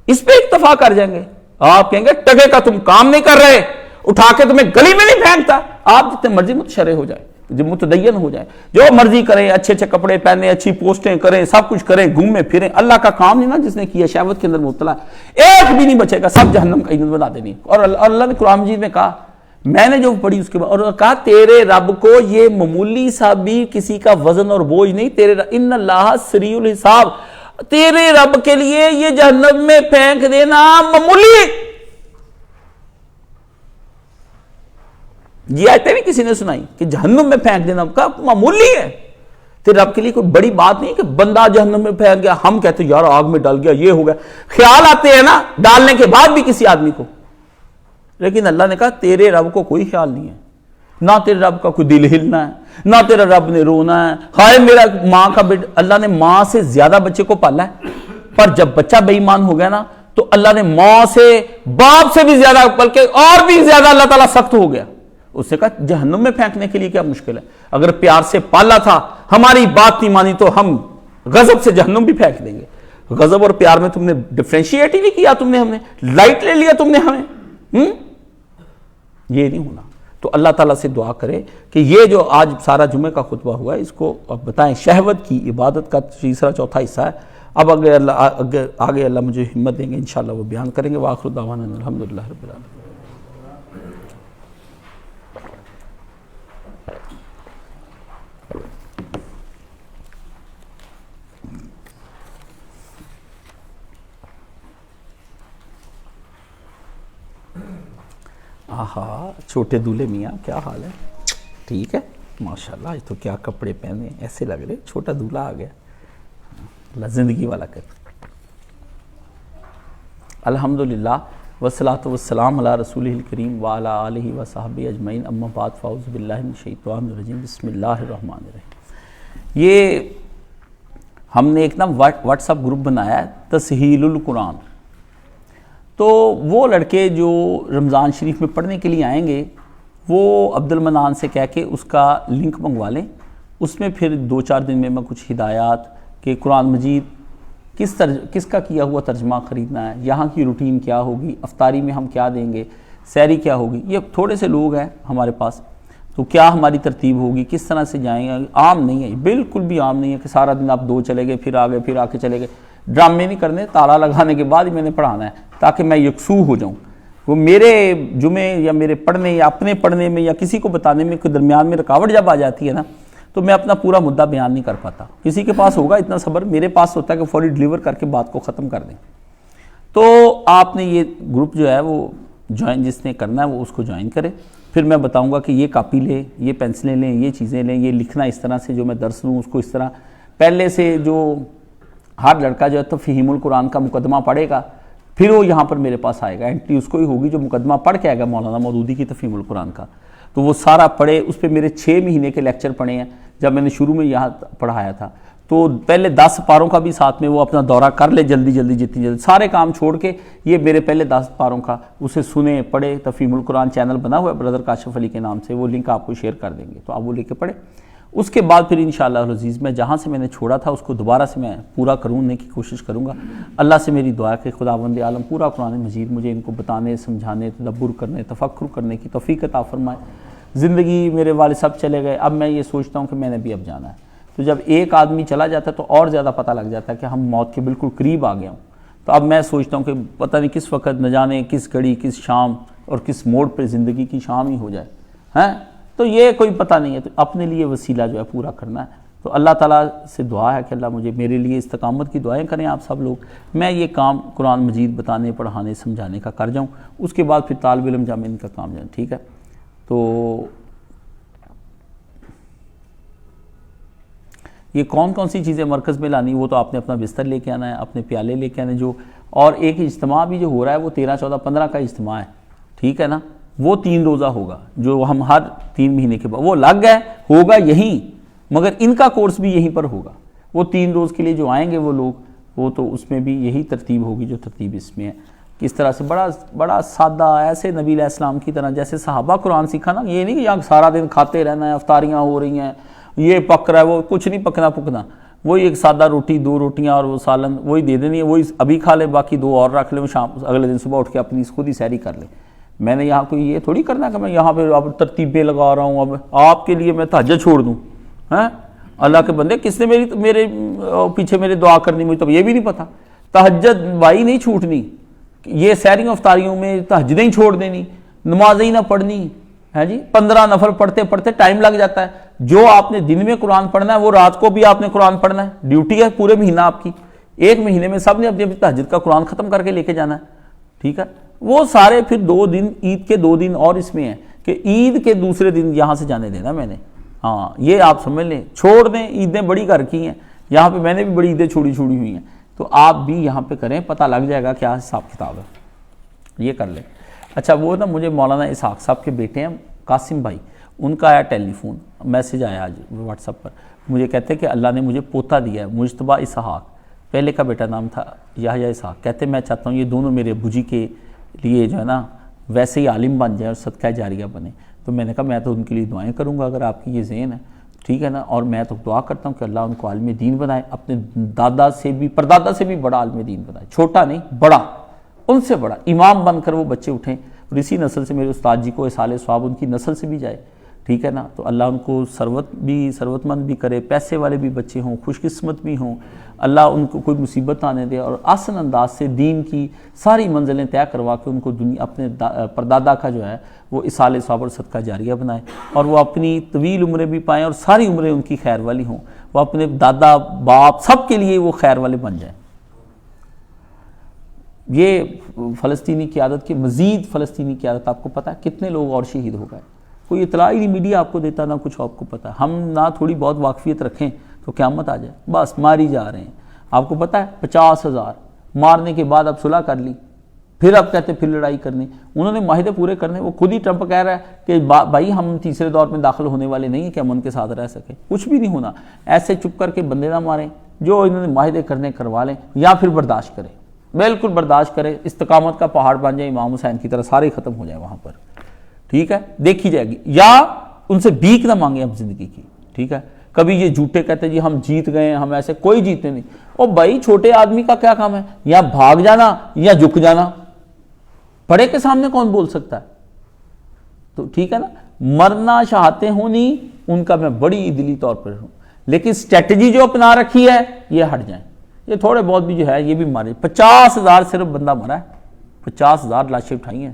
C: اس پہ اکتفا کر جائیں گے. آپ کہیں گے ٹگے کا تم کام نہیں کر رہے, اٹھا کے تمہیں گلی میں نہیں پھینکتا. آپ جتنے مرضی متشرع ہو جائے, متدین ہو جائے, جو مرضی کریں, اچھے اچھے کپڑے پہنے, اچھی پوسٹیں کریں, سب کچھ کریں, گھومیں پھریں, اللہ کا کام نہیں نا جس نے کیا شہوت کے اندر مبتلا ایک بھی نہیں بچے گا, سب جہنم کا ایندھن بنا دینی. اور اللہ نے قرآن مجید میں کہا, میں نے جو پڑھی اس کے بعد, اور کہا تیرے رب کو یہ معمولی سا بھی کسی کا وزن اور بوجھ نہیں, تیرے ان اللہ سریع الحساب, تیرے رب کے لیے یہ جہنم میں پھینک دینا معمولی. یہ آیتیں بھی کسی نے سنائی کہ جہنم میں پھینک دینا کا معمولی ہے, تیرے رب کے لیے کوئی بڑی بات نہیں کہ بندہ جہنم میں پھینک گیا. ہم کہتے ہیں یار آگ میں ڈال گیا, یہ ہو گیا, خیال آتے ہیں نا ڈالنے کے بعد بھی کسی آدمی کو, لیکن اللہ نے کہا تیرے رب کو کوئی خیال نہیں ہے, نہ تیرے رب کا کوئی دل ہلنا ہے, نہ تیرا رب نے رونا ہے. ہائے میرا ماں کا بیٹا, اللہ نے ماں سے زیادہ بچے کو پالا ہے, پر جب بچہ بے ایمان ہو گیا نا تو اللہ نے ماں سے باپ سے بھی زیادہ بلکہ اور بھی زیادہ اللہ تعالیٰ سخت ہو گیا. اس نے کہا جہنم میں پھینکنے کے لیے کیا مشکل ہے, اگر پیار سے پالا تھا ہماری بات نہیں مانی تو ہم غضب سے جہنم بھی پھینک دیں گے. غضب اور پیار میں تم نے ڈفرینشیٹ ہی نہیں کیا, تم نے ہم نے لائٹ لے لیا تم نے ہمیں, یہ نہیں ہونا. تو اللہ تعالیٰ سے دعا کرے کہ یہ جو آج سارا جمعہ کا خطبہ ہوا ہے اس کو اب بتائیں, شہوت کی عبادت کا تیسرا چوتھا حصہ ہے. اب آگے اللہ مجھے ہمت دیں گے انشاءاللہ وہ بیان کریں گے. وآخر دعوانا الحمدللہ رب العالمین. آہا چھوٹے دولہے میاں کیا حال ہے, ٹھیک ہے ماشاءاللہ, آج تو کیا کپڑے پہنے, ایسے لگ رہے چھوٹا دولہا آ گیا. اللہ زندگی والا کر. الحمدللہ والصلاۃ والسلام علی رسولہ الکریم وعلی آلہ وصحبہ اجمعین, اما بعد فاعوذ باللہ من الشیطان الرجیم, بسم اللہ الرحمن الرحیم. یہ ہم نے ایک نا واٹس ایپ گروپ بنایا ہے تسہیل القرآن. تو وہ لڑکے جو رمضان شریف میں پڑھنے کے لیے آئیں گے وہ عبد المنان سے کہہ کے اس کا لنک منگوا لیں. اس میں پھر 2-4 دن میں کچھ ہدایات کہ قرآن مجید کس کا کیا ہوا ترجمہ خریدنا ہے, یہاں کی روٹین کیا ہوگی, افطاری میں ہم کیا دیں گے, سحری کیا ہوگی. یہ تھوڑے سے لوگ ہیں ہمارے پاس, تو کیا ہماری ترتیب ہوگی, کس طرح سے جائیں گے. عام نہیں ہے, بالکل بھی عام نہیں ہے کہ سارا دن آپ 2 چلے گئے پھر آ گئے پھر آ کے چلے گئے. ڈرامے نہیں کرنے, تالا لگانے کے بعد ہی میں نے پڑھانا ہے تاکہ میں یکسو ہو جاؤں. وہ میرے جمعے یا میرے پڑھنے یا اپنے پڑھنے میں یا کسی کو بتانے میں کوئی درمیان میں رکاوٹ جب آ جاتی ہے نا تو میں اپنا پورا مدعا بیان نہیں کر پاتا. کسی کے پاس ہوگا اتنا صبر, میرے پاس ہوتا ہے کہ فوری ڈیلیور کر کے بات کو ختم کر دیں. تو آپ نے یہ گروپ جو ہے وہ جوائن جس نے کرنا ہے وہ اس کو جوائن کرے. پھر میں بتاؤں گا کہ یہ کاپی لیں, یہ پینسلیں لیں, یہ چیزیں لیں, یہ لکھنا اس طرح سے جو میں درس لوں اس کو اس طرح. پہلے سے جو ہر لڑکا جو ہے تو فہیم القرآن کا مقدمہ پڑھے گا, پھر وہ یہاں پر میرے پاس آئے گا. انٹری اس کو ہی ہوگی جو مقدمہ پڑھ کے آئے گا مولانا مودودی کی تفہیم القرآن کا, تو وہ سارا پڑھے. اس پہ میرے 6 مہینے کے لیکچر پڑھے ہیں جب میں نے شروع میں یہاں پڑھایا تھا. تو پہلے 10 پاروں کا بھی ساتھ میں وہ اپنا دورہ کر لے جلدی جتنی جلدی, سارے کام چھوڑ کے یہ میرے پہلے 10 پاروں کا اسے سنیں پڑھے. تفہیم القرآن چینل بنا ہوا ہے برادر کاشف علی کے نام سے, وہ لنک آپ کو شیئر کر دیں گے تو آپ وہ لے کے پڑھیں. اس کے بعد پھر انشاءاللہ العزیز میں جہاں سے میں نے چھوڑا تھا اس کو دوبارہ سے میں پورا کرنے کی کوشش کروں گا. اللہ سے میری دعا ہے کہ خداوند عالم پورا قرآن مجید مجھے ان کو بتانے, سمجھانے, تدبر کرنے, تفکر کرنے کی توفیق عطا فرمائے. زندگی میرے والد صاحب چلے گئے, اب میں یہ سوچتا ہوں کہ میں نے بھی اب جانا ہے. تو جب ایک آدمی چلا جاتا ہے تو اور زیادہ پتہ لگ جاتا ہے کہ ہم موت کے بالکل قریب آ گیا ہوں. تو اب میں سوچتا ہوں کہ پتہ نہیں کس وقت نہ جانے کس گھڑی کس شام اور کس موڑ پہ زندگی کی شام ہی ہو جائے ہیں. تو یہ کوئی پتہ نہیں ہے, تو اپنے لیے وسیلہ جو ہے پورا کرنا ہے. تو اللہ تعالیٰ سے دعا ہے کہ اللہ مجھے میرے لیے استقامت کی دعائیں کریں آپ سب لوگ, میں یہ کام قرآن مجید بتانے پڑھانے سمجھانے کا کر جاؤں. اس کے بعد پھر طالب علم جامع ان کا کام جائیں, ٹھیک ہے. تو
B: یہ کون کون سی چیزیں مرکز میں لانی، وہ تو آپ نے اپنا بستر لے کے آنا ہے، اپنے پیالے لے کے آنے جو، اور ایک اجتماع بھی جو ہو رہا ہے وہ 13، 14، 15 کا اجتماع ہے، ٹھیک ہے نا، وہ 3 روزہ ہوگا جو ہم ہر 3 مہینے کے بعد، وہ لگ گئے ہوگا یہیں، مگر ان کا کورس بھی یہیں پر ہوگا، وہ 3 روز کے لیے جو آئیں گے وہ لوگ، وہ تو اس میں بھی یہی ترتیب ہوگی جو ترتیب اس میں ہے، کس طرح سے بڑا سادہ، ایسے نبی علیہ السلام کی طرح جیسے صحابہ قرآن سیکھا نا، یہ نہیں کہ یہاں سارا دن کھاتے رہنا ہے، افطاریاں ہو رہی ہیں، یہ پک رہا ہے، وہ کچھ نہیں پکنا پکنا، وہی ایک سادہ روٹی، 2 روٹیاں اور وہ سالن وہی دے دینی ہے، وہی ابھی کھا لے، باقی 2 اور رکھ لیں، شام اگلے دن صبح اٹھ کے اپنی خود ہی سحری کر لیں۔ میں نے یہاں کوئی یہ تھوڑی کرنا کہ میں یہاں پہ اب ترتیبیں لگا رہا ہوں، اب آپ کے لیے میں تہجد چھوڑ دوں، ہیں اللہ کے بندے، کس نے میرے پیچھے میرے دعا کرنی، مجھے تو یہ بھی نہیں پتا، تہجد بھائی نہیں چھوٹنی، یہ سحریوں افطاریوں میں تہجدیں چھوڑ دینی، نمازیں ہی نہ پڑھنی ہے جی، 15 نفل پڑھتے پڑھتے ٹائم لگ جاتا ہے، جو آپ نے دن میں قرآن پڑھنا ہے وہ رات کو بھی آپ نے قرآن پڑھنا ہے، ڈیوٹی ہے پورے مہینہ آپ کی، 1 مہینے میں سب نے اپنی تہجد کا قرآن ختم کر کے لے کے جانا ہے، ٹھیک ہے، وہ سارے پھر 2 دن، عید کے 2 دن اور اس میں ہیں کہ عید کے دوسرے دن یہاں سے جانے دینا میں نے، ہاں یہ آپ سمجھ لیں، چھوڑ دیں، عیدیں بڑی کر کی ہیں، یہاں پہ میں نے بھی بڑی عیدیں چھوڑی ہوئی ہیں، تو آپ بھی یہاں پہ کریں، پتہ لگ جائے گا کیا حساب کتاب ہے، یہ کر لیں۔ اچھا وہ نا مجھے مولانا اسحاق صاحب کے بیٹے ہیں قاسم بھائی، ان کا آیا ٹیلی فون میسج آیا آج واٹس ایپ پر، مجھے کہتے کہ اللہ نے مجھے پوتا دیا ہے مجتبیٰ اسحاق، پہلے کا بیٹا نام تھا یحییٰ اسحاق، کہتے میں چاہتا ہوں یہ دونوں میرے ابو جی کے لیے جو ہے نا ویسے ہی عالم بن جائیں اور صدقہ جاریہ بنے، تو میں نے کہا میں تو ان کے لیے دعائیں کروں گا اگر آپ کی یہ ذہن ہے، ٹھیک ہے نا، اور میں تو دعا کرتا ہوں کہ اللہ ان کو عالم دین بنائے، اپنے دادا سے بھی پردادا سے بھی بڑا عالم دین بنائے، چھوٹا نہیں بڑا، ان سے بڑا امام بن کر وہ بچے اٹھیں، اور اسی نسل سے میرے استاد جی کو اصال ثواب ان کی نسل سے بھی جائے، ٹھیک ہے نا، تو اللہ ان کو ثروت مند بھی کرے، پیسے والے بھی بچے ہوں، خوش قسمت بھی ہوں، اللہ ان کو کوئی مصیبت آنے دے، اور آسان انداز سے دین کی ساری منزلیں طے کروا کے ان کو دنیا اپنے پردادا کا جو ہے وہ اصال ثواب اور صدقہ جاریہ بنائے، اور وہ اپنی طویل عمریں بھی پائیں اور ساری عمریں ان کی خیر والی ہوں، وہ اپنے دادا باپ سب کے لیے وہ خیر والے بن جائیں۔ یہ فلسطینی قیادت کی مزید فلسطینی قیادت آپ کو پتہ ہے کتنے لوگ اور شہید ہو گئے، کوئی اطلاع ہی نہیں، میڈیا آپ کو دیتا نہ کچھ آپ کو پتہ ہے، ہم نہ تھوڑی بہت واقفیت رکھیں تو قیامت آ جائے، بس ماری جا رہے ہیں، آپ کو پتہ ہے 50,000 مارنے کے بعد اب صلح کر لی، پھر اب کہتے پھر لڑائی کرنی، انہوں نے معاہدے پورے کرنے، وہ خود ہی ٹرمپ کہہ رہا ہے کہ بھائی ہم تیسرے دور میں داخل ہونے والے نہیں ہیں کہ امن کے ساتھ رہ سکیں، کچھ بھی نہیں ہونا، ایسے چپ کر کے بندے نہ ماریں، جو انہوں نے معاہدے کرنے کروا لیں، یا پھر برداشت کریں، بالکل برداشت کرے، استقامت کا پہاڑ بن جائے امام حسین کی طرح، سارے ختم ہو جائے وہاں پر، ٹھیک ہے، دیکھی جائے گی، یا ان سے بھیک نہ مانگیں ہم زندگی کی، ٹھیک ہے، کبھی یہ جھوٹے کہتے جی ہم جیت گئے، ہم ایسے، کوئی جیتے نہیں، او بھائی چھوٹے آدمی کا کیا کام ہے، یا بھاگ جانا یا جھک جانا، بڑے کے سامنے کون بول سکتا ہے، تو ٹھیک ہے نا، مرنا چاہتے ہوں نہیں، ان کا میں بڑی دلی طور پر ہوں، لیکن اسٹریٹجی جو اپنا رکھی ہے یہ ہٹ جائیں، یہ تھوڑے بہت بھی جو ہے یہ بھی مارے، 50,000 صرف بندہ مرا ہے، 50,000 لاشیں اٹھائی ہیں،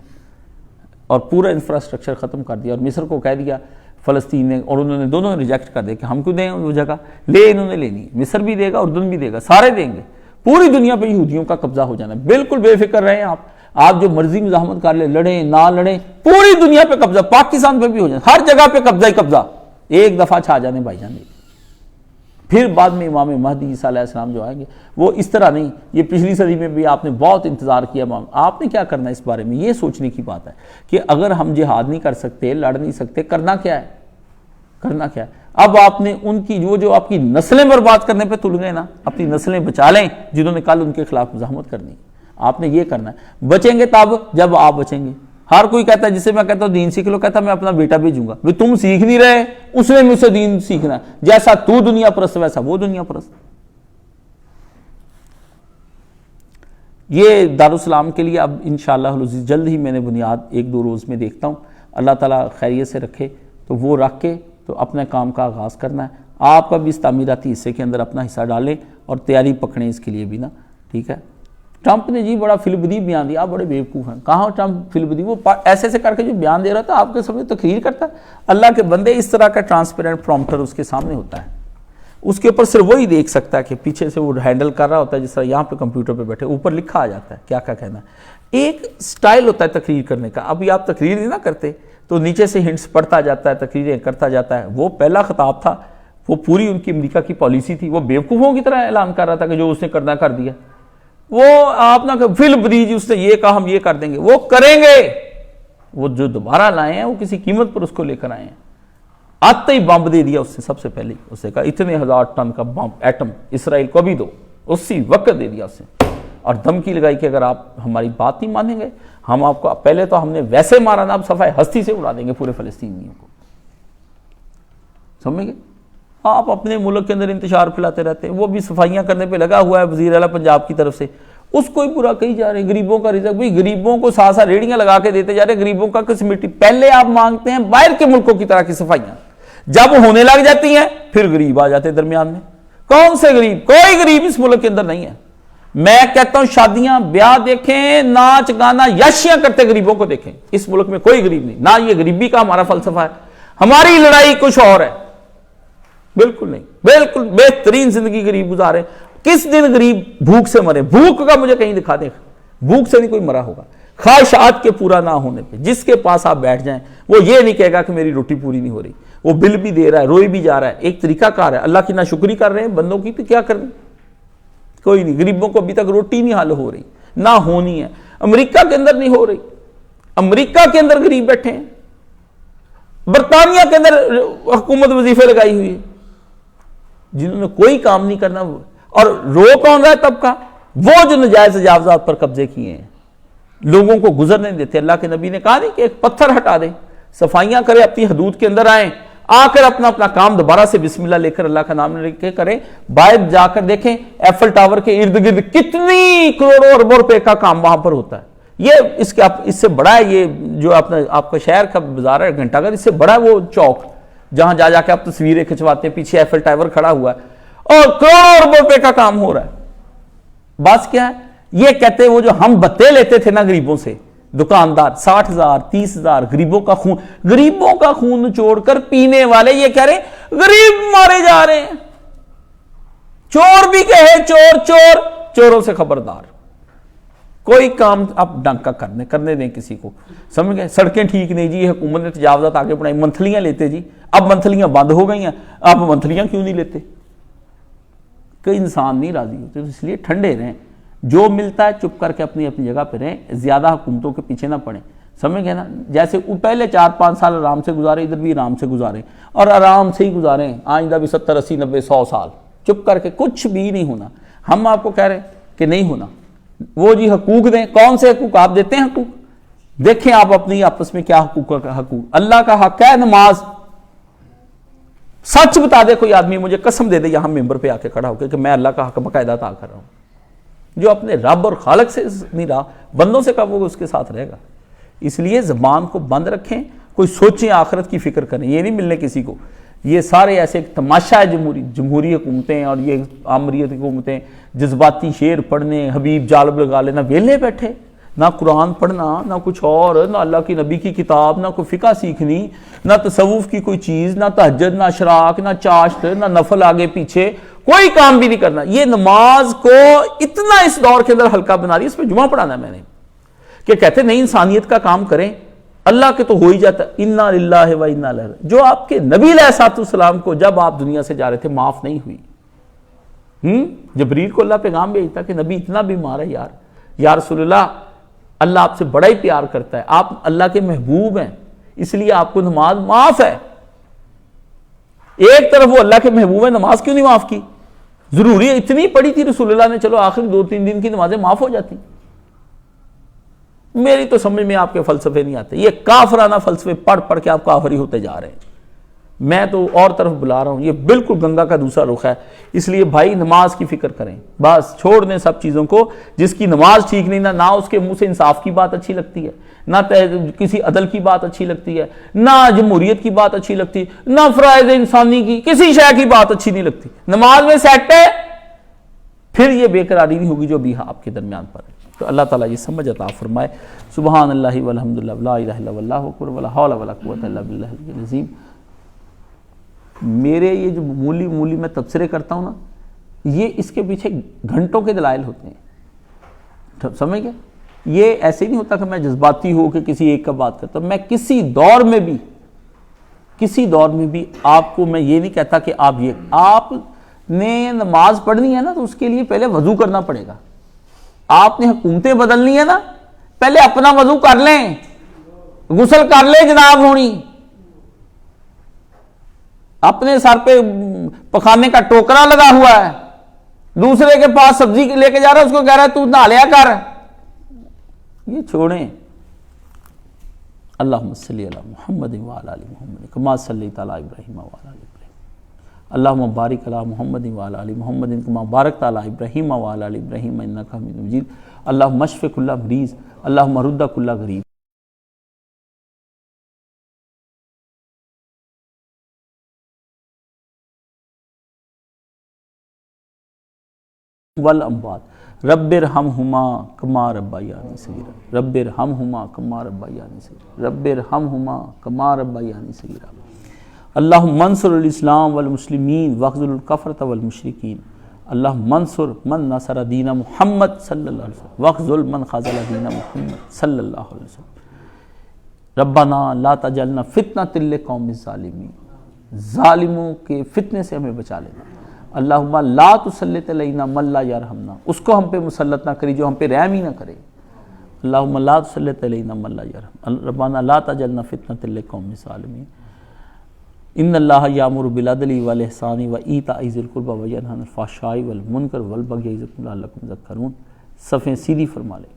B: اور پورا انفراسٹرکچر ختم کر دیا، اور مصر کو کہہ دیا فلسطین نے، اور انہوں نے دونوں نے ریجیکٹ کر دیا کہ ہم کیوں دیں وہ جگہ، لے انہوں نے لینی، مصر بھی دے گا، اردن بھی دے گا، سارے دیں گے، پوری دنیا پہ یہودیوں کا قبضہ ہو جانا، بالکل بے فکر رہیں آپ جو مرضی مزاحمت کر لیں، لڑیں نہ لڑیں، پوری دنیا پہ قبضہ، پاکستان پہ بھی ہو جانا، ہر جگہ پہ قبضہ ہی قبضہ، ایک دفعہ چھا جانے بھائی جان، پھر بعد میں امام مہدی عیسیٰ علیہ السلام جو آئیں گے، وہ اس طرح نہیں، یہ پچھلی صدی میں بھی آپ نے بہت انتظار کیا، آپ نے کیا کرنا اس بارے میں، یہ سوچنے کی بات ہے کہ اگر ہم جہاد نہیں کر سکتے، لڑ نہیں سکتے، کرنا کیا ہے، اب آپ نے ان کی جو آپ کی نسلیں برباد کرنے پہ تل گئے نا، اپنی نسلیں بچا لیں جنہوں نے کل ان کے خلاف مزاحمت کرنی، آپ نے یہ کرنا ہے، بچیں گے تب جب آپ بچیں گے، ہر کوئی کہتا ہے، جسے میں کہتا ہوں دین سیکھ لو، کہتا ہے میں اپنا بیٹا بھیجوں گا، بھی تم سیکھ نہیں رہے، اس نے مجھ سے دین سیکھنا ہے، جیسا تو دنیا پرست ویسا وہ دنیا پرست۔ یہ دارالسلام کے لیے اب انشاءاللہ جلد ہی میں نے بنیاد 1-2 روز میں دیکھتا ہوں، اللہ تعالیٰ خیریت سے رکھے تو وہ رکھ کے تو اپنے کام کا آغاز کرنا ہے، آپ کا بھی اس تعمیراتی حصے کے اندر اپنا حصہ ڈالیں اور تیاری پکڑیں اس کے لیے بھی نا، ٹھیک ہے۔ ٹرمپ نے جی بڑا فلبدی بیان دیا، آپ بڑے بیوقوف ہیں، کہاں ٹرمپ فلبدی، وہ ایسے کر کے جو بیان دے رہا تھا آپ کے سامنے تقریر کرتا ہے، اللہ کے بندے اس طرح کا ٹرانسپیرنٹ پرومپٹر اس کے سامنے ہوتا ہے، اس کے اوپر صرف وہی دیکھ سکتا ہے کہ پیچھے سے وہ ہینڈل کر رہا ہوتا ہے، جس طرح یہاں پہ کمپیوٹر پہ بیٹھے اوپر لکھا آ جاتا ہے کیا کہنا ہے، ایک سٹائل ہوتا ہے تقریر کرنے کا، ابھی آپ تقریر نہیں نہ کرتے تو نیچے سے ہنٹس پڑھتا جاتا ہے، تقریریں کرتا جاتا ہے، وہ پہلا خطاب تھا،
C: وہ پوری ان کی امریکہ کی پالیسی تھی. وہ بیوقوفوں کی طرح اعلان کر رہا تھا کہ جو اس نے کرنا کر دیا. وہ آپ نہ کہ فل بریج اس نے یہ کہا ہم یہ کر دیں گے, وہ کریں گے. وہ جو دوبارہ لائے ہیں وہ کسی قیمت پر اس کو لے کر آئے ہیں. آتے ہی بمب دے دیا اس نے, سب سے پہلے اس نے کہا اتنے 1000 ٹن کا بمب ایٹم اسرائیل کو بھی دو, اسی وقت دے دیا اس نے. اور دھمکی لگائی کہ اگر آپ ہماری بات نہیں مانیں گے ہم آپ کو, پہلے تو ہم نے ویسے مارا نا, اب صفائے ہستی سے اڑا دیں گے پورے فلسطینیوں کو. سمجھ گئے؟ آپ اپنے ملک کے اندر انتشار پھیلاتے رہتے ہیں. وہ بھی صفائیاں کرنے پہ لگا ہوا ہے وزیر اعلیٰ پنجاب کی طرف سے, اس کو ہی برا کہی جا رہے ہیں. غریبوں کا رزق, بھئی غریبوں کو ساتھ ریڑیاں لگا کے دیتے جا رہے ہیں. غریبوں کا کس مٹی, پہلے آپ مانگتے ہیں باہر کے ملکوں کی طرح کی صفائیاں, جب ہونے لگ جاتی ہیں پھر غریب آ جاتے ہیں درمیان میں. کون سے غریب؟ کوئی غریب اس ملک کے اندر نہیں ہے. میں کہتا ہوں شادیاں بیاہ دیکھیں, ناچ گانا یاشیاں کرتے غریبوں کو دیکھیں. اس ملک میں کوئی غریب نہیں. نہ یہ غریبی کا ہمارا فلسفہ ہے. ہماری لڑائی کچھ اور ہے. بالکل نہیں, بالکل بہترین زندگی غریب گزارے. کس دن غریب بھوک سے مرے؟ بھوک کا مجھے کہیں دکھا دے. بھوک سے نہیں کوئی مرا ہوگا. خواہشات کے پورا نہ ہونے پہ جس کے پاس آپ بیٹھ جائیں وہ یہ نہیں کہے گا کہ میری روٹی پوری نہیں ہو رہی. وہ بل بھی دے رہا ہے, روئی بھی جا رہا ہے. ایک طریقہ کار ہے. اللہ کی ناشکری کر رہے ہیں بندوں کی, تو کیا کریں؟ کوئی نہیں. غریبوں کو ابھی تک روٹی نہیں حل ہو رہی, نہ ہونی ہے. امریکہ کے اندر نہیں ہو رہی. امریکہ کے اندر غریب بیٹھے ہیں. برطانیہ کے اندر حکومت وظیفے لگائی ہوئی ہے جنہوں نے کوئی کام نہیں کرنا. اور رو کون رہا ہے طبقہ؟ وہ جو نجائز تجاوزات پر قبضے کیے ہیں, لوگوں کو گزرنے نہیں دیتے. اللہ کے نبی نے کہا نہیں کہ ایک پتھر ہٹا دے, صفائیاں کرے, اپنی حدود کے اندر آئیں, آ کر اپنا کام دوبارہ سے بسم اللہ لے کر اللہ کا نام لے کے کریں. باہر جا کر دیکھیں ایفل ٹاور کے ارد گرد کتنی کروڑوں اربوں روپے کا کام وہاں پر ہوتا ہے. یہ اس سے بڑا ہے یہ جو آپ کا شہر کا بازار ہے گھنٹہ گھر, اس سے بڑا ہے وہ چوک جہاں جا کے آپ تصویریں کھنچواتے ہیں. پیچھے ایفل ٹاور کھڑا ہوا ہے اور کروڑوں اربوں روپے کا کام ہو رہا ہے. بس کیا ہے؟ یہ کہتے ہیں وہ جو ہم بتے لیتے تھے نا غریبوں سے, دکاندار 60,000 30,000 غریبوں کا خون نچوڑ کر پینے والے, یہ کہہ رہے ہیں غریب مارے جا رہے ہیں. چور بھی کہے چور, چوروں سے خبردار. کوئی کام آپ ڈنکا کرنے دیں کسی کو. سمجھ گئے؟ سڑکیں ٹھیک نہیں جی, حکومت نے تجاوزات آگے بڑھائی. منتھلیاں لیتے جی, اب منتھلیاں بند ہو گئی ہیں, آپ منتھلیاں کیوں نہیں لیتے؟ کوئی انسان نہیں راضی ہوتے. اس لیے ٹھنڈے رہیں, جو ملتا ہے چپ کر کے اپنی جگہ پہ رہیں, زیادہ حکومتوں کے پیچھے نہ پڑیں. سمجھ گئے نا؟ جیسے پہلے 4-5 سال آرام سے گزارے, ادھر بھی آرام سے گزاریں, اور آرام سے ہی گزاریں. آئندہ بھی 70 80 90 100 سال چپ کر کے, کچھ بھی نہیں ہونا. ہم آپ کو کہہ رہے ہیں کہ نہیں ہونا. وہ جی حقوق دیں, کون سے حقوق آپ دیتے ہیں؟ حقوق دیکھیں آپ اپنی آپس میں کیا حقوق. اللہ کا حق ہے نماز. سچ بتا دے کوئی آدمی, مجھے قسم دے دے یہاں ممبر پہ آ کے کھڑا ہو کے کہ میں اللہ کا حق باقاعدہ ادا کر رہا ہوں. جو اپنے رب اور خالق سے نہیں رہا, بندوں سے کب وہ اس کے ساتھ رہے گا. اس لیے زبان کو بند رکھیں, کوئی سوچیں, آخرت کی فکر کریں. یہ نہیں ملنے کسی کو. یہ سارے ایسے ایک تماشا ہے جمہوری حکومتیں اور یہ آمریت حکومتیں, جذباتی شعر پڑھنے, حبیب جالب لگا لینا, ویلے بیٹھے, نہ قرآن پڑھنا, نہ کچھ اور, نہ اللہ کی نبی کی کتاب, نہ کوئی فقہ سیکھنی, نہ تصوف کی کوئی چیز, نہ تہجد, نہ اشراق, نہ چاشت, نہ نفل آگے پیچھے, کوئی کام بھی نہیں کرنا. یہ نماز کو اتنا اس دور کے اندر ہلکا بنا رہی ہے. اس پہ جمعہ پڑھانا ہے میں نے, کہ کہتے نہیں انسانیت کا کام کریں, اللہ کے تو ہو ہی جاتا. انا للہ و انا الیہ, جو آپ کے نبی علیہ الصلوۃ والسلام کو جب آپ دنیا سے جا رہے تھے معاف نہیں ہوئی. جبریل کو اللہ پیغام بھیجتا کہ نبی اتنا بیمار ہے یار, یا رسول اللہ اللہ آپ سے بڑا ہی پیار کرتا ہے, آپ اللہ کے محبوب ہیں, اس لیے آپ کو نماز معاف ہے. ایک طرف وہ اللہ کے محبوب ہے, نماز کیوں نہیں معاف کی؟ ضروری ہے, اتنی پڑھی تھی رسول اللہ نے, چلو آخر 2-3 دن کی نمازیں معاف ہو جاتی. میری تو سمجھ میں آپ کے فلسفے نہیں آتے. یہ کافرانہ فلسفے پڑھ کے آپ کافر ہی ہوتے جا رہے ہیں. میں تو اور طرف بلا رہا ہوں, یہ بالکل گنگا کا دوسرا رخ ہے. اس لیے بھائی نماز کی فکر کریں, بس چھوڑ دیں سب چیزوں کو. جس کی نماز ٹھیک نہیں, نہ اس کے منہ سے انصاف کی بات اچھی لگتی ہے, نہ کسی عدل کی بات اچھی لگتی ہے, نہ جمہوریت کی بات اچھی لگتی, نہ فرائض انسانی کی, کسی شے کی بات اچھی نہیں لگتی. نماز میں سیٹ ہے, پھر یہ بے قراری نہیں ہوگی جو بھی آپ کے درمیان پر ہے. تو اللہ تعالیٰ یہ سمجھ عطا فرمائے. سبحان اللہ والحمد للہ لا الہ الا اللہ اکبر ولا حول ولا قوۃ الا باللہ العلی العظیم. میرے یہ جو مولی میں تبصرے کرتا ہوں نا, یہ اس کے پیچھے گھنٹوں کے دلائل ہوتے ہیں. سمجھ گئے؟ یہ ایسے نہیں ہوتا کہ میں جذباتی ہو کہ کسی ایک کا بات کرتا ہوں. میں کسی دور میں بھی کسی دور میں بھی آپ کو میں یہ نہیں کہتا کہ آپ نے نماز پڑھنی ہے نا تو اس کے لیے پہلے وضو کرنا پڑے گا. آپ نے حکومتیں بدلنی ہے نا پہلے اپنا وضو کر لیں, غسل کر لیں جناب ہونی. اپنے سر پہ پخانے کا ٹوکرا لگا ہوا ہے, دوسرے کے پاس سبزی لے کے جا رہا ہے, اس کو کہہ رہا ہے تو نہا لیا کر. یہ چھوڑیں. اللہم صلی علی محمد وعلی آل محمد کما صلیت علی ابراہیم وعلی آل ابراہیم. اللہم بارک علی محمد وعلی آل محمد کما بارکت علی ابراہیم وعلی آل ابراہیم انک حمید مجید. اللہم اشف کل مریض, اللہم رد کل غریب. والاموات رب ارحمہما کما ربیانی صغیرا, رب ارحمہما کما ربیانی صغیرا, رب ارحمہما کما ربیانی صغیرا. اللہم انصر الاسلام والمسلمین واخذل الکفرۃ والمشرکین. اللہم انصر من نصر دین محمد صلی اللہ علیہ وسلم واخذل من خذل دین محمد صلی اللہ علیہ وسلم. ربنا لا تجعلنا فتنۃ للقوم الظالمین, ظالموں کے فتنے سے ہمیں بچا لینا. اللہم لا تسلط علینا من لا یرحمنا, اس کو ہم پہ مسلط نہ کری جو ہم پہ رحم ہی نہ کرے. اللہم لا تسلط علینا من لا یرحم. ربنا لا تجعلنا فتنۃ للقوم الظالمین. ان اللہ یامر بالعدل والاحسان وایتاء ذی القربی وینہی عن الفحشاء والمنکر والبغی یعظکم لعلکم تذکرون. صفیں سیدھی فرما لیں.